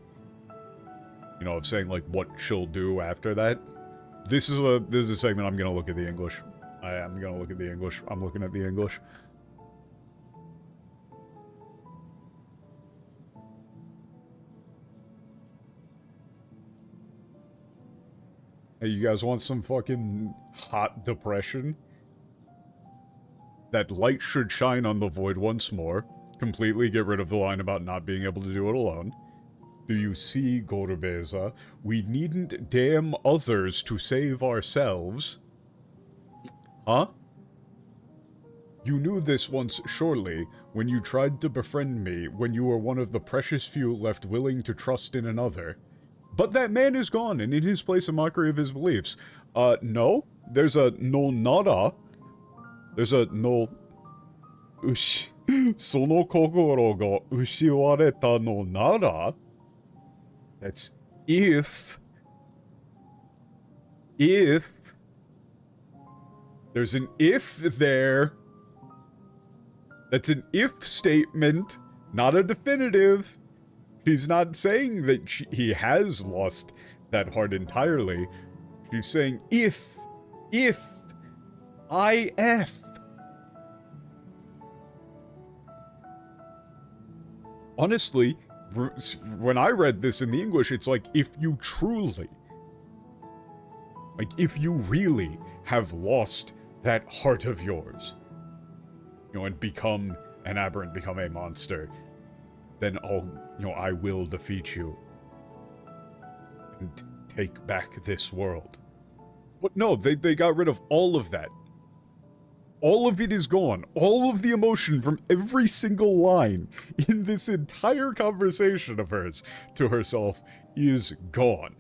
You know, of saying like what she'll do after that. This is a segment I'm gonna look at the English. I am gonna look at the English. I'm looking at the English. Hey, you guys want some fucking hot depression? That light should shine on the void once more. Completely get rid of the line about not being able to do it alone. Do you see, Gorobeza? We needn't damn others to save ourselves. Huh? You knew this once, surely, when you tried to befriend me, when you were one of the precious few left willing to trust in another. But that man is gone, and in his place a mockery of his beliefs. No? There's a no nada. There's a no... Sono kokoro ga ushiwareta no nara? That's if... If... There's an if there. That's an if statement, not a definitive. He's not saying that he has lost that heart entirely. He's saying if, if. Honestly, when I read this in the English, it's like, if you truly, like, if you really have lost that heart of yours, you know, and become an aberrant, become a monster, then I will defeat you and take back this world. But no, they got rid of all of that. All of it is gone. All of the emotion from every single line in this entire conversation of hers to herself is gone.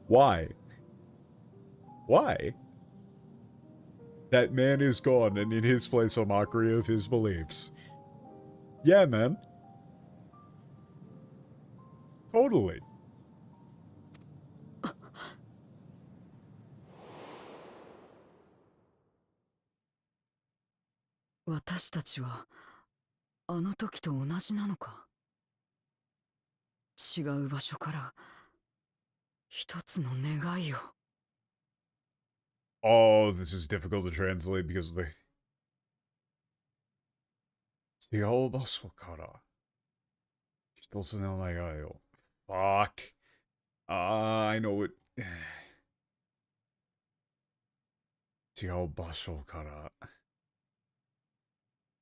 Why? Why? That man is gone, and in his place a mockery of his beliefs. Yeah, man. Totally.私たちはあの時と同じなのか。違う場所から一つの願いを。Oh, this is difficult to translate because of the... 違う場所から一つの願いを。Fuck. I know it. 違う場所から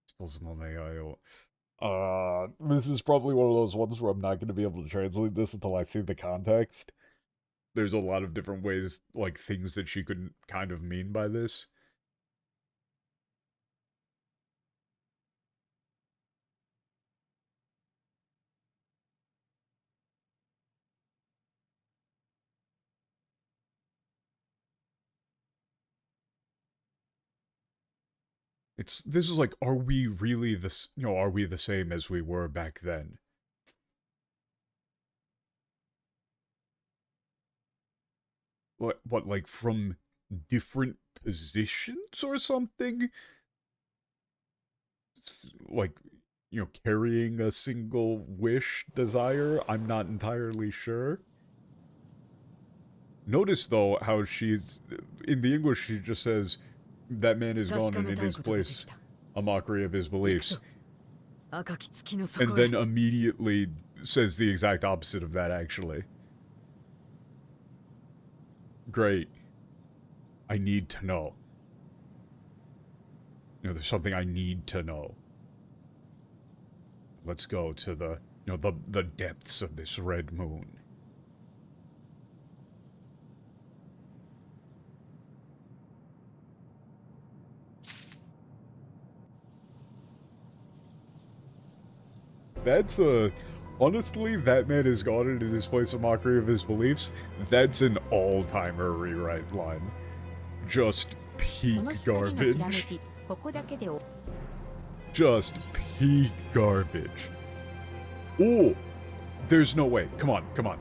一つの願いを。This is probably one of those ones where I'm not going to be able to translate this until I see the context. There's a lot of different ways, like, things that she could kind of mean by this. This is like, are we really are we the same as we were back then? What, like, from different positions or something? Like, carrying a single wish, desire? I'm not entirely sure. Notice, though, how she's... In the English, she just says, that man is gone and in his place a mockery of his beliefs. And then immediately says the exact opposite of that, actually. Great. I need to know. There's something I need to know. Let's go to the, the depths of this red moon. That's a... Honestly, that man has gone into this place of mockery of his beliefs. That's an all-timer rewrite line. Just こ peak の光のきらめ garbage. き、ここだけで Just peak garbage. Oh! There's no way. Come on, come on.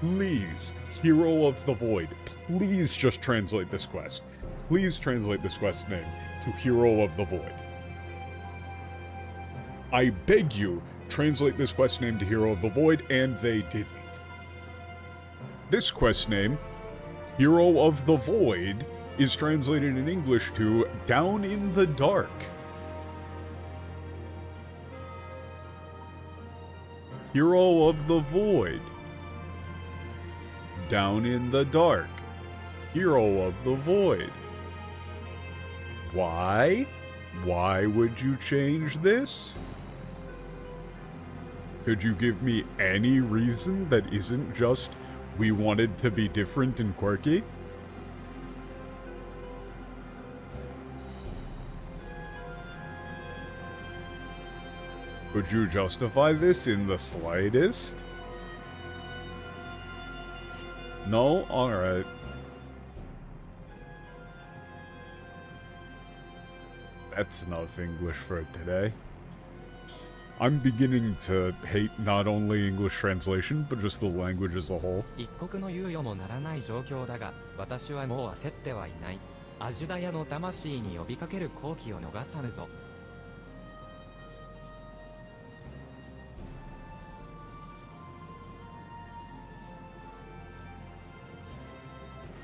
Please, Hero of the Void, please just translate this quest. Please translate this quest name to Hero of the Void. I beg you, translate this quest name to Hero of the Void, and they didn't. This quest name, Hero of the Void, is translated in English to Down in the Dark. Hero of the Void. Down in the Dark. Hero of the Void. Why? Why would you change this? Could you give me any reason that isn't just we wanted to be different and quirky? Would you justify this in the slightest? No? Alright. That's enough English for today. I'm beginning to hate not only English translation, but just the language as a whole. 一刻の猶予もならない状況だが、私はもう焦ってはいない。アジュダヤの魂に呼びかける好機を逃さぬぞ。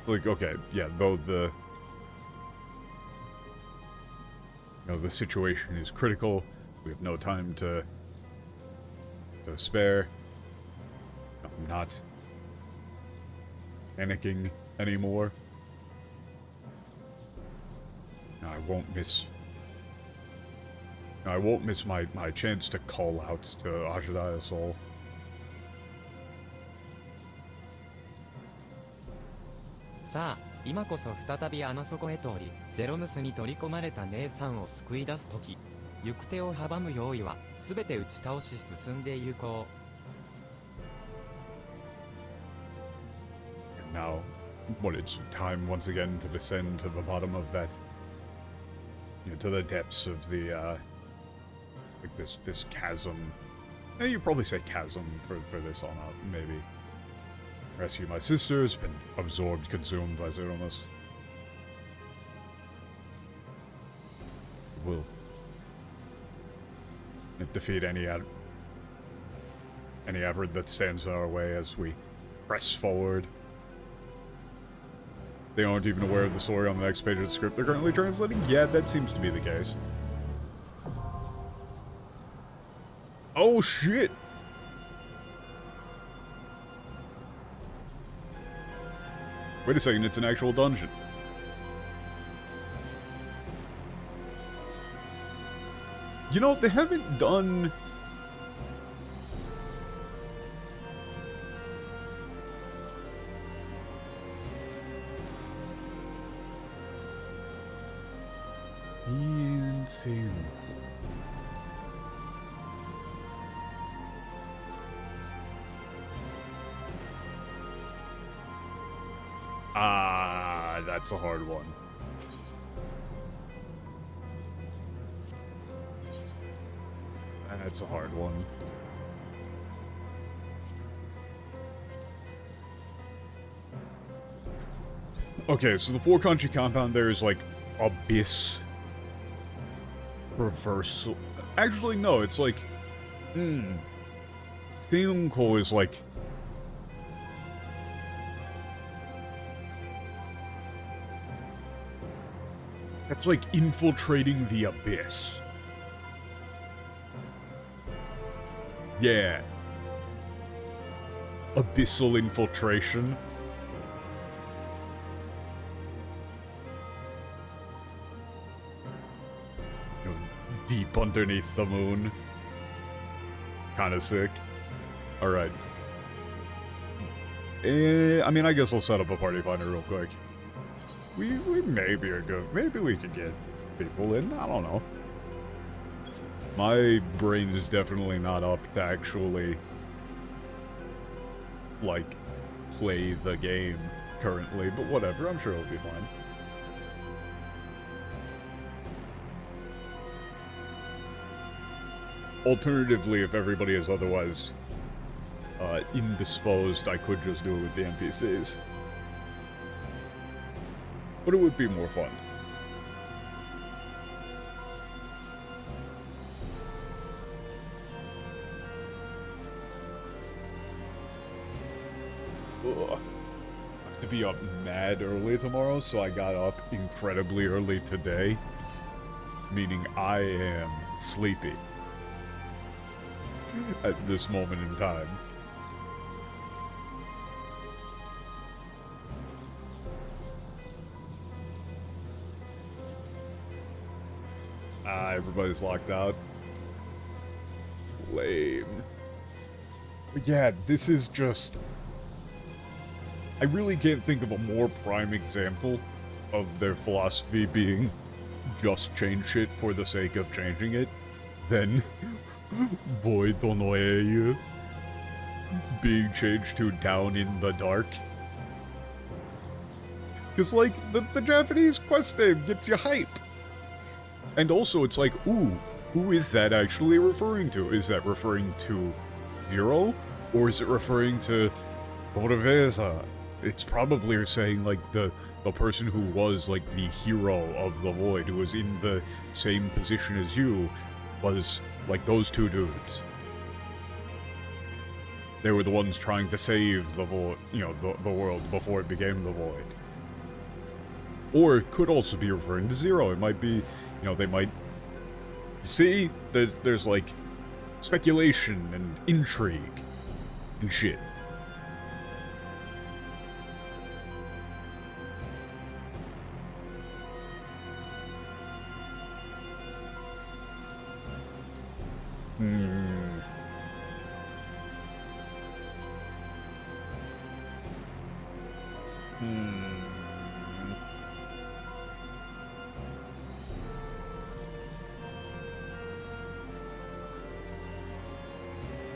Like, okay, yeah, though the... You know, the situation is critical. We have no time to spare. I'm not panicking anymore. I won't miss my chance to call out to Ajudaya Soul. さあ、今こそ再びあの底へと降り、ゼロムスに取り込まれた姉さんを救い出す時、行く手を阻む用意は全て打ち倒し進んで行こAnd now, well, it's time once again to descend to the bottom of that, you know, to the depths of the, like this chasm. Eh, you probably say chasm for this on out, maybe. Rescue my sisters, been absorbed, consumed by Zeromus. Will defeat any aberrant that stands in our way as we press forward. They aren't even aware of the story on the next page of the script they're currently translating? Yeah, that seems to be the case. Oh shit! Wait a second, it's an actual dungeon. You know, they haven't done... Insane. Ah, that's a hard one. That's a hard one. Okay, so the four country compound there is like abyss reversal. Actually, no, it's like Seunko is like that's like infiltrating the abyss. Yeah. Abyssal infiltration. You know, deep underneath the moon. Kinda sick. Alright. I mean, I guess I'll set up a party finder real quick. We maybe are good. Maybe we could get people in. I don't know. My brain is definitely not up to actually, like, play the game currently, but whatever, I'm sure it'll be fine. Alternatively, if everybody is otherwise indisposed, I could just do it with the NPCs. But it would be more fun. Ugh. I have to be up mad early tomorrow, so I got up incredibly early today. Meaning I am sleepy at this moment in time. Everybody's locked out. Lame. But yeah, this is just... I really can't think of a more prime example of their philosophy being just change shit for the sake of changing it than Void no Eiyu being changed to Down in the Dark. Because, like, the Japanese quest name gets you hype. And also, it's like, ooh, who is that actually referring to? Is that referring to Zero? Or is it referring to Borveza? It's probably saying, like, the person who was, like, the hero of the Void, who was in the same position as you, was, like, those two dudes. They were the ones trying to save the Void, you know, the world before it became the Void. Or it could also be referring to Zero. It might be... You know, they might... See? There's like, speculation and intrigue and shit.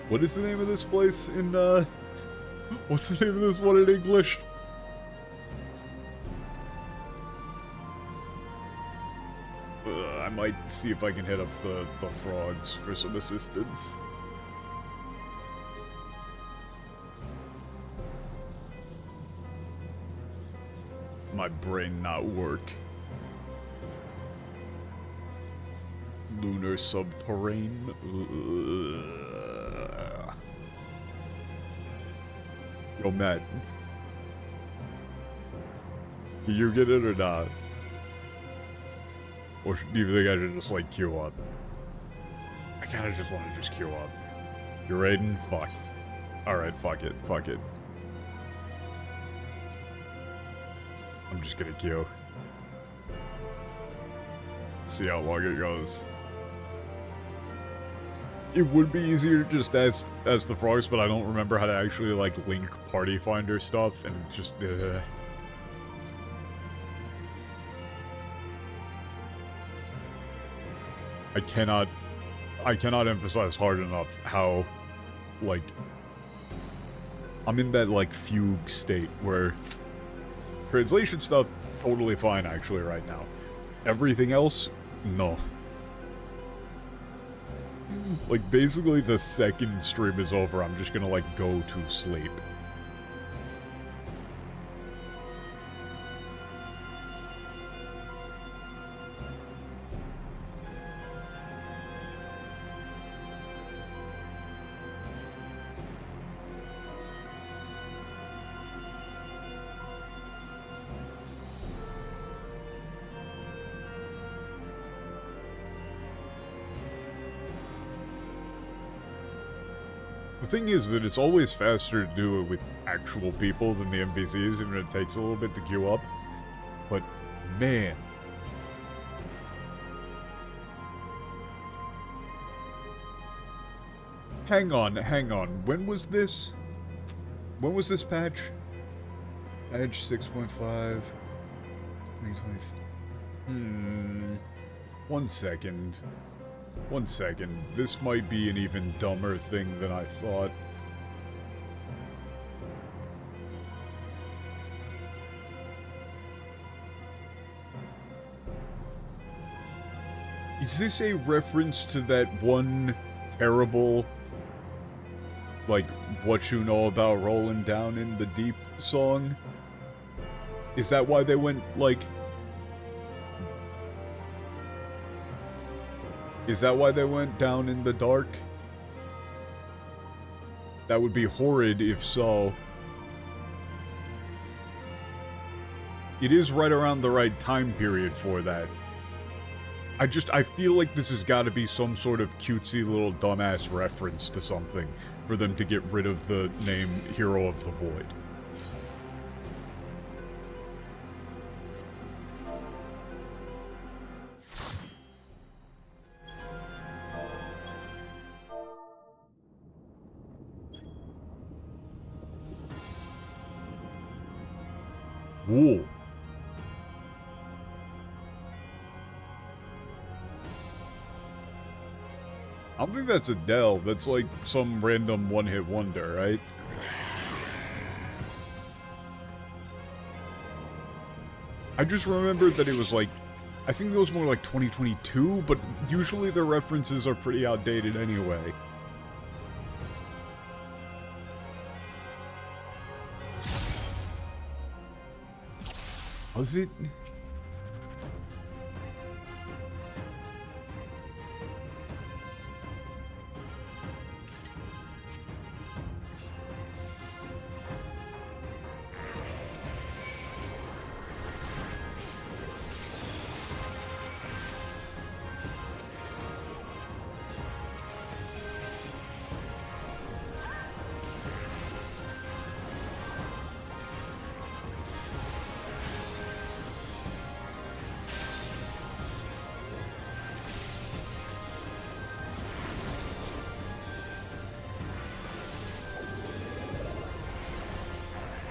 What is the name of this place in, what's the name of this one in English? I might see if I can hit up the frogs for some assistance. My brain not work. Lunar subterrane. Yo, Matt. Can you get it or not? Or do you think I should just, like, queue up? I kinda just want to just queue up. You raiding? Fuck. Alright, fuck it. Fuck it. I'm just gonna queue. See how long it goes. It would be easier just as the frogs, but I don't remember how to actually, like, link party finder stuff, and just, I cannot emphasize hard enough how, like, I'm in that, like, fugue state where translation stuff, totally fine, actually, right now. Everything else, no. Like, basically, the second stream is over, I'm just gonna, like, go to sleep. The thing is that it's always faster to do it with actual people than the NPCs, even if it takes a little bit to queue up. But, man. Hang on. When was this? When was this patch? Patch 6.5. 2020. 1 second. 1 second. This might be an even dumber thing than I thought. Is this a reference to that one terrible, like, What You Know About Rolling Down in the Deep song? Is that why they went, like... Is that why they went down in the dark? That would be horrid if so. It is right around the right time period for that. I feel like this has got to be some sort of cutesy little dumbass reference to something for them to get rid of the name Hero of the Void. Whoa. I don't think that's Adele. That's like some random one-hit wonder, right? I just remembered that it was like... I think it was more like 2022, but usually their references are pretty outdated anyway. Was it?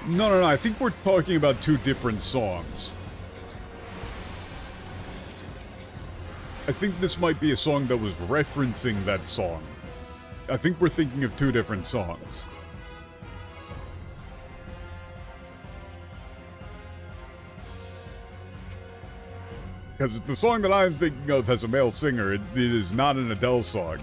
No, I think we're talking about two different songs. I think this might be a song that was referencing that song. I think we're thinking of two different songs. Because the song that I'm thinking of has a male singer. It is not an Adele song.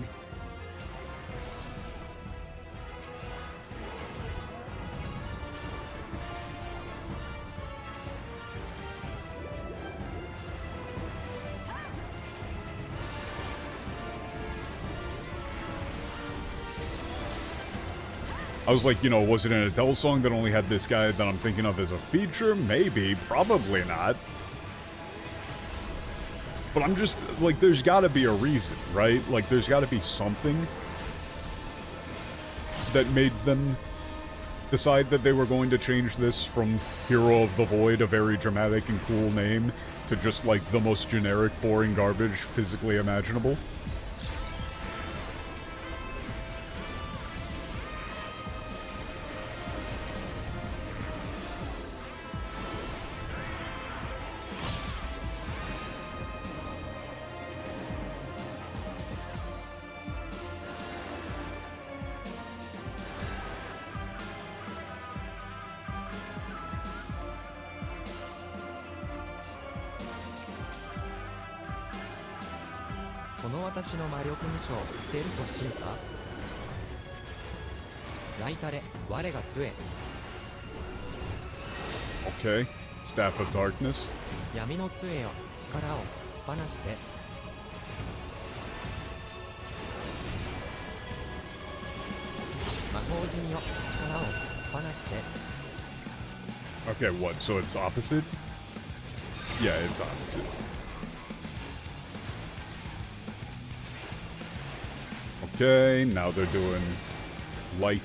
I was like, you know, was it an Adele song that only had this guy that I'm thinking of as a feature? Maybe. Probably not. But I'm just, like, there's gotta be a reason, right? Like, there's gotta be something that made them decide that they were going to change this from Hero of the Void, a very dramatic and cool name, to just, like, the most generic, boring garbage physically imaginable. Okay, Staff of Darkness. Okay, what? So it's opposite? Yeah, it's opposite. Okay, now they're doing light.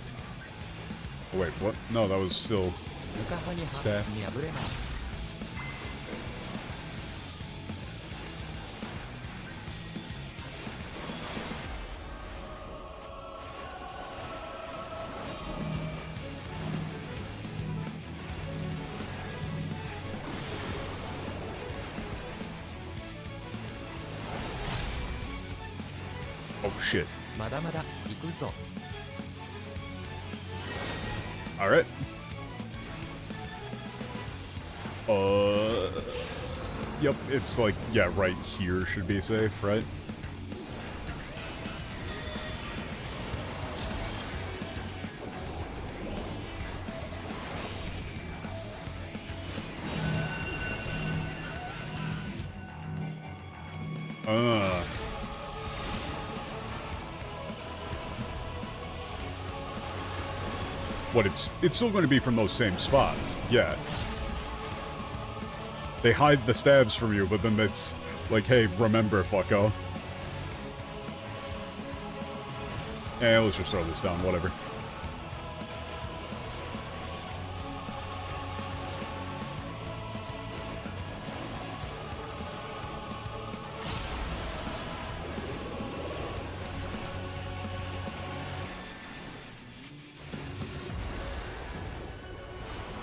Oh, wait, what? No, that was still staff. Oh shit. まだまだ行くぞ。 Alright. Yep, it's like, yeah, right here should be safe, right? What, it's still going to be from those same spots, yeah. They hide the stabs from you, but then it's like, hey, remember, fucko. Eh, let's just throw this down, whatever.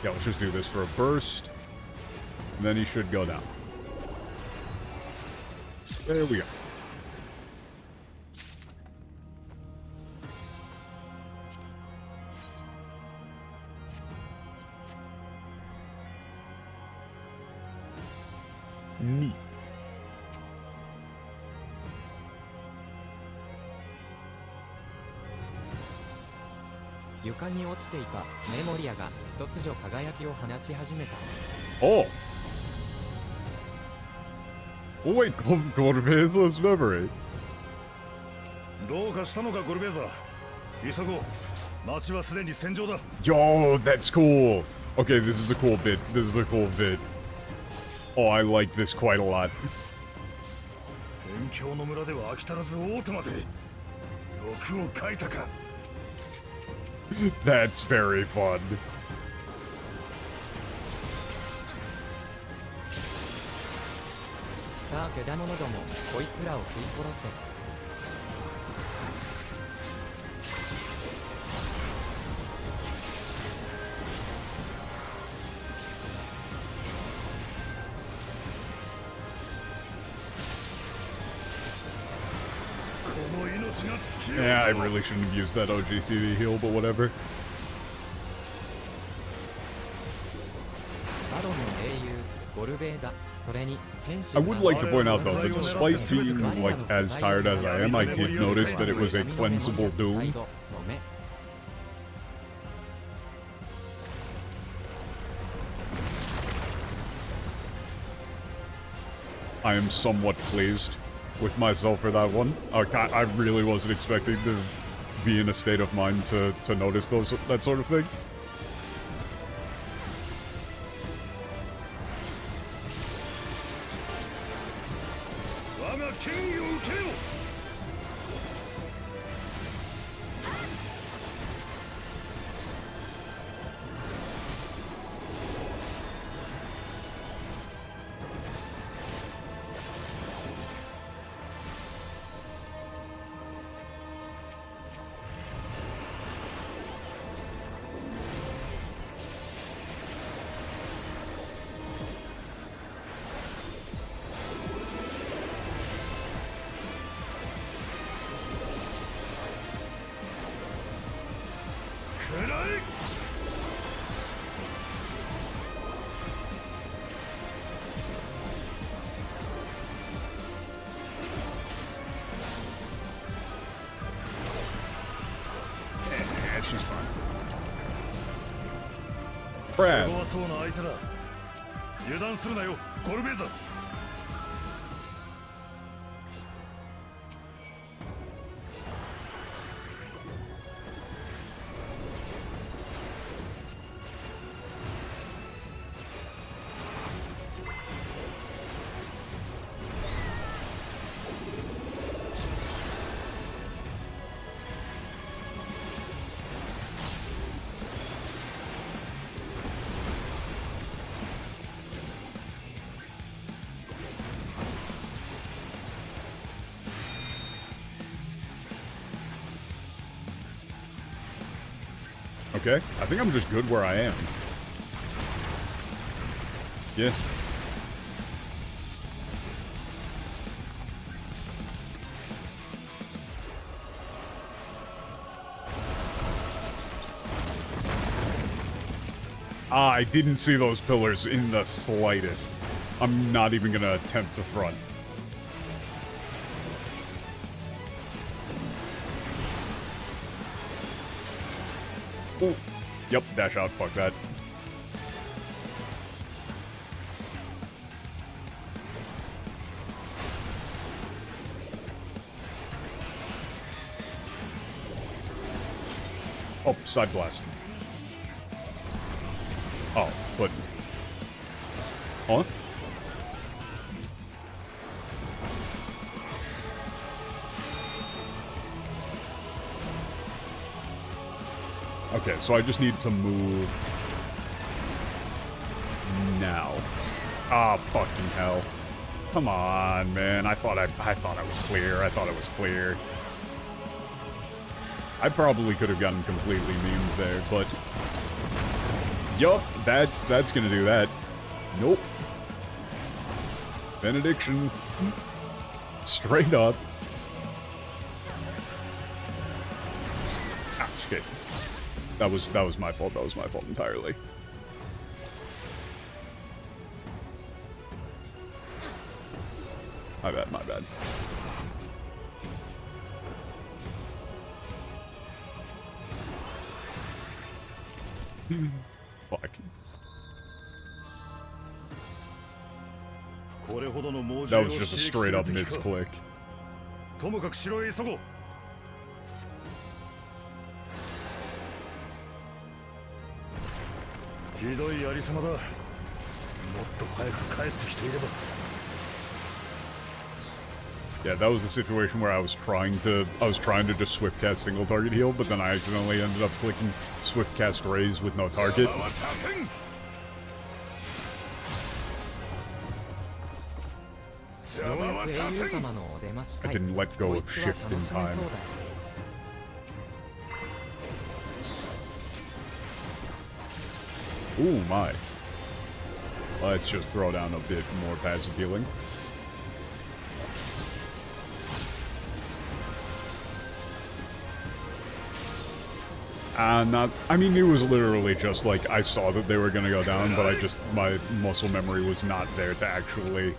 Yeah, let's just do this for a burst. And then he should go down. There we go. Neat. 床に落ちていたメモリアが突如輝きを放ち始めた。 Oh! Oh wait, Gorbeza's memory. どうかしたのかゴルベーザ。急ごう。町はすでに戦場だ。 Yo, that's cool. Okay, this is a cool bit. This is a cool bit. Oh, I like this quite a lot. 辺境の村では飽き足らずオートまで。欲をかいたか。 That's very fun. さあけだものども、こいつらを食い殺せ。 Yeah, I really shouldn't have used that OGCV heal, but whatever. I would like to point out though that despite being like as tired as I am, I did notice that it was a cleansable doom. I am somewhat pleased with myself for that one. I really wasn't expecting to be in a state of mind to notice that sort of thing. Brad. 油断するなよ、ゴルベーザ。 Okay, I think I'm just good where I am. Yeah. Ah, I didn't see those pillars in the slightest. I'm not even gonna attempt to front. Oh, yep, dash out, fuck that. Oh, side blast. Oh, but... Huh? Okay, so I just need to move... now. Ah, fucking hell. Come on, man. I thought I was clear. I thought it was clear. I probably could have gotten completely memed there, but... Yup, that's gonna do that. Nope. Benediction. Straight up. Ouch, okay. That was my fault. That was my fault entirely. My bad, my bad. Fuck. That was just a straight up misclick. ともかく城へ急ごう。ひどいありさまだ。もっと早く帰ってきていれば。 Yeah, that was a situation where I was trying to just swift cast single target heal, but then I accidentally ended up clicking swift cast raise with no target. I didn't let go of shift in time. Ooh, my. Let's just throw down a bit more passive healing. I mean, it was literally just like, I saw that they were gonna go down, but my muscle memory was not there to actually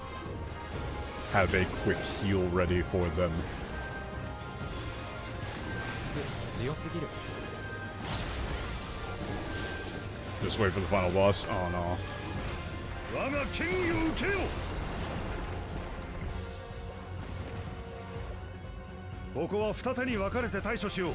have a quick heal ready for them. Just wait for the final boss. Oh no. ここは二手に分かれて対処しよう。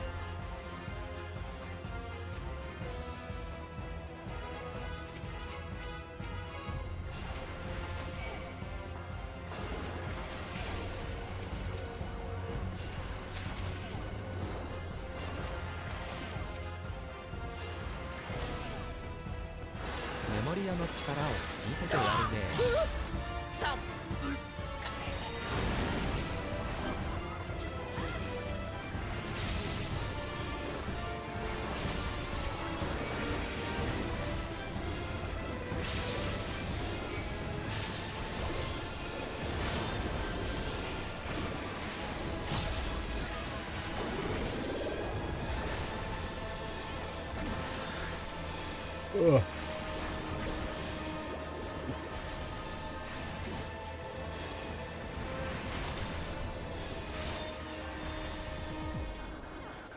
Ugh.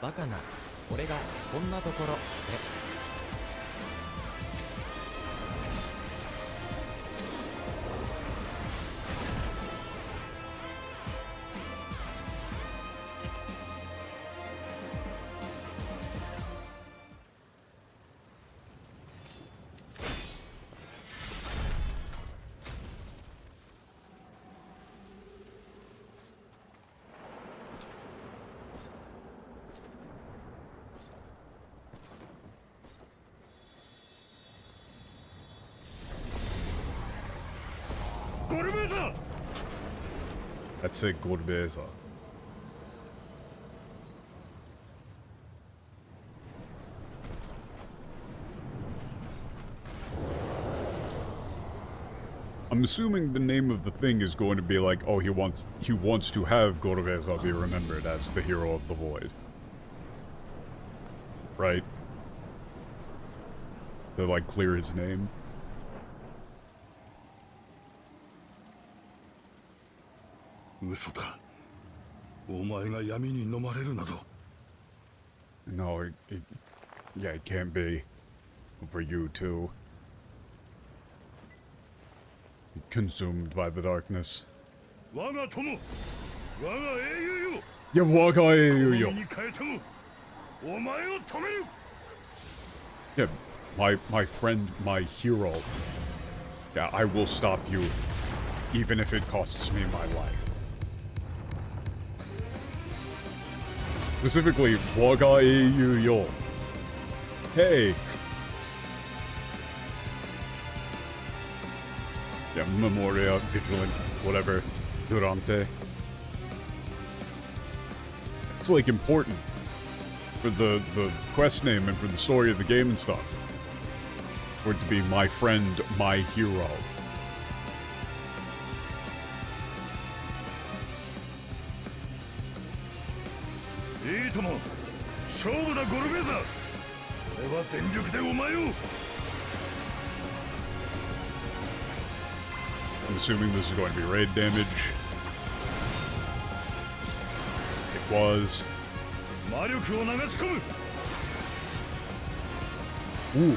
Bakana, 俺がこんなところで。That's it, Gorbeza. I'm assuming the name of the thing is going to be like, oh, he wants to have Gorbeza be remembered as the hero of the void. Right? to like clear his name. No, yeah, it can't be. For you too. Consumed by the darkness. Yeah, my friend, my hero. Yeah, I will stop you, even if it costs me my life. Specifically, waga yo. Hey. Yeah, Memoria, Vigilant, whatever. Durante. It's like important for the quest name and for the story of the game and stuff. For it to be my friend, my hero. I'm assuming this is going to be raid damage. It was. Ooh.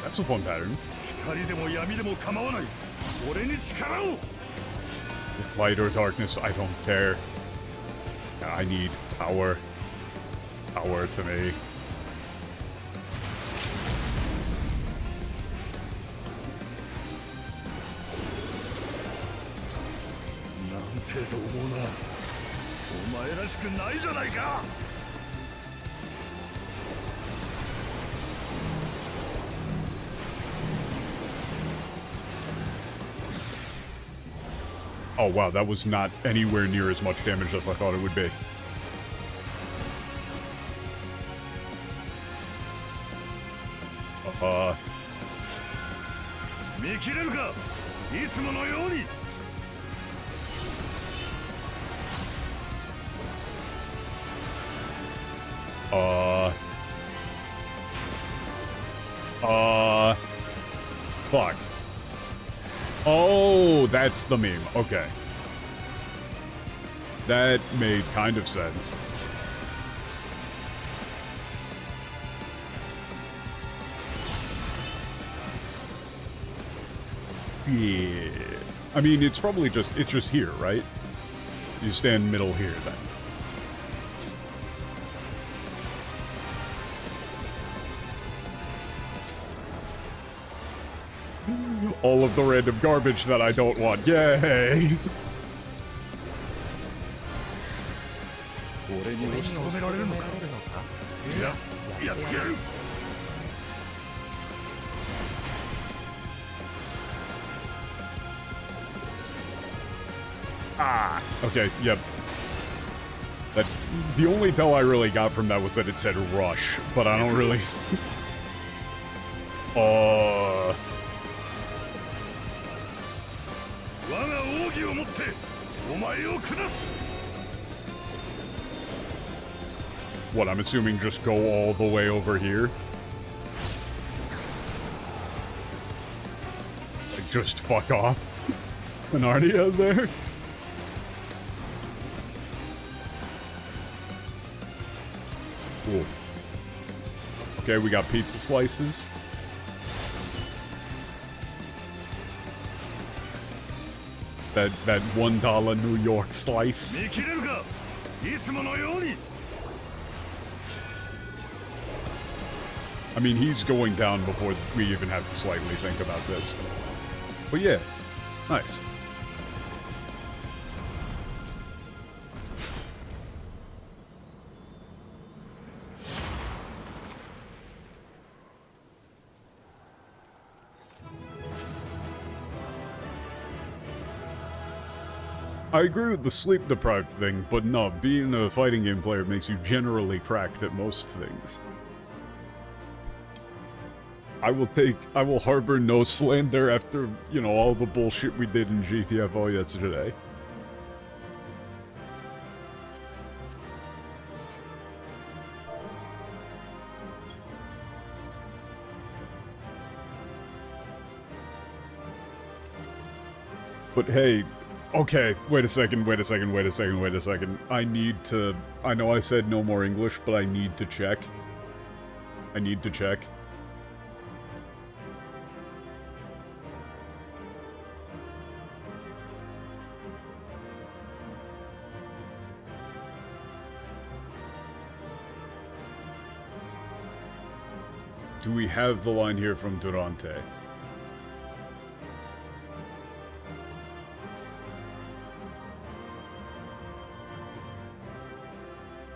That's a fun pattern. Light or darkness, I don't care. I need power. Power to me. Oh wow, that was not anywhere near as much damage as I thought it would be. Fuck. Oh, that's the meme. Okay. That made kind of sense. Yeah. I mean, it's probably just here, right? You stand middle here, then. All of the random garbage that I don't want. Yay! Ah, okay, yep. That the only tell I really got from that was that it said rush, but I don't really. What, I'm assuming just go all the way over here? Like, just fuck off? An Narnia there? Cool. Okay, we got pizza slices. That $1 New York slice. I mean, he's going down before we even have to slightly think about this. But yeah, nice. I agree with the sleep-deprived thing, but no, being a fighting game player makes you generally cracked at most things. I will harbor no slander after, you know, all the bullshit we did in GTFO yesterday. But hey, okay, wait a second. I need to... I know I said no more English, but I need to check. Do we have the line here from Durante?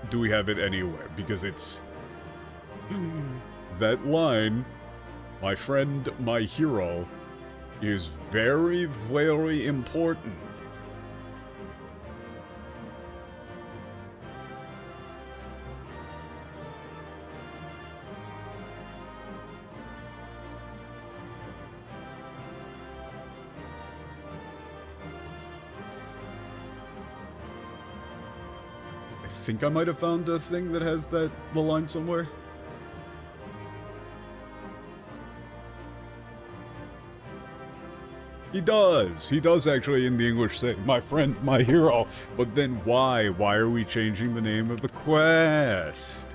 Do we have it anywhere? Because it's... that line, my friend, my hero, is very, very important. I think I might have found a thing that has the line somewhere. He does actually in the English say, my friend, my hero. But then why? Why are we changing the name of the quest?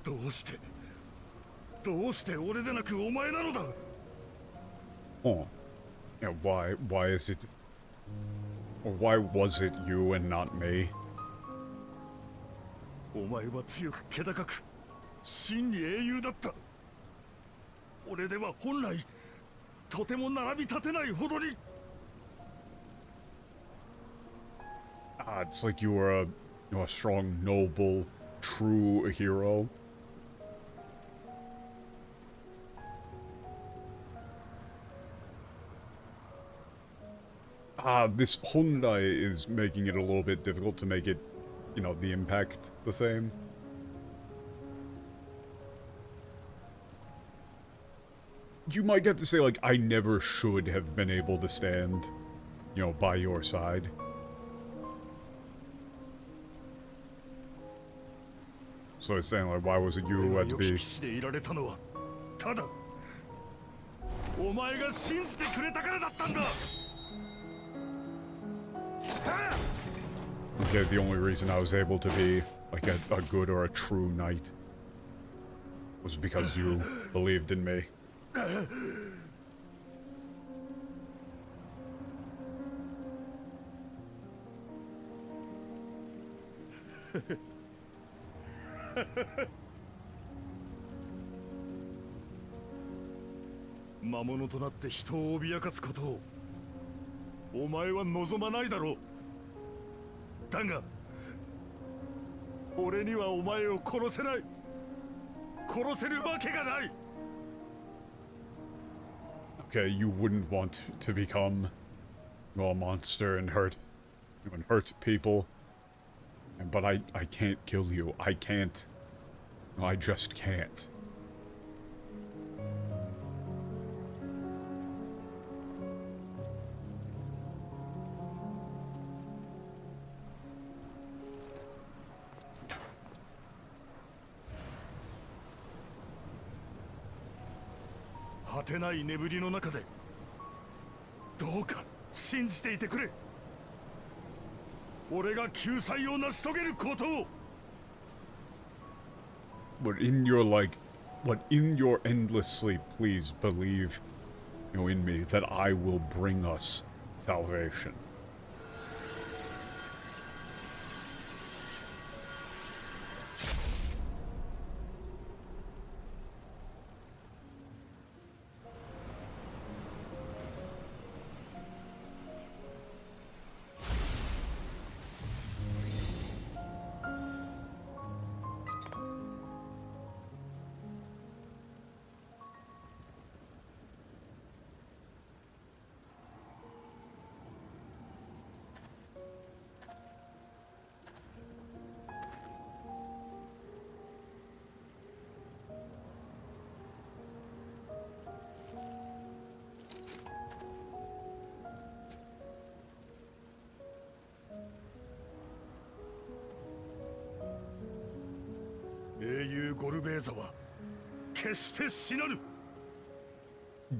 どうして俺でなくお前なのだ Oh. Yeah, why is it... or why was it you and not me? お前は強く気高く真に英雄だった。俺では本来とても並び立てないほどに。It's like you were a strong, noble, true hero. This Hyundai is making it a little bit difficult to make it, you know, the impact the same. You might have to say, like, I never should have been able to stand, you know, by your side. So it's saying, like, why was it you who had to be... ただお前が信じてくれたからだったんだ。Okay, the only reason I was able to be, like, a good or a true knight was because you believed in me. "魔物となって人を脅かすことをお前は望まないだろう。だが俺にはお前を殺せない。殺せるわけがない。Okay, you wouldn't want to become a monster and hurt people. But I can't kill you. I can't. I just can't. "果てない眠りの中でどうか信じていてくれ。俺が救済を成し遂げることを。But in your, like, what, in your endless sleep, please believe, in me, that I will bring us salvation.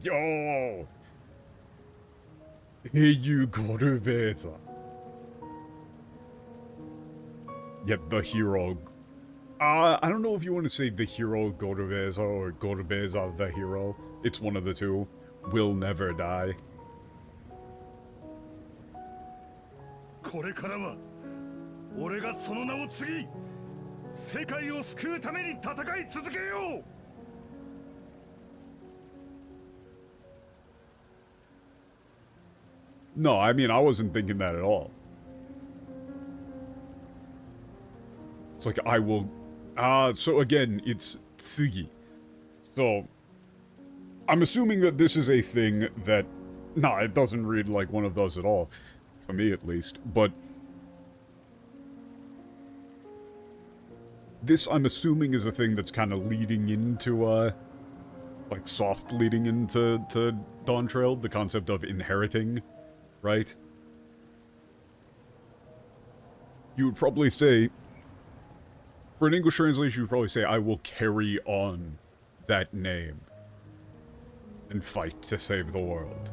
Yo! Heiyu Gorubeza. Yet the hero... I don't know if you want to say the hero Gorubeza or Gorubeza the hero. It's one of the two. Will never die. これからは俺がその名を継ぎ世界を救うために戦い続けよう No, I mean, I wasn't thinking that at all. It's like, I will... so again, it's tsugi. So, I'm assuming that this is a thing that... Nah, it doesn't read like one of those at all. To me, at least. But... This, I'm assuming, is a thing that's kind of leading into, like, soft leading into Dawn Trail. The concept of inheriting, right? You would probably say... For an English translation, you would probably say, I will carry on that name. And fight to save the world.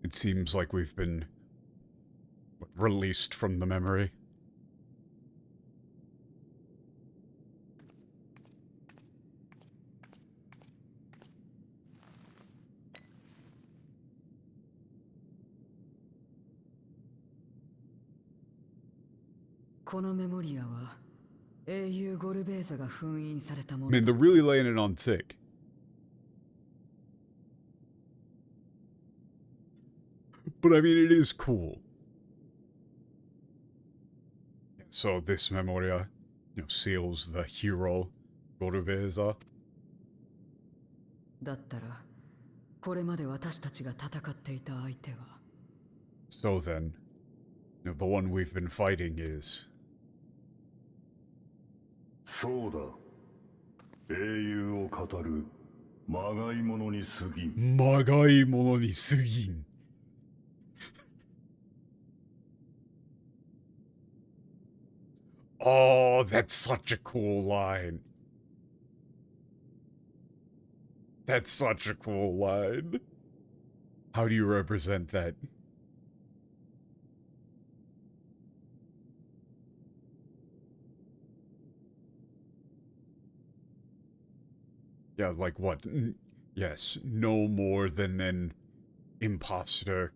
It seems like we've been released from the memory. I mean, they're really laying it on thick. But I mean, it is cool. So this memoria, seals the hero, Gorubeza. So then, the one we've been fighting is... そうだ英雄を語るまがいものに過ぎんまがいものに過ぎん Oh, that's such a cool line. That's such a cool line. How do you represent that? Yeah, like what? Yes, no more than an imposter.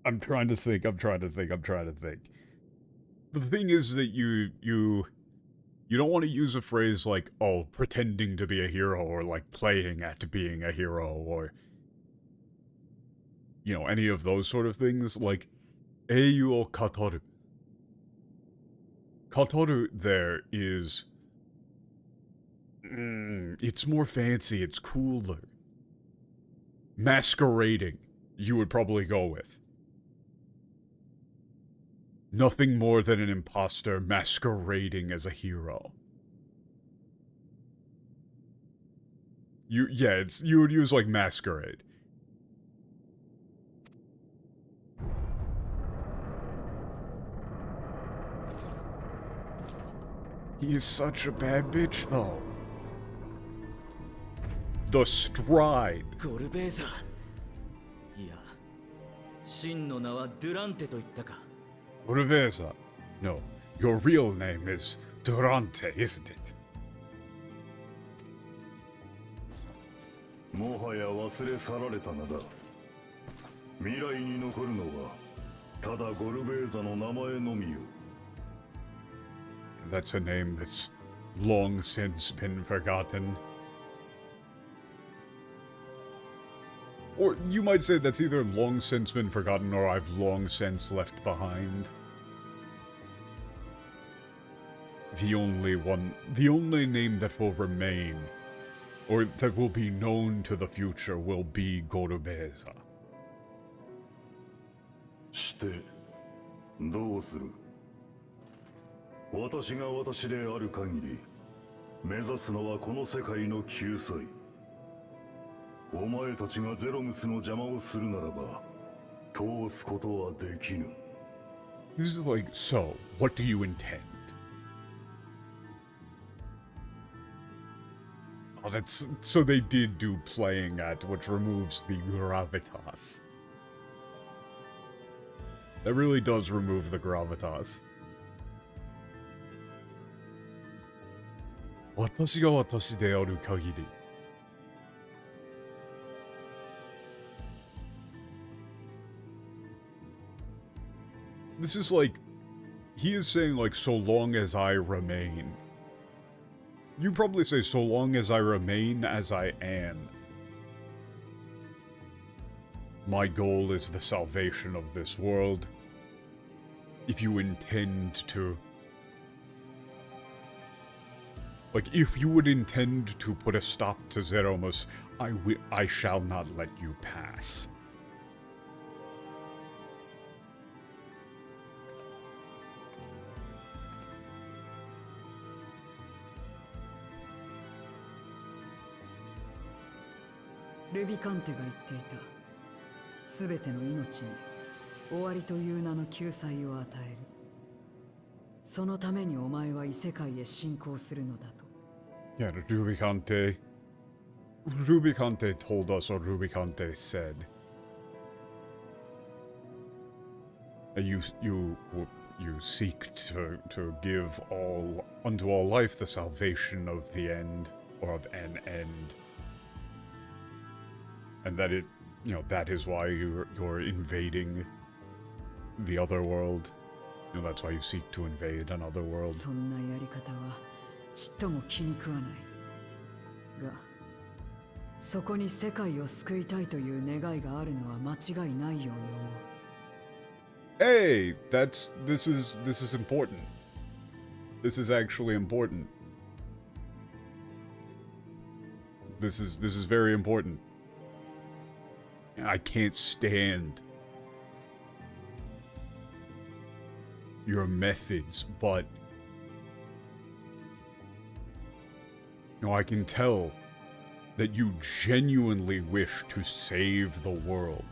I'm trying to think. The thing is that you don't want to use a phrase like, oh, pretending to be a hero, or like playing at being a hero, or any of those sort of things. Like, eiyu o katoru. Katoru there is... it's more fancy, it's cooler. masquerading, you would probably go with. Nothing more than an imposter masquerading as a hero. You would use like masquerade. He is such a bad bitch though. The stride. ゴルベーザいや真の名はドゥランテと言ったか Riveza. No, your real name is Durante, isn't it? もはや忘れ去られたのだ。未来に残るのはただゴルベーザの名前のみよ。That's a name that's long since been forgotten. Or you might say that's either long since been forgotten or I've long since left behind. The only name that will remain, or that will be known to the future, will be Gorubeza. してどうする？私が私である限り目指すのはこの世界の救済。お前たちがゼロムスの邪魔をするならば通すことはできぬ。 This is like, so, what do you intend? Oh, that's... So they did do playing at, which removes the gravitas. That really does remove the gravitas. 私が私である限り This is like, he is saying like, so long as I remain. You probably say, so long as I remain as I am. My goal is the salvation of this world. If you intend to... Like, if you would intend to put a stop to Zeromus, I shall not let you pass. Ruby ルビカンテが言っていた。すべての命に終わりという名の救済を与える。そのためにお前は異世界へ進行するのだと。Yeah, Rubicante told us, or Rubicante said, that you seek to give all unto all life the salvation of the end, or of an end. And that it, that is why you're invading the other world. That's why you seek to invade another world. そんなやり方はちっとも気に食わない。が、そこに世界を救いたいという願いがあるのは間違いないように思う。Hey, this is important. This is actually important. This is very important. I can't stand your methods, but I can tell that you genuinely wish to save the world.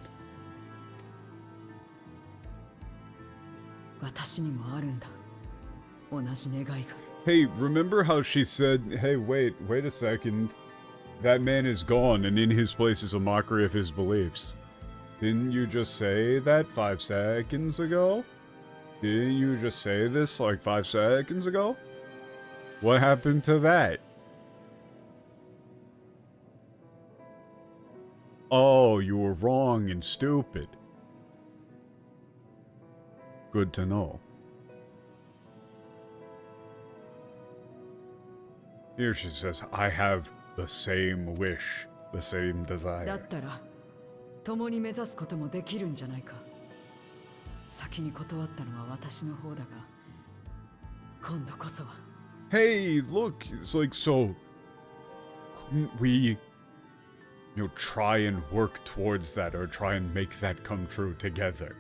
私にもあるんだ。同じ願いが。Hey, remember how she said, hey, wait a second. That man is gone, and in his place is a mockery of his beliefs. Didn't you just say that 5 seconds ago? Didn't you just say this like 5 seconds ago? What happened to that? Oh, you were wrong and stupid. Good to know. Here she says, I have the same wish, the same だ desire. ったら、共に目指すこともできるんじゃないか。先に断ったのは私の方だが、今度こそは。Hey, look, it's like, so couldn't we you know, try and work towards that or try and make that come true together.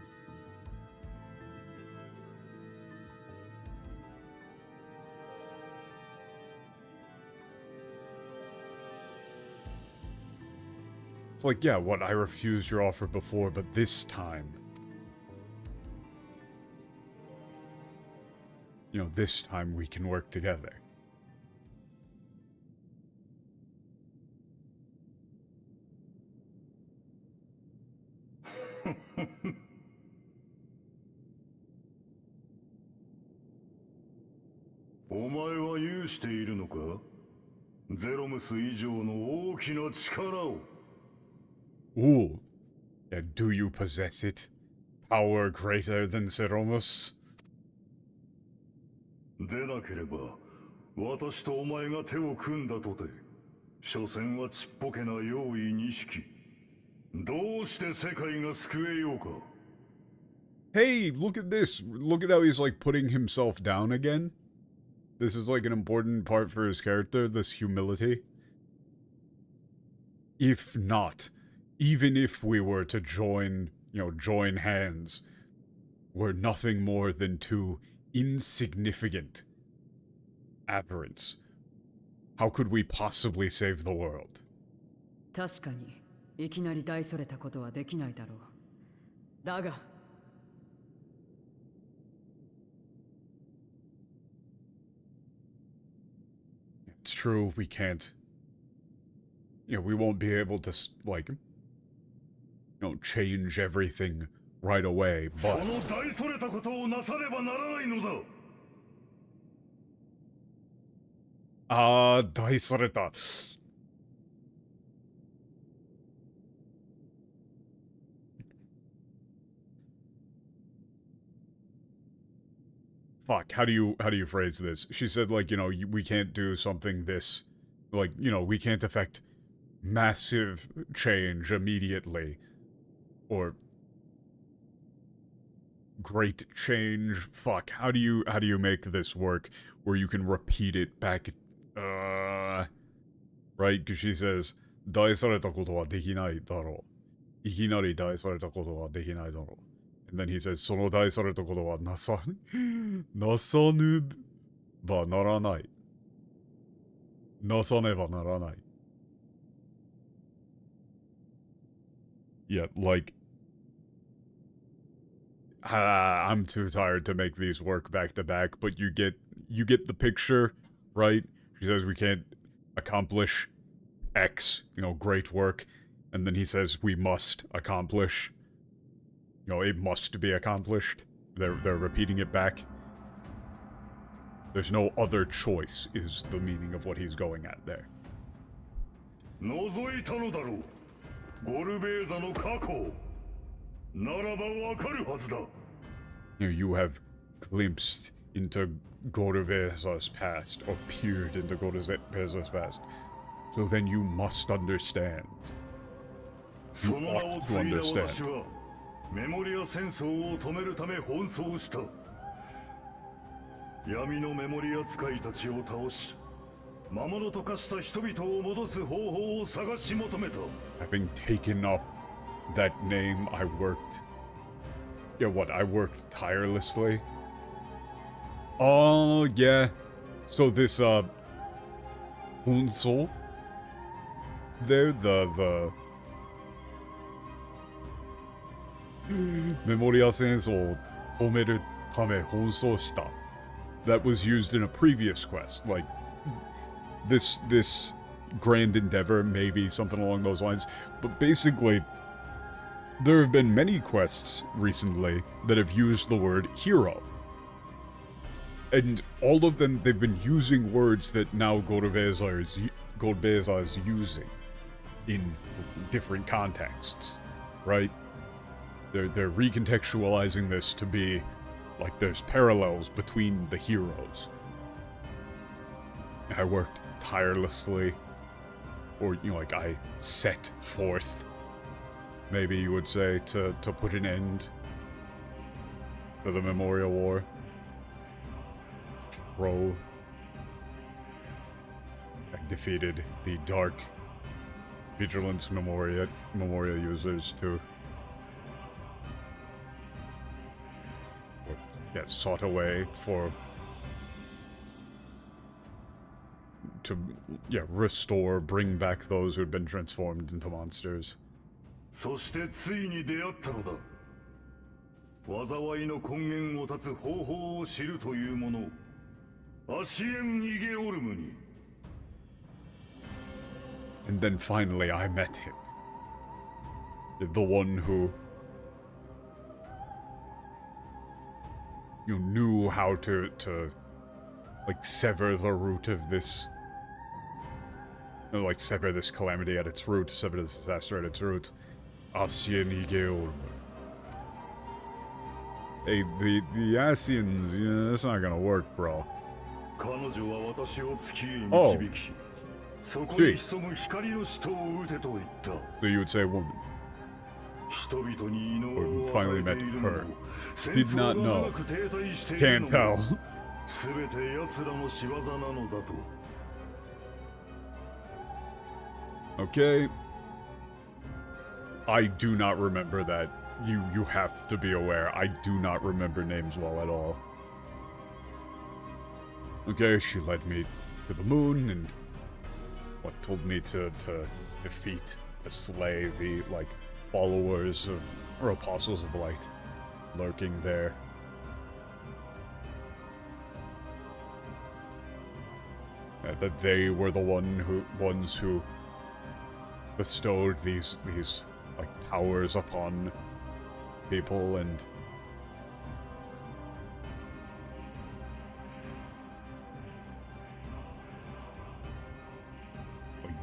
It's like, yeah, what, I refused your offer before, but this time, you know, this time we can work together. Ooh. Yeah, do you possess it? Power greater than Zeromus? でなければ、私とお前が手を組んだとて、所詮はちっぽけな用意2式。どうして世界が救えようか。Hey, look at this. Look at how he's like putting himself down again. This is like an important part for his character, this humility. If not, even if we were to join, you know, join hands, we're nothing more than two insignificant aberrants. How could we possibly save the world? 確かにいきなり大それたことはできないだろう。だが It's true, we can't. You know, we won't be able to, like, you know, change everything right away, but... Daisareta. Fuck, how do you phrase this? She said, like, you know, we can't do something this, like, you know, we can't affect massive change immediately, or great change. Fuck, how do you make this work where you can repeat it back, right? Because she says, 大されたことはできないだろう。いきなり大されたことはできないだろう。And then he says, その大されたことはなさぬばならない。なさねばならない。Yeah, like, I'm too tired to make these work back to back, but you get the picture, right? She says we can't accomplish X, you know, great work, and then he says we must accomplish. You know, it must be accomplished. They're repeating it back. There's no other choice, is the meaning of what he's going at there. You know, you have glimpsed into Gorubeza's past, or peered into Gorubeza's past. So then you must understand. You ought to understand. メモリア戦争を止めるため奔走した。闇のメモリア使いたちを倒し、魔物と化した人々を戻す方法を探し求めた。Having taken up that name, I worked. Yeah, what? I worked tirelessly. Oh yeah. So this Hunso. There, the Memoria Senso Tomeru Tame Honso Shita. That was used in a previous quest. Like, this grand endeavor, maybe something along those lines. But basically, there have been many quests recently that have used the word hero. And all of them, they've been using words that now Gorbeza is using in different contexts, right? They're recontextualizing this to be like there's parallels between the heroes. I worked tirelessly, or, you know, like, I set forth, maybe you would say, to put an end to the Memorial War. Drove. I defeated the dark Vigilance Memoria users to get sought away to restore, bring back those who had been transformed into monsters. そしてついに出会ったのだ。災いの根源を断つ方法を知るというもの、アシエン・イゲオルムに。And then finally I met him. The one who knew how to like sever the root of this, like sever this calamity at its root, sever this disaster at its root. Asien Igeolmu. Hey, the Asians, that's not gonna work, bro. Oh, so you would say woman. Or finally met her. Did not know. Can't tell. Okay. I do not remember that. You have to be aware. I do not remember names well at all. Okay, she led me to the moon and told me to defeat, to slay the followers of, or apostles of light lurking there. That they were the ones who bestowed these powers upon people, and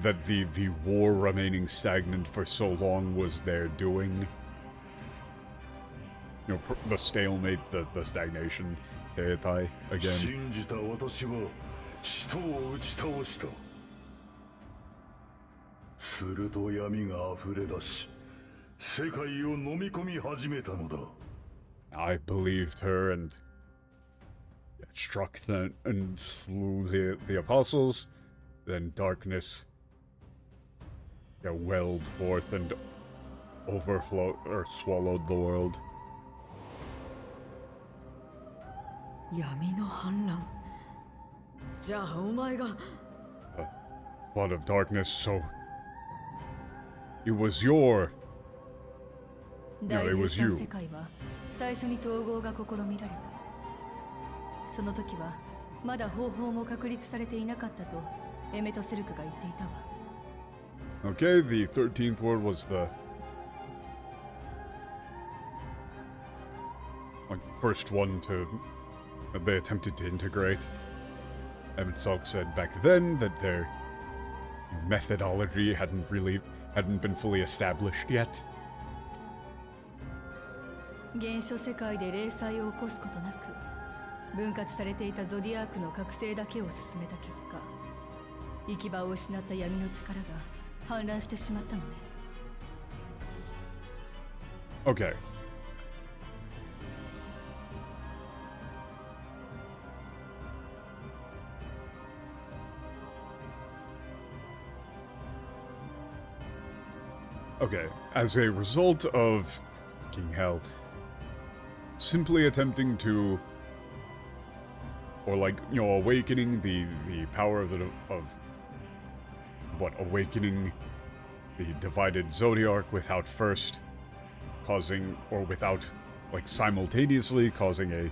that the war remaining stagnant for so long was their doing. The stalemate, the stagnation, again. 信じた私は使徒を打ち倒した。すると闇が溢れ出し、世界を飲み込み始めたのだ。I believed her and struck them and slew the apostles. Then darkness welled forth and overflowed or swallowed the world. 闇の反乱。じゃあお前が。Blood of darkness, so it was your. Yeah, it was you. 世界は最初に統合が試みられた。その時はまだ方法も確立されていなかったとエメトセルクが言っていたわ。Okay, the 13th word was the first one they attempted to integrate. Emmett Salk said back then that their methodology hadn't been fully established yet. 原初世界で霊災を起こすことなく分割されていたゾディアークの覚醒だけを進めた結果、行き場を失った闇の力が反乱してしまったのね。Okay. Okay, as a result of fucking hell, simply attempting to, or awakening the power of awakening the divided Zodiark without first causing, or without simultaneously causing a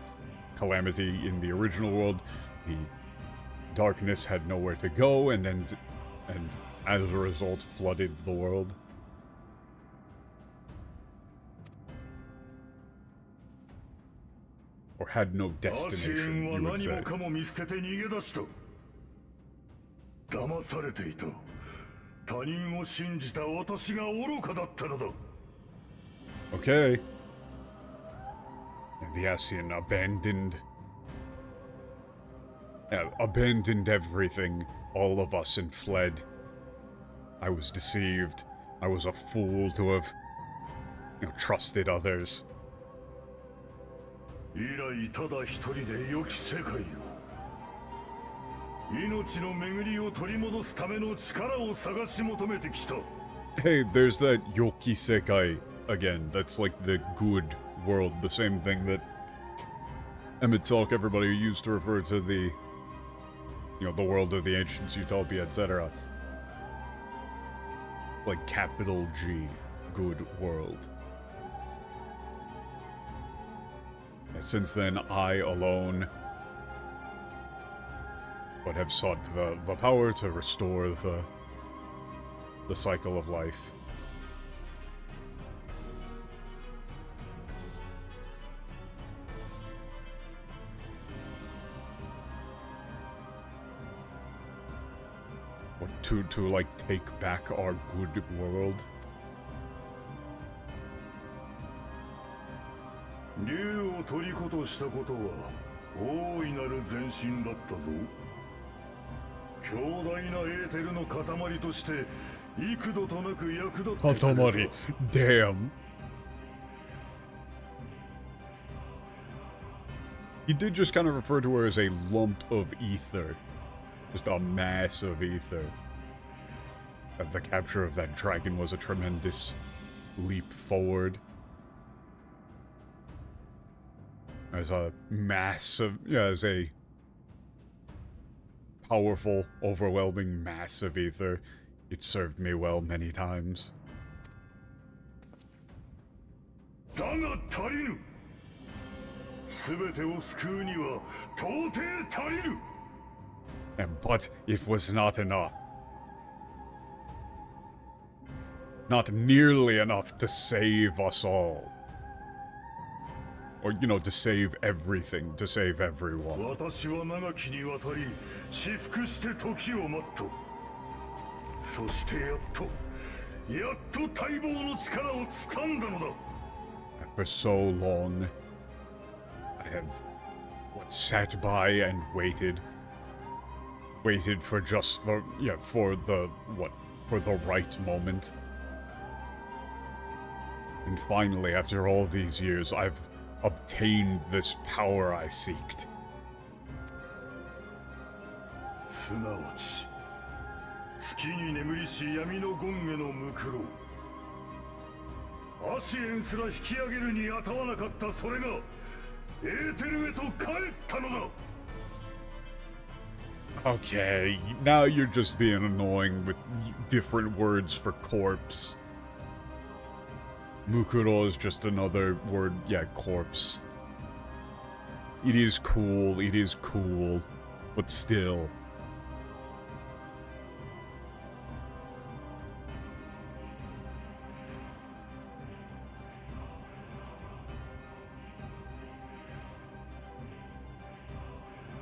calamity in the original world. The darkness had nowhere to go, and as a result flooded the world. Or had no destination, you would say. 騙されていた。他人を信じた私が愚かだったのだ。Okay. And the Asian abandoned everything, all of us, and fled. I was deceived. I was a fool to have, trusted others. 以来ただ一人で良き世界を、命の巡りを取り戻すための力を探し求めてきた。Hey, there's that Yoki Sekai again. That's like the good world. The same thing that Emmett Talk everybody used to refer to the, you know, the world of the ancients, utopia, etc. Like capital G, good world. And since then, I alone would have sought the power to restore the cycle of life. What, to like take back our good world? 竜を虜としたことは大いなる前進だったぞ。強大なエーテルの塊として幾度となく役立ってくれた。塊. Damn. He did just kind of refer to her as a lump of ether. Just a mass of ether. The capture of that dragon was a tremendous leap forward. As a mass of, yeah, as a powerful, overwhelming mass of ether, it served me well many times. だが足りぬ。全てを救うには到底足りぬ。But it was not enough. Not nearly enough to save us all. Or, you know, to save everything, to save everyone. 私は長きにわたり至福して時を待った。そしてやっと待望の力を掴んだのだ。 For so long, I have sat by and waited for just the, yeah, for the right moment. And finally, after all these years, I've obtained this power I seeked. すなわち月に眠りし闇の権下のムクロアシエンすら引き上げるに当たわなかったそれがエーテルへと帰ったのだ。 Okay, now you're just being annoying with different words for corpse. Mukuro is just another word, yeah, corpse. It is cool, but still.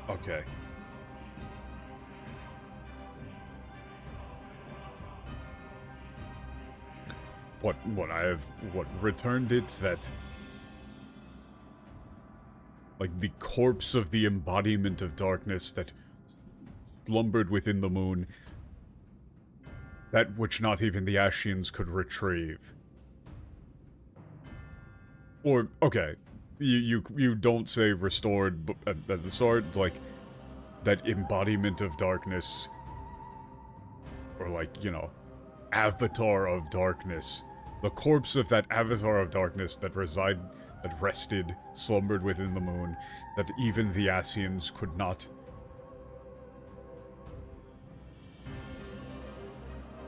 Okay. What I have returned it that, like, the corpse of the embodiment of darkness that slumbered within the moon, that which not even the Ashians could retrieve. Or, okay, you don't say restored at the start, like, that embodiment of darkness, or like, you know, avatar of darkness. The corpse of that avatar of darkness that rested, slumbered within the moon, that even the Asians could not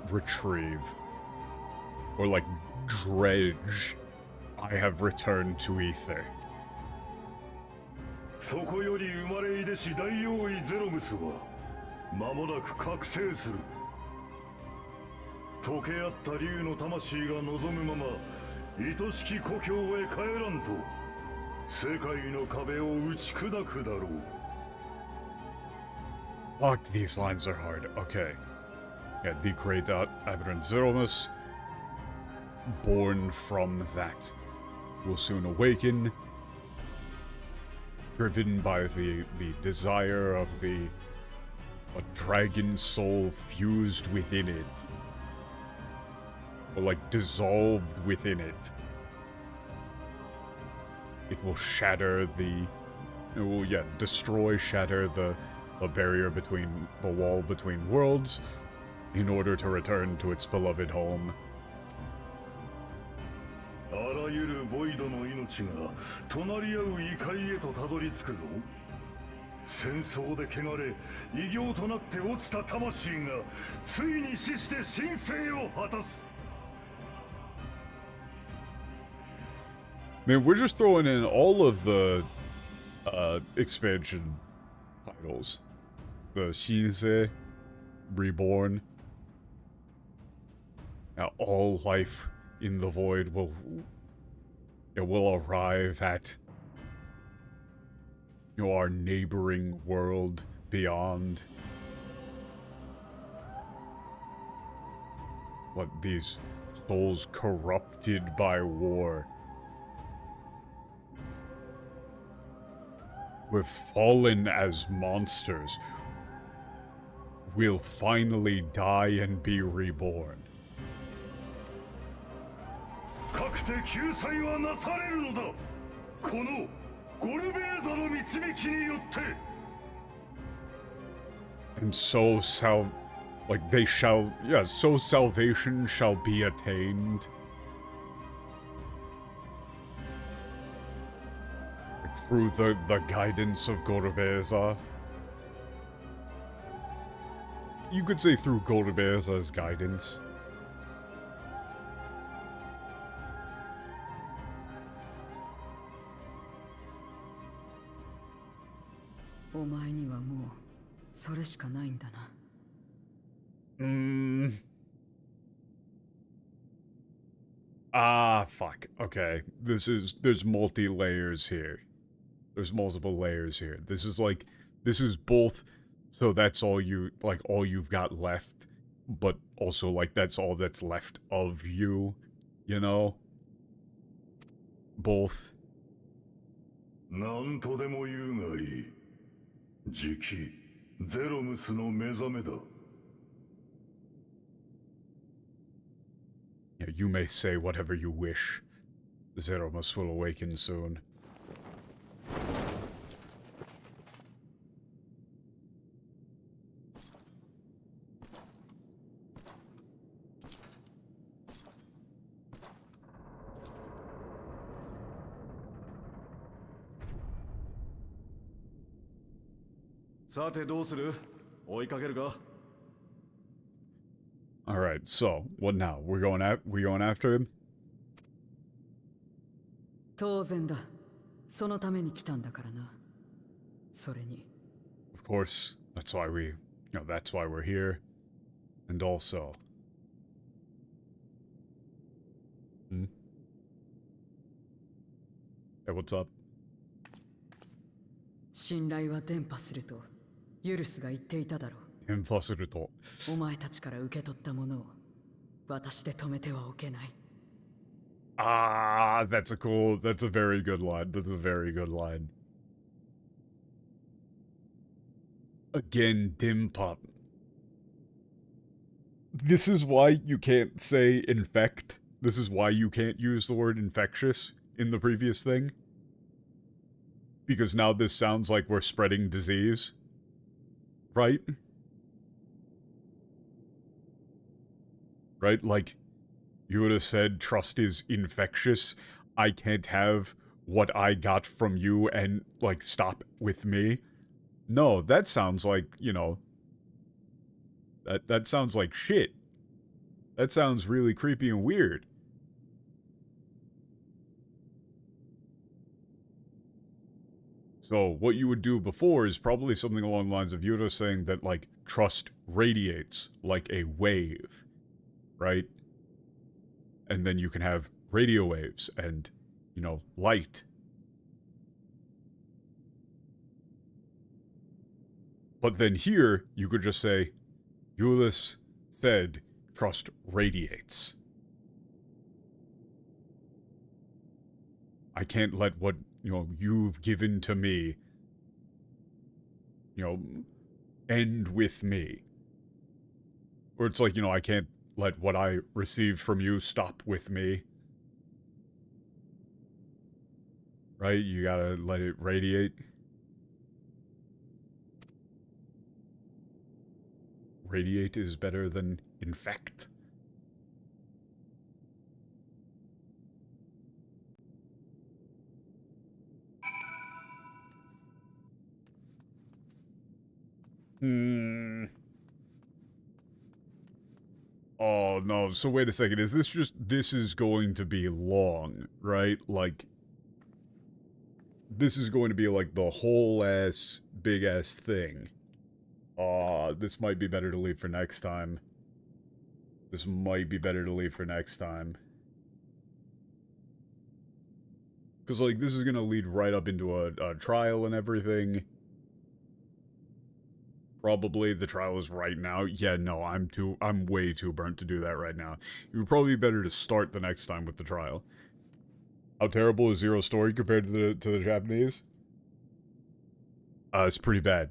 retrieve. Or like, dredge. I have returned to ether. そこより生まれいでし大王位ゼロムスは間もなく覚醒する。溶け合った竜の魂が望むまま愛しき故郷へ帰らんと世界の壁を打ち砕くだろう。 Fuck, these lines are hard. Okay. Yeah, the great Aberrant Zeromus, born from that, will soon awaken, driven by the desire of a dragon soul fused within it. Or like dissolved within it. It will shatter shatter the barrier between the wall between worlds in order to return to its beloved home ボイドの命が隣り合う異界へとたどり着くぞ。戦争で汚れ異形となって落ちた魂がついに死して神聖を果たす。 Man, we're just throwing in all of the expansion titles. The Shinsei, Reborn. Now all life in the void will arrive at our neighboring world beyond. What, these souls corrupted by war. We've fallen as monsters. We'll finally die and be reborn. かくて救済はなされるのだ。このゴルベーザの導きによって。 And so so salvation shall be attained. Through the guidance of Gorobeza. You could say through Gorobeza's guidance. Ah, fuck. Okay. There's multi-layers here. There's multiple layers here. This is both, so that's all you've got left, but also, like, that's all that's left of you, you know? Both. なんとでも言うがいい。じき、ゼロムスの目覚めだ。 Yeah, you may say whatever you wish. Zeromus will awaken soon. Alright, so, what now? We going after him? 当然だ。そのために来たんだからな。それに。 Of course, that's why we're here. And also... Hmm? Hey, what's up? 信頼は伝播するとユルスが言っていただろう。伝播すると。お前たちから受け取ったものを私で止めてはおけない。 Ah, that's a very good line. That's a very good line. Again, Dimpop. This is why you can't say infect. This is why you can't use the word infectious in the previous thing. Because now this sounds like we're spreading disease. Right? Right? Like, you would have said trust is infectious. I can't have what I got from you and, like, stop with me. No, that sounds like, you know... That sounds like shit. That sounds really creepy and weird. So, what you would do before is probably something along the lines of Yuta saying that, like, trust radiates like a wave. Right? And then you can have radio waves and, you know, light. But then here, you could just say, Euless said, trust radiates. I can't let what, you know, you've given to me, you know, end with me. Or it's like, you know, I can't let what I received from you stop with me. Right? You gotta let it radiate. Radiate is better than infect. Hmm. Oh, no. So wait a second. Is this just... This is going to be long, right? Like... This is going to be like the whole ass, big ass thing. This might be better to leave for next time. This might be better to leave for next time. Because, like, this is going to lead right up into a trial and everything. Probably the trial is right now. Yeah, no, I'm way too burnt to do that right now. It would probably be better to start the next time with the trial. How terrible is Zero's story compared to the Japanese? It's pretty bad.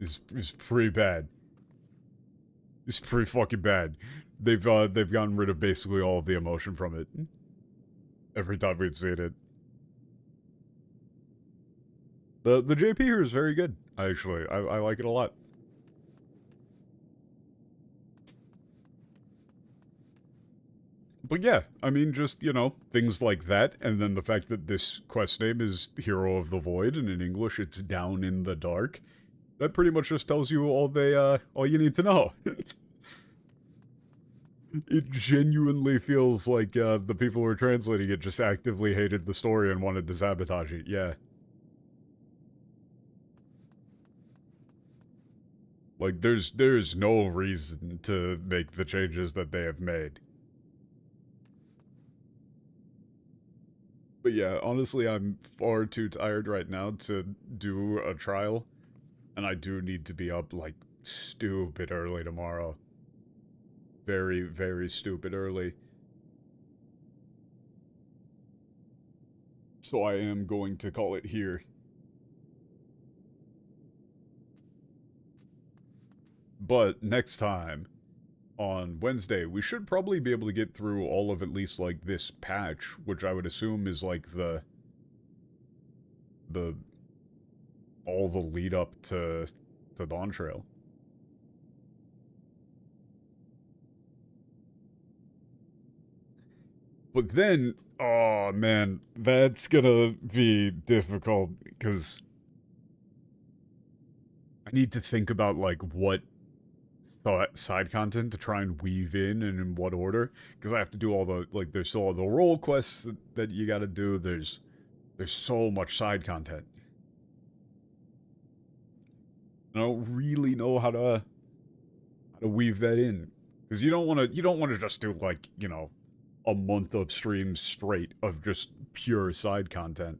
It's pretty bad. It's pretty fucking bad. They've gotten rid of basically all of the emotion from it. Every time we've seen it. The JP here is very good, actually. I like it a lot. But yeah, I mean, just, you know, things like that, and then the fact that this quest name is Hero of the Void, and in English it's Down in the Dark. That pretty much just tells you all you need to know. It genuinely feels like, the people who are translating it just actively hated the story and wanted to sabotage it, yeah. Like, there's no reason to make the changes that they have made. But yeah, honestly, I'm far too tired right now to do a trial. And I do need to be up, like, stupid early tomorrow. Very, very stupid early. So I am going to call it here. But next time, on Wednesday, we should probably be able to get through all of at least, like, this patch, which I would assume is, like, all the lead up to Dawn Trail. But then, oh man, that's gonna be difficult, because I need to think about, like, what side content to try and weave in and in what order, because I have to do all the, like, there's still all the role quests that you gotta do, there's so much side content. I don't really know how to weave that in, because you don't want to just do, like, you know, a month of streams straight of just pure side content.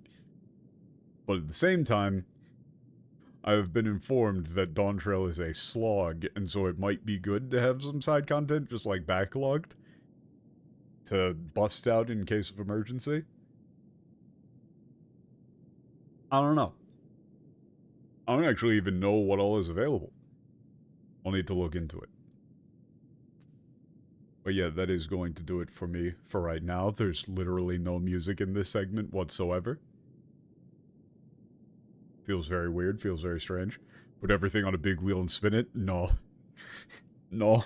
But at the same time, I have been informed that Dawn Trail is a slog, and so it might be good to have some side content just, like, backlogged to bust out in case of emergency. I don't know. I don't actually even know what all is available. I'll need to look into it. But yeah, that is going to do it for me for right now. There's literally no music in this segment whatsoever. Feels very weird, feels very strange. Put everything on a big wheel and spin it? No. No.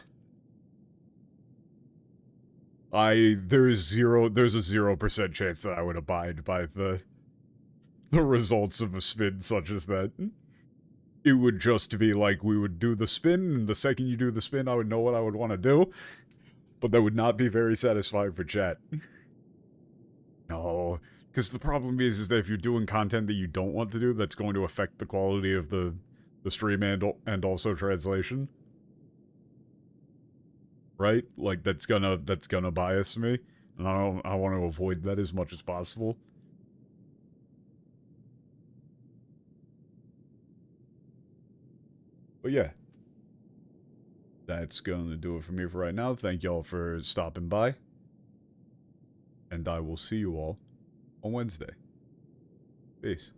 There's a 0% chance that I would abide by the results of a spin such as that. It would just be like, we would do the spin, and the second you do the spin, I would know what I would want to do. But that would not be very satisfying for chat. No. Because the problem is that if you're doing content that you don't want to do, that's going to affect the quality of the stream and also translation. Right? Like, that's gonna bias me. And I want to avoid that as much as possible. But yeah. That's gonna do it for me for right now. Thank y'all for stopping by. And I will see you all on Wednesday. Peace.